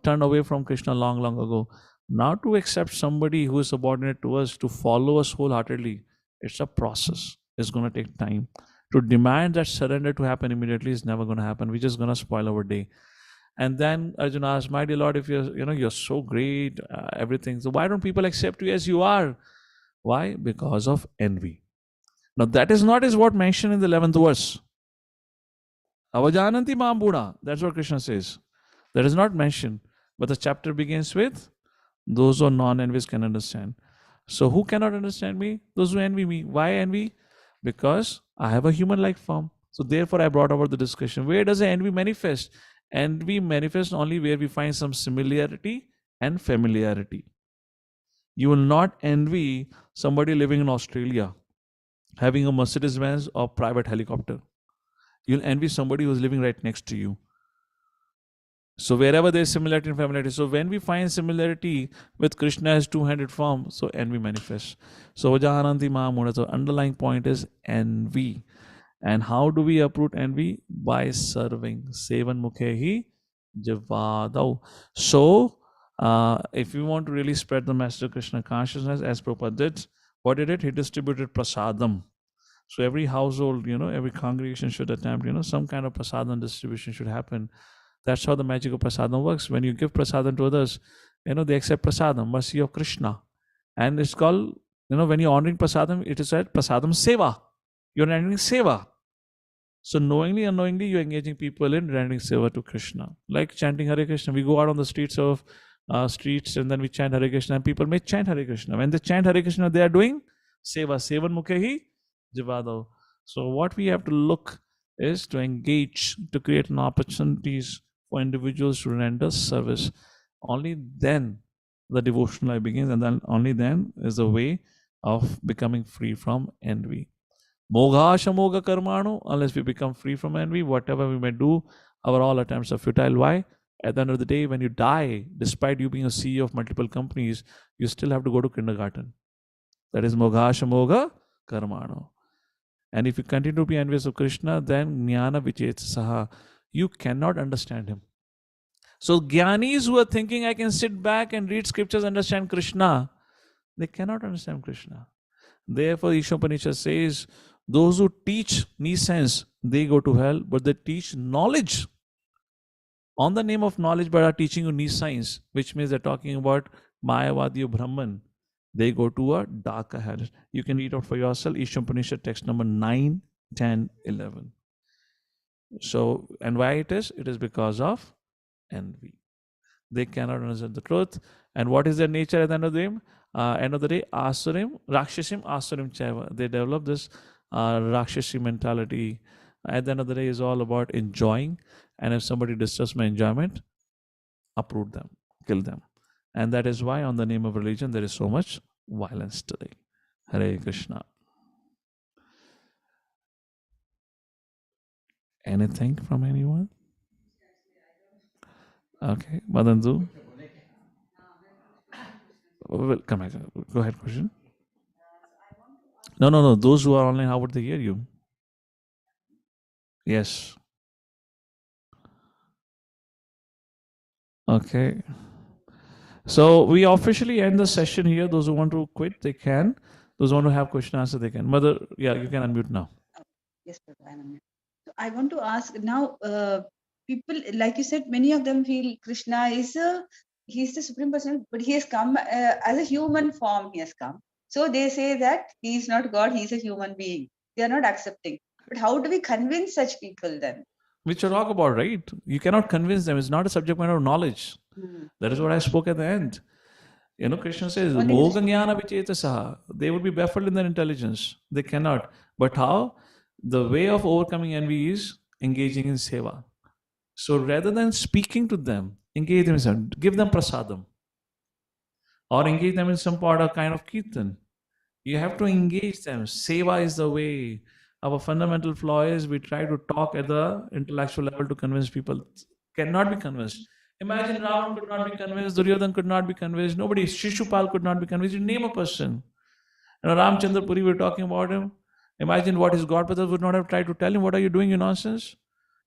S3: turned away from Krishna long ago. Now to accept somebody who is subordinate to us, to follow us wholeheartedly, it's a process. It's going to take time. To demand that surrender to happen immediately is never going to happen. We're just going to spoil our day. And then Arjuna asked, my dear Lord, if you're so great, everything, so why don't people accept you as you are? Why? Because of envy. Now that is not what mentioned in the 11th verse. Avajananti Mambuna. That's what Krishna says. That is not mentioned. But the chapter begins with, those who are non-envious can understand. So who cannot understand me? Those who envy me. Why envy? Because I have a human-like form. So therefore I brought over the discussion. Where does the envy manifest? Envy manifests only where we find some similarity and familiarity. You will not envy somebody living in Australia, having a Mercedes-Benz or private helicopter. You'll envy somebody who's living right next to you. So wherever there is similarity and familiarity. So when we find similarity with Krishna as two-handed form, so envy manifests. So Vajahananti Mahamuna, the underlying point is envy. And how do we uproot envy? By serving. Sevan mukhehi javadau. So if we want to really spread the message of Krishna consciousness, as Prabhupada did, what did it? He distributed prasadam. So every household, every congregation should attempt, some kind of prasadam distribution should happen. That's how the magic of prasadam works. When you give prasadam to others, they accept prasadam, mercy of Krishna. And it's called, when you're honoring prasadam, it is said prasadam seva. You're rendering seva. So knowingly, unknowingly, you're engaging people in rendering seva to Krishna. Like chanting Hare Krishna. We go out on the streets and then we chant Hare Krishna, and people may chant Hare Krishna. When they chant Hare Krishna, they are doing seva. Sevan mukhehi javadau. So what we have to look is to engage, to create an opportunities for individuals to render service. Only then the devotional life begins, and then only then is the way of becoming free from envy. Mogha shamoga karmano, unless we become free from envy, whatever we may do, our all attempts are futile. Why? At the end of the day, when you die, despite you being a CEO of multiple companies, you still have to go to kindergarten. That is mogha shamoga karmano. And if you continue to be envious of Krishna, then jnana vichetsaha, you cannot understand him. So jnanis who are thinking I can sit back and read scriptures, understand Krishna, they cannot understand Krishna. Therefore, Ishopanishad says, those who teach nescience, they go to hell, but they teach knowledge on the name of knowledge, but are teaching you nescience, which means they're talking about Mayavadi or Brahman. they go to a darker heritage. You can read out for yourself, Ishampanishad text number 9, 10, 11. So, and why it is? It is because of envy. They cannot understand the truth. And what is their nature at the end of the day? Asurim, Rakshasim, Asurim Chaiva. They develop this Rakshasi mentality. At the end of the day, is all about enjoying. And if somebody disturbs my enjoyment, uproot them, kill them. And that is why, on the name of religion, there is so much violence today. Hare Krishna. Anything from anyone? Okay, Madandu. Well, come back. Go ahead, question. No. Those who are online, how would they hear you? Yes. Okay. So we officially end the session here. Those who want to quit, they can. Those who want to have question answer, they can. Mother, yeah, you can unmute now.
S9: Yes, Prabhu, I'm on. So I want to ask now, people, like you said, many of them feel Krishna is he's the Supreme Person, but he has come as a human form, he has come. So they say that he is not God, he is a human being. They are not accepting. But how do we convince such people then?
S3: Which you talk about, right? You cannot convince them. It's not a subject matter of knowledge. That is what I spoke at the end. You know, Krishna says, they would be baffled in their intelligence. They cannot. But how? The way of overcoming envy is engaging in seva. So rather than speaking to them, engage them in some, give them prasadam. Or engage them in some part of kind of kirtan. You have to engage them. Seva is the way. Our fundamental flaw is we try to talk at the intellectual level to convince people. Cannot be convinced. Imagine Ravan could not be convinced, Duryodhan could not be convinced, nobody, Shishupal could not be convinced. You name a person. You know, Ramchandra Puri, we were talking about him. Imagine what his godfathers would not have tried to tell him. What are you doing, you nonsense?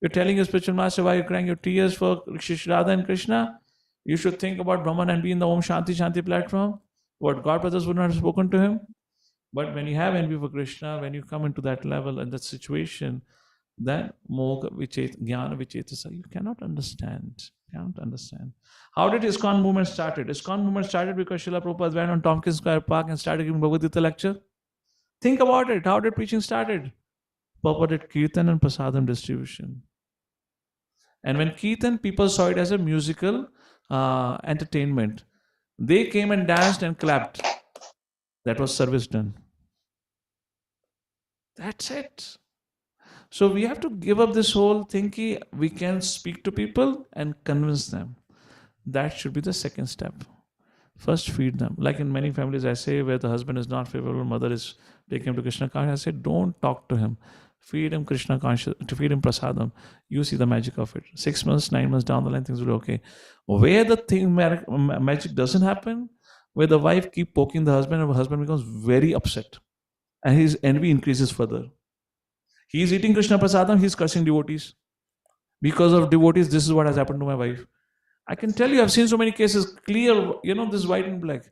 S3: You're telling your spiritual master why you're crying your tears for Radha and Krishna. You should think about Brahman and be in the Om Shanti Shanti platform. What godfathers would not have spoken to him. But when you have envy for Krishna, when you come into that level and that situation, then Moga Vichet, Jnana Vichetasa, you cannot understand. Cannot understand. How did ISKCON movement started? ISKCON movement started because Srila Prabhupada went on Tompkins Square Park and started giving Bhagavad Gita lecture. Think about it. How did preaching started? Prabhupada did Kirtan and Prasadam distribution. And when Kirtan, people saw it as a musical entertainment. They came and danced and clapped. That was service done. That's it. So we have to give up this whole thinking we can speak to people and convince them. That should be the second step. First, feed them. Like in many families, I say where the husband is not favorable, mother is taking him to Krishna consciousness, I say don't talk to him. Feed him Krishna consciousness, to feed him prasadam. You see the magic of it. 6 months, 9 months down the line, things will be okay. Where the thing magic doesn't happen, where the wife keep poking the husband and the husband becomes very upset and his envy increases further. He is eating Krishna prasadam, he is cursing devotees. Because of devotees, this is what has happened to my wife. I can tell you, I've seen so many cases, clear, you know, this white and black,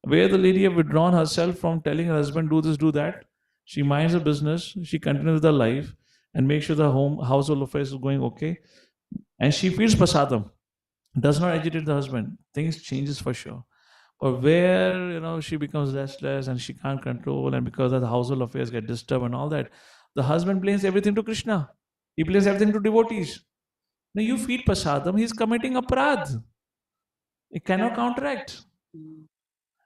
S3: where the lady have withdrawn herself from telling her husband, do this, do that. She minds her business, she continues with her life and makes sure the household affairs is going okay. And she feeds prasadam, does not agitate the husband. Things changes for sure. Or where, you know, she becomes restless and she can't control, and because of the household affairs get disturbed and all that, the husband blames everything to Krishna. He blames everything to devotees. Now you feed prasadam, he's committing aparadh. He cannot counteract.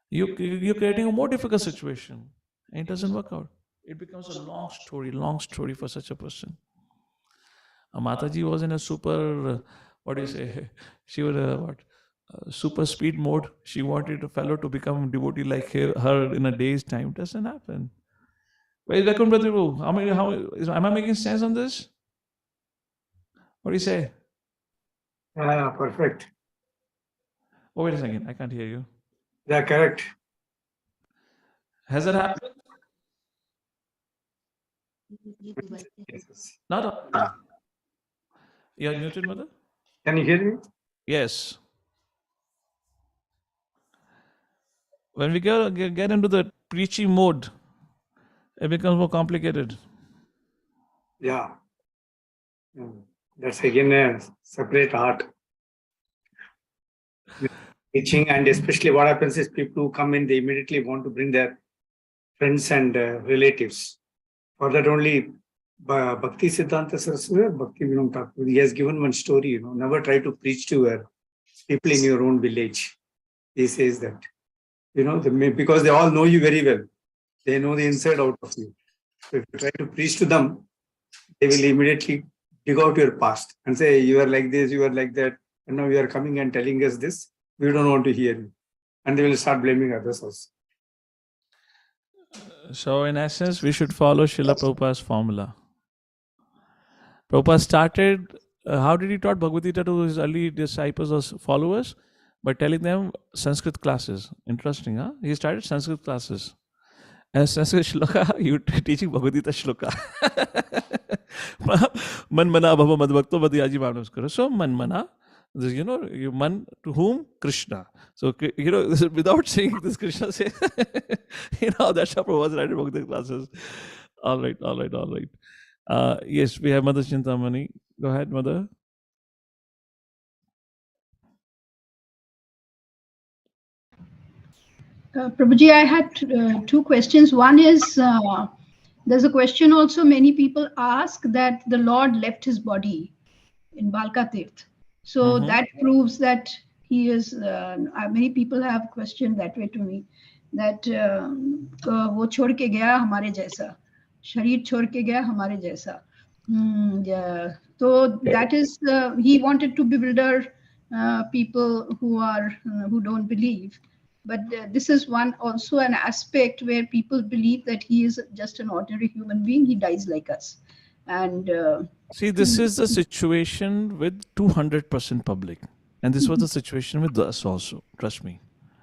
S3: You're creating a more difficult situation. And it doesn't work out. It becomes a long story for such a person. Mataji was in a super, what do you say? She was super speed mode. She wanted a fellow to become devotee like her in a day's time. It doesn't happen. Where is Vaikuntha Prabhu? Am I making sense on this? What do you say?
S2: Yeah, perfect.
S3: Oh, wait a second. I can't hear you.
S2: Yeah, correct.
S3: Has that happened?
S2: Yes.
S3: Not. You're muted, mother?
S2: Can you hear me?
S3: Yes. When we get into the preachy mode, it becomes more complicated.
S2: Yeah. That's again a separate art. teaching, and especially what happens is people who come in, they immediately want to bring their friends and relatives. For that only Bhakti Siddhanta Saraswati, Bhakti Vinod Thakur, he has given one story, never try to preach to people in your own village. He says that, because they all know you very well. They know the inside out of you. So if you try to preach to them, they will immediately dig out your past and say, you are like this, you are like that, and now you are coming and telling us this. We don't want to hear you. And they will start blaming others also.
S3: So, in essence, we should follow Srila Prabhupada's formula. Prabhupada started, how did he taught Bhagavad Gita to his early disciples or followers? By telling them Sanskrit classes. Interesting, huh? He started Sanskrit classes. And Sanskrit shloka, you teaching Bhagavad Gita shloka. Man mana bhava madbhakto madhyaji manaskara. So man mana, you man to whom? Krishna. So, without saying this, Krishna say, that's how Prabhupada was writing Bhagavad Gita classes. All right. Yes, we have Mother Chintamani. Go ahead, Mother.
S11: Prabhuji, I had two questions. One is, there's a question also many people ask that the Lord left his body in Balka Tirth. So that proves that he is, many people have questioned that way to me, that वो छोड़ के गया हमारे जैसा, शरीर छोड़ के गया हमारे जैसा. So that is, he wanted to bewilder people who don't believe. But this is also an aspect where people believe that he is just an ordinary human being. He dies like us. And
S3: see, this is the situation with 200% public. And this was the situation with us also. Trust me.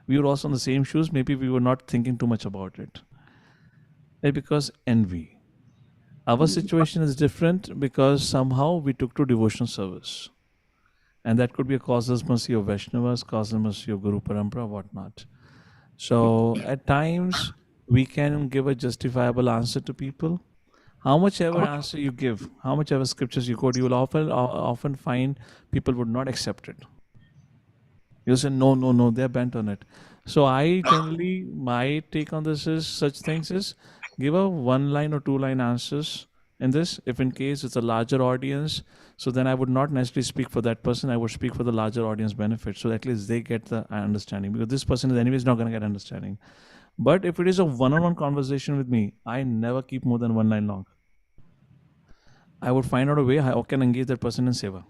S3: We were also in the same shoes. Maybe we were not thinking too much about it. Because envy. Our situation is different because somehow we took to devotional service. And that could be a causeless mercy of Vaishnavas, causeless mercy of Guru Parampara, whatnot. So at times we can give a justifiable answer to people. How much ever answer you give, how much ever scriptures you quote, you will often find people would not accept it. You say, no, they're bent on it. So I generally, my take on this is such things is give a 1-line or 2-line answers in this. If in case it's a larger audience, so then I would not necessarily speak for that person. I would speak for the larger audience benefit. So at least they get the understanding, because this person is anyways not going to get understanding. But if it is a one-on-one conversation with me, I never keep more than 1 line long. I would find out a way how I can engage that person in seva.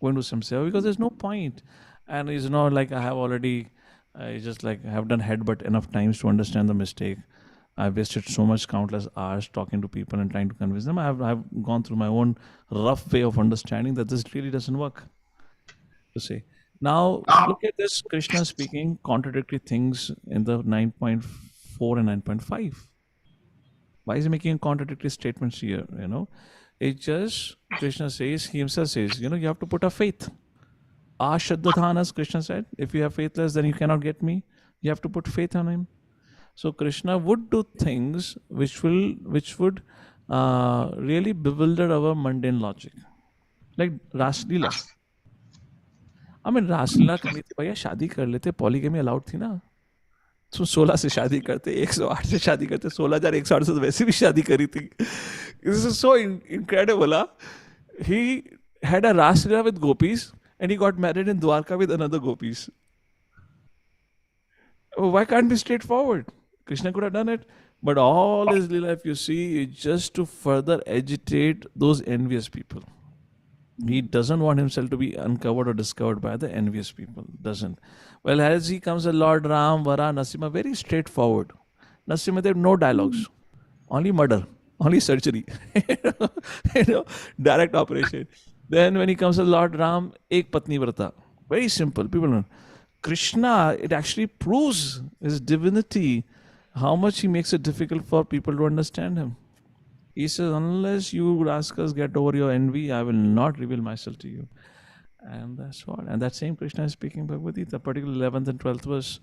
S3: Go and do some seva, because there's no point. And it's not like I have already, I have done headbutt enough times to understand the mistake. I've wasted so much countless hours talking to people and trying to convince them. I've gone through my own rough way of understanding that this really doesn't work. To say. Now, look at this, Krishna speaking contradictory things in the 9.4 and 9.5. Why is he making contradictory statements here? It's just, Krishna says, he himself says, you have to put a faith. Ashaddathanas, Krishna said, if you have faithless, then you cannot get me. You have to put faith on him. So Krishna would do things which would really bewilder our mundane logic. Like Raslila. I mean, Raslila करनी थी भैया, शादी कर लेते, polygamy allowed थी ना. तो 16 से शादी करते, 108 से शादी करते, 16,108 से तो वैसे भी शादी करी थी. This is so incredible. Huh? He had a Raslila with gopis and he got married in Dwarka with another gopis. Why can't be straightforward? Krishna could have done it. But all his Leela, if you see, is just to further agitate those envious people. He doesn't want himself to be uncovered or discovered by the envious people. Doesn't. Well, as he comes a Lord Ram, Vara, Nasima, very straightforward. Nasima, there are no dialogues. Only murder. Only surgery. Direct operation. Then when he comes a Lord Ram, Ek Patni Vrata. Very simple. People know. Krishna, it actually proves his divinity, how much he makes it difficult for people to understand him. He says, unless you rascals get over your envy, I will not reveal myself to you. And that's what. And that same Krishna is speaking Bhagavad Gita, particularly 11th and 12th verse.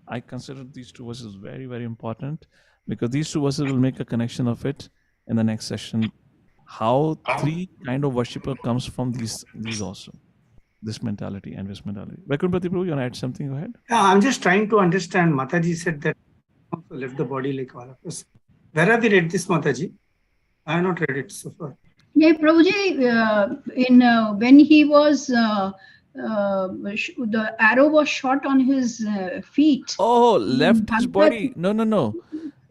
S3: I consider these two verses very, very important, because these two verses will make a connection of it in the next session. How 3 kind of worshipper comes from these also. this mentality, envious mentality. Vaikuntapati Prabhu, you want to add something? Go ahead.
S2: Yeah, I'm just trying to understand. Mataji said that also left the body like all of us. Where have we read this, Mataji? I have not read it so far.
S11: Yeah, Prabhuji, when he was the arrow was shot on his feet.
S3: Oh, left his
S11: Bhagavad-
S3: body. No.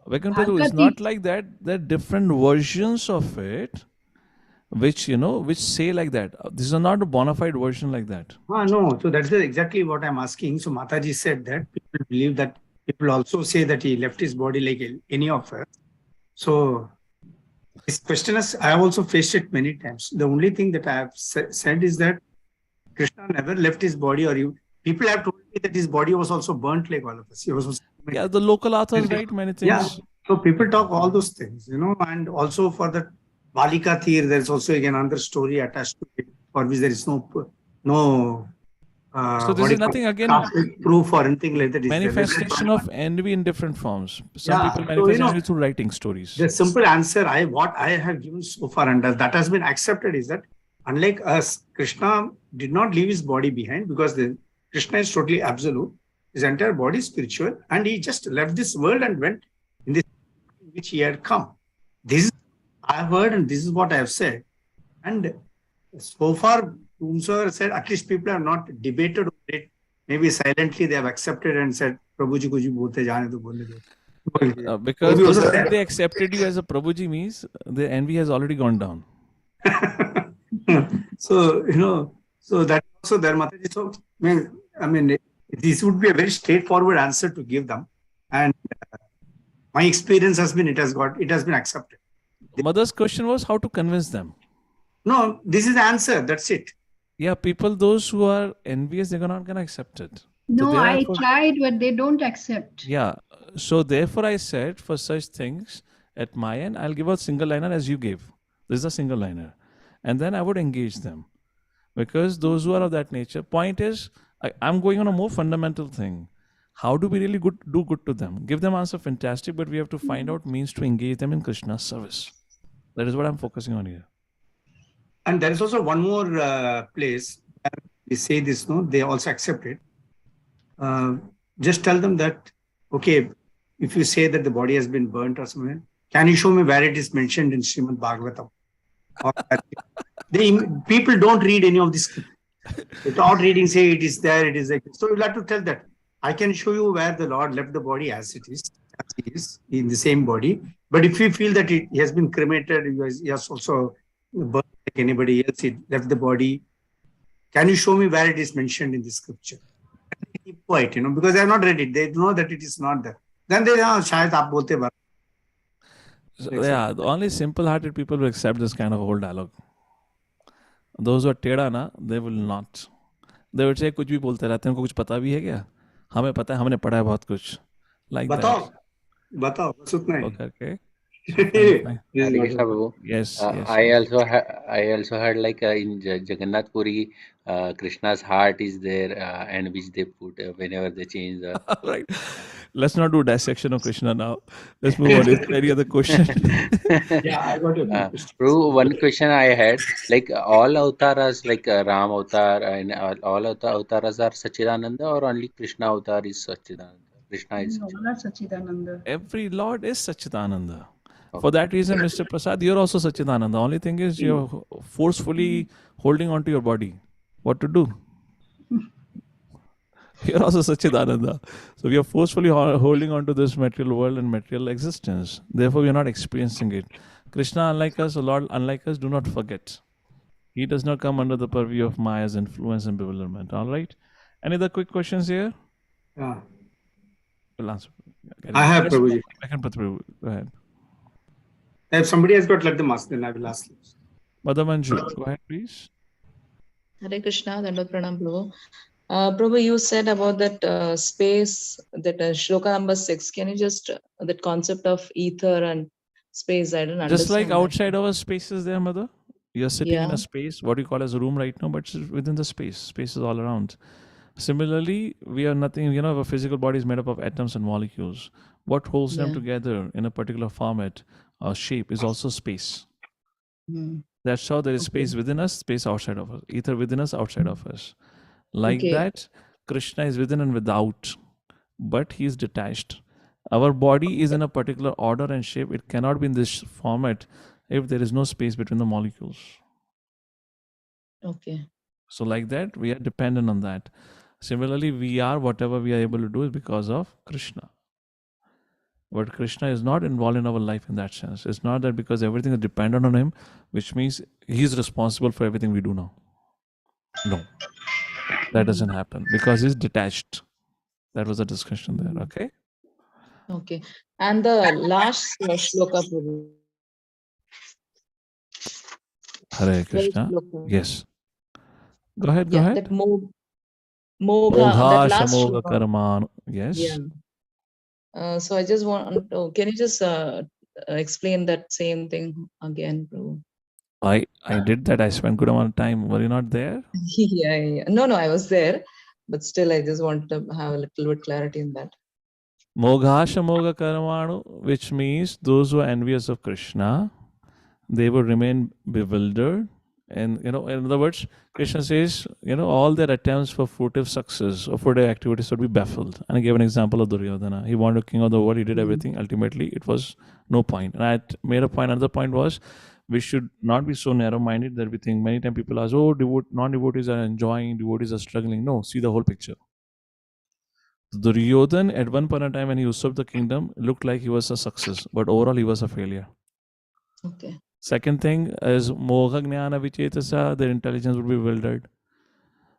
S3: Vaikuntapati Prabhu, it's not like that. There are different versions of it, which which say like that. This is not a bona fide version like that.
S2: No, so that's exactly what I'm asking. So Mataji said that people believe that people also say that he left his body like any of us. So this question is, I have also faced it many times. The only thing that I have said is that Krishna never left his body, or people have told me that his body was also burnt like all of us. He was also
S3: Yeah, the local authors write many things.
S2: Yeah, so people talk all those things, and also for the Balika Tir, there's also again another story attached to it, for which there is no
S3: So this is nothing again.
S2: Proof or anything like that.
S3: Manifestation of envy in different forms. Some
S2: Yeah,
S3: people
S2: so,
S3: manifest envy through writing stories.
S2: The simple answer what I have given so far and that has been accepted is that unlike us, Krishna did not leave his body behind, because Krishna is totally absolute. His entire body is spiritual, and he just left this world and went in this in which he had come. This is I have heard, and this is what I have said. And so far, whomsoever said, at least people have not debated over it. Maybe silently they have accepted and said, Prabhuji kuch bolte jaane do bole do.
S3: Because if they accepted you as a Prabhuji means the envy has already gone down.
S2: So, so that also there, Mataji. So, I mean, this would be a very straightforward answer to give them. And my experience has been, it has been accepted.
S3: Mother's question was how to convince them.
S2: No, this is the answer. That's it.
S3: Yeah, people, those who are envious, they're not going to accept it.
S11: No,
S3: So
S11: I tried, but they don't accept.
S3: Yeah. So therefore I said for such things at my end, I'll give a single liner as you gave. This is a single liner. And then I would engage them. Because those who are of that nature, point is, I'm going on a more fundamental thing. How do we really do good to them? Give them answer, fantastic, but we have to find out means to engage them in Krishna's service. That is what I'm focusing on here.
S2: And there is also one more place where we say this, no, they also accept it. Just tell them that, okay, if you say that the body has been burnt or something, can you show me where it is mentioned in Srimad Bhagavatam? People don't read any of this. Without reading, say it is there, it is like this. So you'll have to tell that. I can show you where the Lord left the body as it is in the same body. But if you feel that he has been cremated, he has also burned like anybody else, he left the body. Can you show me where it is mentioned in the scripture? Keep quiet, because they have not read it. They know that it is not there. Then they shayad aap bolte ba.
S3: So, yeah, the only simple-hearted people will accept this kind of whole dialogue. Those who are teda na, they will not. They would say, कुछ भी बोलते रहते हैं, उनको कुछ पता भी है क्या? हमें पता है, हमने पढ़ा है बहुत कुछ. Like
S2: बताओ,
S3: that.
S2: बताओ, बस उतना ही.
S3: Okay.
S12: Hare Krishna, Prabhu.
S3: Yes.
S12: I also heard like in Jagannath Puri, Krishna's heart is there, and which they put whenever they change the.
S3: Right. Let's not do dissection of Krishna now. Let's move on. Is there any other question?
S2: Yeah, I got it.
S12: Prabhu, one question I had, like all avatars, like Ram avatar and all avatars are Sachidananda, or only Krishna avatar is Sachidananda? Krishna is.
S11: No, not Sachidananda.
S3: Every Lord is Sachidananda. For that reason, Mr. Prasad, you're also Sachidananda. The only thing is you're forcefully holding on to your body. What to do? You're also Sachidananda. So we are forcefully holding on to this material world and material existence. Therefore, we are not experiencing it. Krishna, unlike us, or Lord, unlike us, do not forget. He does not come under the purview of Maya's influence and bewilderment. All right? Any other quick questions here?
S2: Yeah.
S3: We'll answer.
S2: I have, Prabhuji.
S3: Go ahead.
S2: If somebody has got, let them ask, then I will ask.
S3: Mother Manju, go ahead, please.
S14: Hare Krishna, Dandot Pranam, Prabhu. Prabhu, you said about that space, that shloka number 6. Can you just, that concept of ether and space, I don't understand.
S3: Just like outside our spaces there, Mother. You're sitting in
S14: Yeah.
S3: a space, what you call as a room right now, but it's within the space. Space is all around. Similarly, we are nothing, our physical body is made up of atoms and molecules. What holds them
S14: Yeah.
S3: together in a particular format or shape is also space. That's how there is
S14: Okay.
S3: space within us, space outside of us, ether within us, outside of us. Like
S14: Okay.
S3: that, Krishna is within and without, but he is detached. Our body is in a particular order and shape. It cannot be in this format if there is no space between the molecules.
S14: Okay.
S3: So, like that, we are dependent on that. Similarly, we are whatever we are able to do is because of Krishna. But Krishna is not involved in our life in that sense. It's not that because everything is dependent on him, which means he's responsible for everything we do now. No, that doesn't happen because he's detached. That was a discussion there. Okay.
S14: Okay. And the last shloka, Prabhu.
S3: Hare
S14: 12th
S3: Krishna.
S14: shloka.
S3: Yes. Go ahead. Go
S14: Yeah,
S3: ahead.
S14: that mogha, that
S3: Mogha
S14: last
S3: shamoga
S14: shloka.
S3: karman.
S14: Yeah.
S3: Yes.
S14: So I just want to, can you just explain that same thing again, Prabhu?
S3: I did that. I spent good amount of time. Were you not there?
S14: Yeah. No, I was there, but still, I just want to have a little bit clarity in that.
S3: Mogha shamoga karmanu, which means those who are envious of Krishna, they will remain bewildered. And in other words, Krishna says, all their attempts for fruitive success or fruitive activities would be baffled. And I gave an example of Duryodhana. He wanted king of the world, he did everything. Ultimately, it was no point. And I made a point. Another point was, we should not be so narrow-minded that we think many times people ask, oh, non-devotees are enjoying, devotees are struggling. No, see the whole picture. Duryodhan, at one point in time when he usurped the kingdom, looked like he was a success, but overall he was a failure.
S14: Okay.
S3: Second thing is Moha Jnana Vichetasa, their intelligence would be bewildered.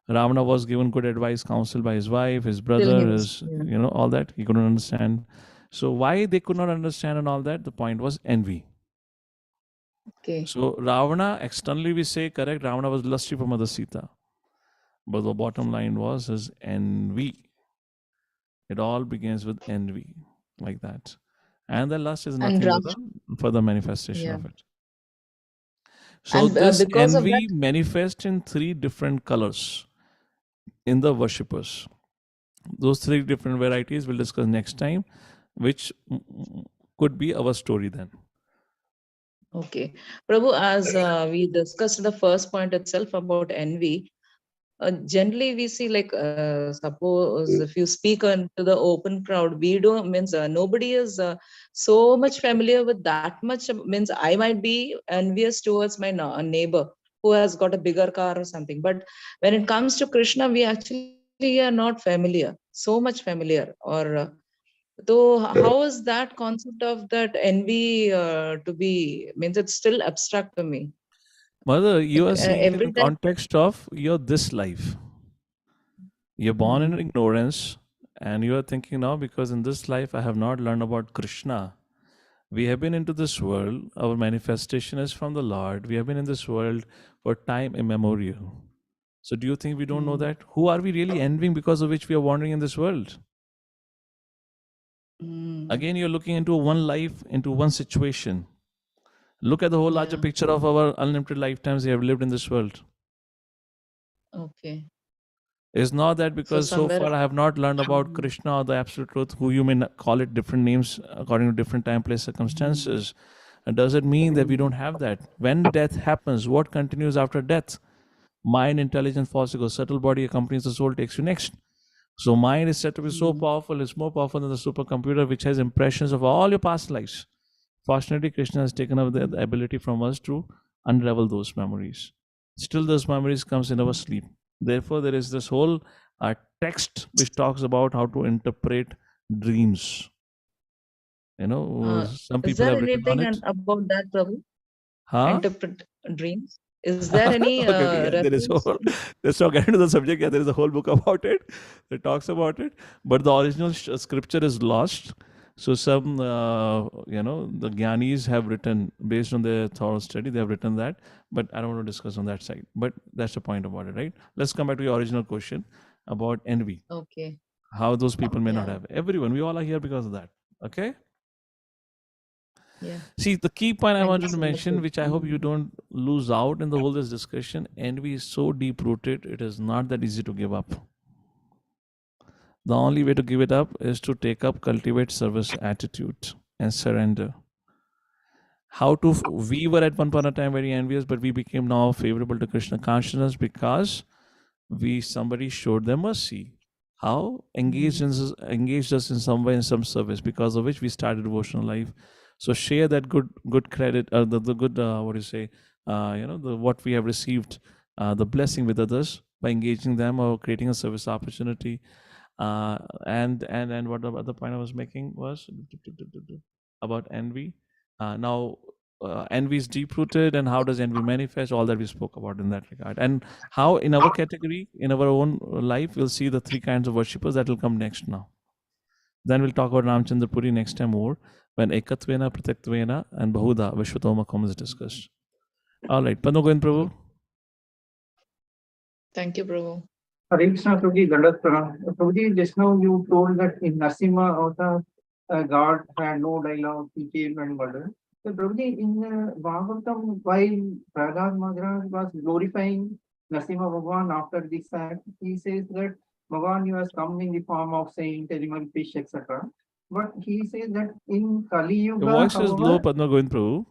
S3: Ravana was given good advice, counsel by his wife, his brother, his, all that. He couldn't understand. So why they could not understand and all that? The point was envy.
S14: Okay.
S3: So Ravana, externally we say, correct, Ravana was lusty for Mother Sita. But the bottom line was his envy. It all begins with envy, like that. And the lust is
S14: And
S3: nothing but a further manifestation of it. So
S14: and
S3: this
S14: because of that,
S3: envy manifests in three different colors in the worshippers. Those three different varieties we'll discuss next time, which could be our story then.
S14: okay. Prabhu, as we discussed in the first point itself about envy, generally we see like suppose if you speak into the open crowd, we don't means nobody is so much familiar with that much means I might be envious towards my neighbor who has got a bigger car or something, but when it comes to Krishna we actually are not familiar, so much familiar, or so how is that concept of that envy to be means it's still abstract to me.
S3: Mother, you are seeing it
S14: Every
S3: in
S14: time.
S3: context of your this life. You're born in ignorance and you are thinking now because in this life I have not learned about Krishna. We have been into this world, our manifestation is from the Lord. We have been in this world for time immemorial. So do you think we don't know that? Who are we really envying because of which we are wandering in this world? Again, you're looking into one life, into one situation. Look at the whole larger picture of our unlimited lifetimes we have lived in this world.
S14: Okay.
S3: It's not that because so far I have not learned about Krishna or the absolute truth, who you may call it different names according to different time, place, circumstances. And does it mean that we don't have that? When death happens, what continues after death? Mind, intelligence, false ego, subtle body accompanies the soul, takes you next. So mind is said to be so powerful, it's more powerful than the supercomputer, which has impressions of all your past lives. Fortunately, Krishna has taken up the ability from us to unravel those memories. Still, those memories comes in our sleep. Therefore, there is this whole text which talks about how to interpret dreams. Some
S14: Is
S3: people
S14: there
S3: have written on
S14: anything
S3: it.
S14: about that, Prabhu?
S3: Huh?
S14: Interpret dreams? Is there any
S3: Okay, yeah, there is
S14: reference?
S3: whole. Let's not get into the subject. Yeah, there is a whole book about it that talks about it. But the original scripture is lost. So some, the Gyanis have written based on their thorough study. They have written that, but I don't want to discuss on that side. But that's the point about it, right? Let's come back to your original question about envy.
S14: Okay.
S3: How those people may not have. Everyone, we all are here because of that. Okay.
S14: Yeah.
S3: See, the key point I
S14: Thank you
S3: wanted to
S14: so much,
S3: mention, which I hope you don't lose out in the whole this discussion, envy is so deep rooted, it is not that easy to give up. The only way to give it up is to take up, cultivate service attitude and surrender. we were at one point of time very envious, but we became now favorable to Krishna consciousness because somebody showed them mercy. How engaged us in some way, in some service, because of which we started devotional life. So share that good credit, the good what do you say, the what we have received, the blessing with others by engaging them or creating a service opportunity. And what the other point I was making was about envy. Now envy is deep rooted, and how does envy manifest? All that we spoke about in that regard, and how in our category, in our own life, we'll see the three kinds of worshippers that will come next now. Then we'll talk about Ramchandra Puri next time more, when Ekatvena, Prataktvena, and Bahuda, Vishwatomakam is discussed. All right, Pano Govind Prabhu.
S14: Thank you, Prabhu.
S2: Hare Krishna, Prabhuji, Dandat Pranam. Prabhuji, just now you told that in Narasimha Avatar, God had no dialogue, he came and murdered. So, Prabhuji, in Bhagavatam, while Prahlad Maharaj was glorifying Narasimha Bhagwan after this act, he says that Bhagwan, you has come in the form of saint, animal, fish, etc. But he says that in Kali Yuga,
S3: Your voice is low,
S2: however,
S3: Padma Govind Prabhu.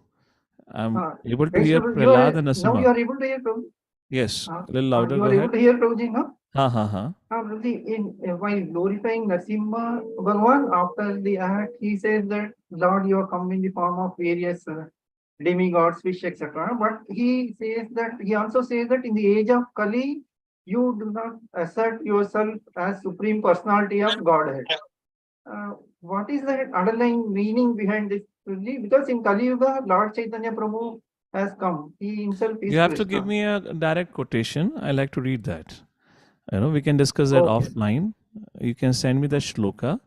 S3: I'm able to
S2: yes,
S3: hear
S2: Prabhu,
S3: Prahlad and
S2: now you
S3: Narasimha.
S2: are able to hear, Prabhu?
S3: Yes, a little louder.
S2: You
S3: Go
S2: are
S3: ahead.
S2: able to hear, Prabhuji, no?
S3: Ha.
S2: While glorifying Narasimha Bhagwan after the act, he says that Lord, you have come in the form of various demigods, fish, etc. But he says that he also says that in the age of Kali, you do not assert yourself as supreme personality of Godhead. What is the underlying meaning behind this? Because in Kali Yuga, Lord Chaitanya Prabhu has come. He himself is
S3: You have
S2: Krishna.
S3: to give me a direct quotation. I like to read that. We can discuss that offline. You can send me the shloka.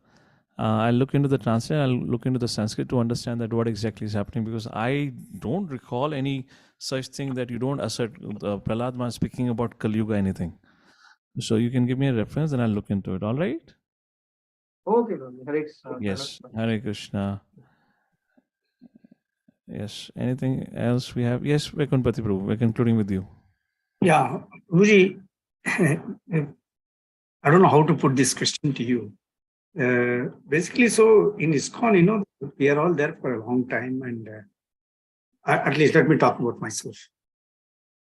S3: I'll look into the translation. I'll look into the Sanskrit to understand that what exactly is happening, because I don't recall any such thing that you don't assert Prahlad Maharaj speaking about Kali Yuga anything. So you can give me a reference and I'll look into it. All right?
S2: Okay, Hare Krishna.
S3: Yes. Hare Krishna. Yes. Anything else we have? Yes, Vaikuntapati Prabhu. We're concluding with you.
S2: Yeah, Guruji, I don't know how to put this question to you. Basically, so in ISKCON, we are all there for a long time, and at least let me talk about myself.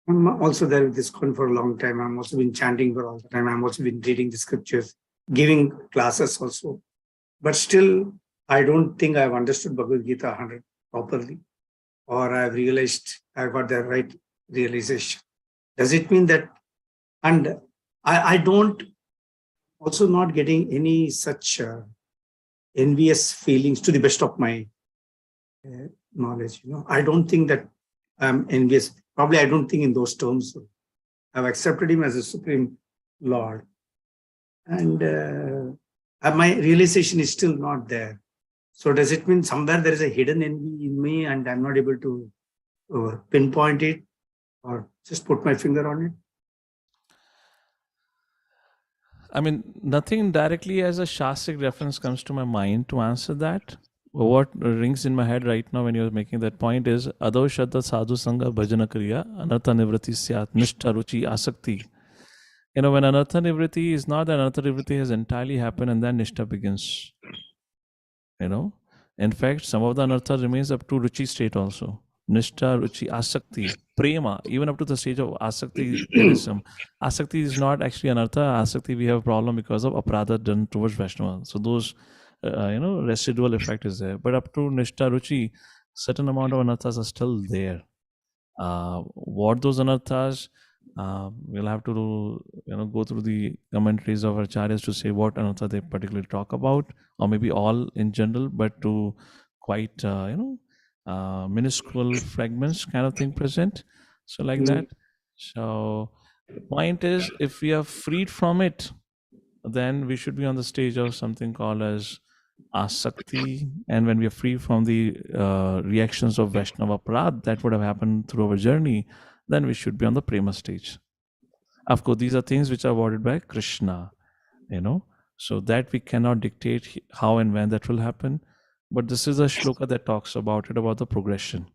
S2: I'm also there with ISKCON for a long time. I'm also been chanting for all the time. I'm also been reading the scriptures, giving classes also. But still, I don't think I've understood Bhagavad Gita 100 properly, or I've realized I've got the right realization. Does it mean that, and I don't, also not getting any such envious feelings to the best of my knowledge. I don't think that I'm envious. Probably I don't think in those terms. I've accepted him as a supreme Lord. And my realization is still not there. So does it mean somewhere there is a hidden envy in me and I'm not able to pinpoint it or just put my finger on it?
S3: I mean, nothing directly as a Shastric reference comes to my mind to answer that. What rings in my head right now when you're making that point is Ado Shadda Sadhu Sangha Bhajana Kriya Anartha Nivrati Syat Nishtha Ruchi Asakti. When Anartha Nivrati is not, that Anartha Nivrati has entirely happened and then Nishtha begins. In fact, some of the Anartha remains up to Ruchi state also. Nishtha, Ruchi, Asakti, Prema, even up to the stage of Asakti, there is some. Asakti is not actually Anartha. Asakti, we have a problem because of Aparadha done towards Vaishnava. So those, residual effect is there. But up to Nishtha, Ruchi, certain amount of Anarthas are still there. What those Anarthas, we'll have to go through the commentaries of Acharyas to say what Anartha they particularly talk about, or maybe all in general, but to quite, minuscule fragments kind of thing present. So like that. So the point is, if we are freed from it, then we should be on the stage of something called as Asakti. And when we are free from the reactions of Vaishnava Prad that would have happened through our journey, then we should be on the Prema stage. Of course, these are things which are awarded by Krishna, so that we cannot dictate how and when that will happen. But this is a shloka that talks about it, about the progression.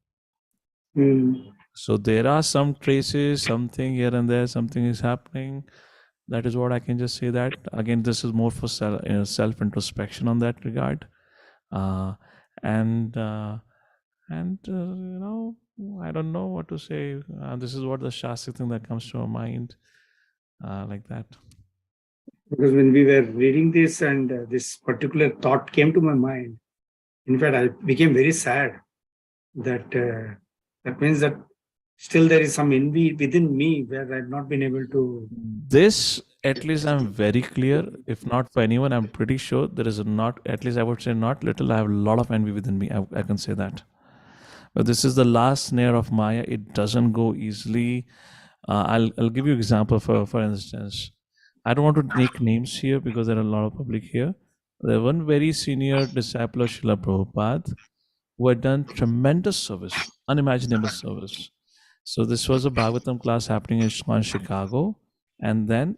S3: So there are some traces, something here and there, something is happening. That is what I can just say that. Again, this is more for self-introspection on that regard. And, I don't know what to say. This is what the Shastic thing that comes to our mind, like that.
S2: Because when we were reading this and this particular thought came to my mind, in fact, I became very sad that that means that still there is some envy within me where I've not been able to.
S3: This, at least I'm very clear, if not for anyone, I'm pretty sure there is not, at least I would say not little, I have a lot of envy within me. I can say that. But this is the last snare of Maya. It doesn't go easily. I'll give you example for instance. I don't want to make names here because there are a lot of public here. There one very senior disciple of Srila Prabhupada who had done tremendous service, unimaginable service. So this was a Bhagavatam class happening in Chicago, and then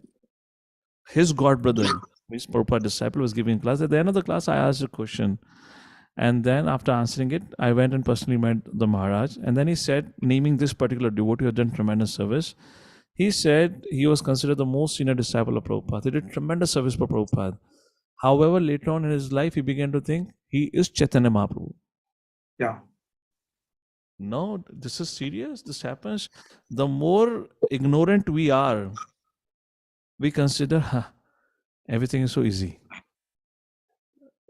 S3: his god brother, his Prabhupada disciple, was giving class. At the end of the class, I asked a question. And then after answering it, I went and personally met the Maharaj. And then he said, naming this particular devotee who had done tremendous service, he said he was considered the most senior disciple of Prabhupada. He did tremendous service for Prabhupada. However, later on in his life, he began to think he is Chaitanya Mahaprabhu.
S2: Yeah.
S3: No, this is serious. This happens. The more ignorant we are, we consider everything is so easy.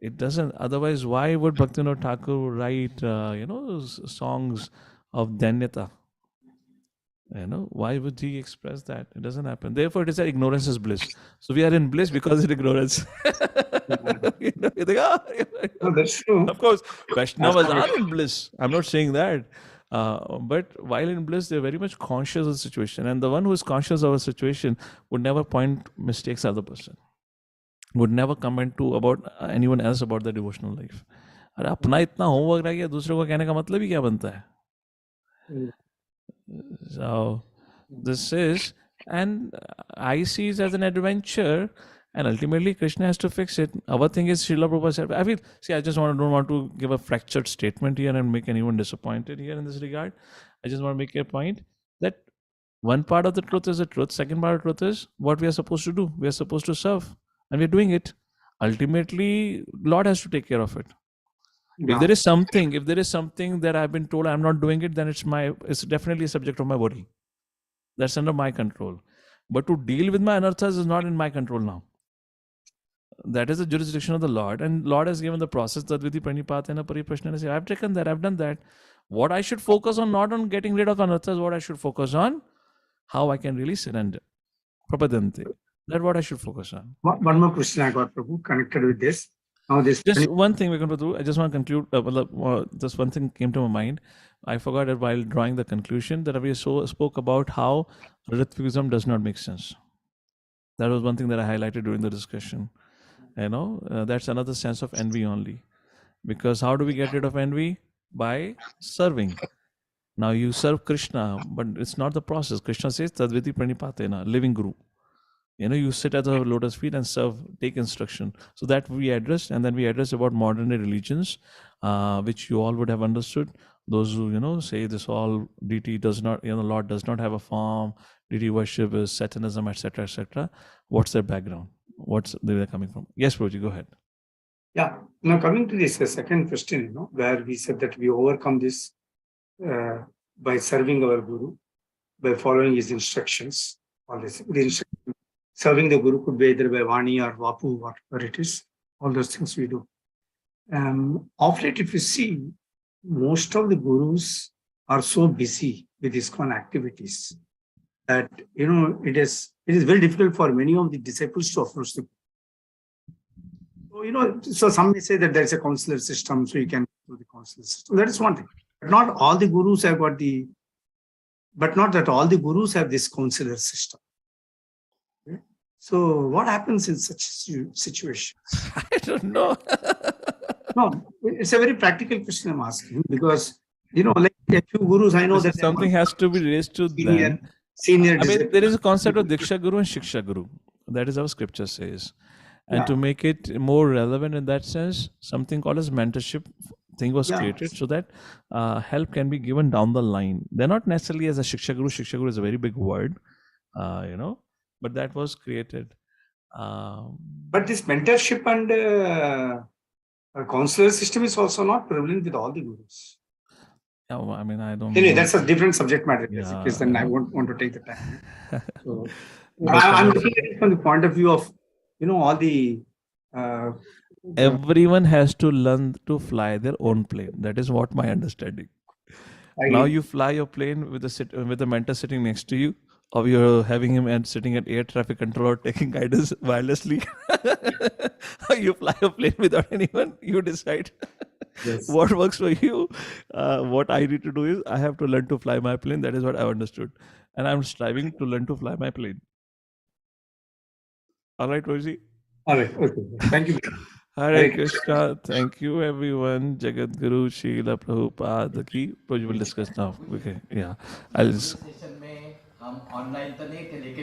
S3: It doesn't. Otherwise, why would Bhaktivinoda Thakur write, songs of Danyata? Why would he express that? It doesn't happen. Therefore, it is that ignorance is bliss. So we are in bliss because of ignorance. You think,
S2: No, that's true.
S3: Of course, Vaishnavas are in bliss. I'm not saying that. But while in bliss, they're very much conscious of the situation. And the one who is conscious of a situation would never point mistakes at the person. Would never comment to about anyone else about their devotional life. अरे अपना इतना homework रह गया, दूसरे को कहने का मतलब ही क्या बनता है? So this is, and I see it as an adventure, and ultimately Krishna has to fix it. Our thing is Srila Prabhupada said, I just don't want to give a fractured statement here and make anyone disappointed here in this regard. I just want to make a point that one part of the truth is the truth. Second part of the truth is what we are supposed to do. We are supposed to serve. And we're doing it. Ultimately, Lord has to take care of it.
S2: Yeah.
S3: If there is something that I've been told I'm not doing it, then it's definitely a subject of my worry. That's under my control. But to deal with my anarthas is not in my control now. That is the jurisdiction of the Lord. And Lord has given the process that with the pranipatena pariprashna, say, I've taken that, I've done that. What I should focus on, not on getting rid of anarthas, what I should focus on, how I can really surrender. Prapadante. That's what I should focus on.
S2: One more question I got, Prabhu, connected with this. Now this
S3: just one thing we're going to do. I just want to conclude. Just one thing came to my mind. I forgot it while drawing the conclusion that we spoke about how Ritvikism does not make sense. That was one thing that I highlighted during the discussion. That's another sense of envy only. Because how do we get rid of envy? By serving. Now you serve Krishna, but it's not the process. Krishna says, Tadviti Pranipatena, living guru. You sit at the lotus feet and serve, take instruction. So that we addressed, and then we addressed about modern day religions, which you all would have understood. Those who, say this all deity does not, Lord does not have a form, deity worship is Satanism, etc., etc. What's their background? What's they're coming from? Yes, Prabhuji, go ahead.
S2: Yeah. Now coming to this second question, where we said that we overcome this by serving our Guru, by following his instructions. All this, serving the Guru could be either by Vani or Vapu, whatever it is. All those things we do. Of late, if you see, most of the Gurus are so busy with ISKCON activities that, it is very difficult for many of the disciples to approach the Guru. So some may say that there's a counselor system, so you can do the counselor system. That is one thing. But not all the Gurus have got but not that all the Gurus have this counselor system. So what happens in such situations?
S3: I don't know.
S2: No, it's a very practical question I'm asking because, like a few Gurus, I know that
S3: something has to be raised to them.
S2: Senior.
S3: There is a concept of Diksha Guru and Shiksha Guru. That is how scripture says. And to make it more relevant in that sense, something called as mentorship thing was created so that help can be given down the line. They're not necessarily as a Shiksha Guru. Shiksha Guru is a very big word, but that was created.
S2: But this mentorship and counselor system is also not prevalent with all the Gurus.
S3: well, I mean, I don't
S2: Anyway,
S3: know.
S2: that's a different subject matter.
S3: Yeah,
S2: Because then I
S3: yeah.
S2: won't want to take the time. So,
S3: But
S2: I'm looking at it from the point of view of, all the
S3: everyone has to learn to fly their own plane. That is what my understanding. Now you fly your plane with with a mentor sitting next to you, or you're having him and sitting at air traffic control or taking guidance wirelessly. Or you fly a plane without anyone. You decide what works for you. What I need to do is I have to learn to fly my plane. That is what I understood, and I'm striving to learn to fly my plane. All right, Rosie.
S2: All right. Okay. Thank you.
S3: Hare Krishna. Thank you, everyone. Jagat Guru Srila Prabhupada ki. We will discuss now. Okay. Yeah. I'll just.
S1: Session में हम online तो नहीं थे लेकिन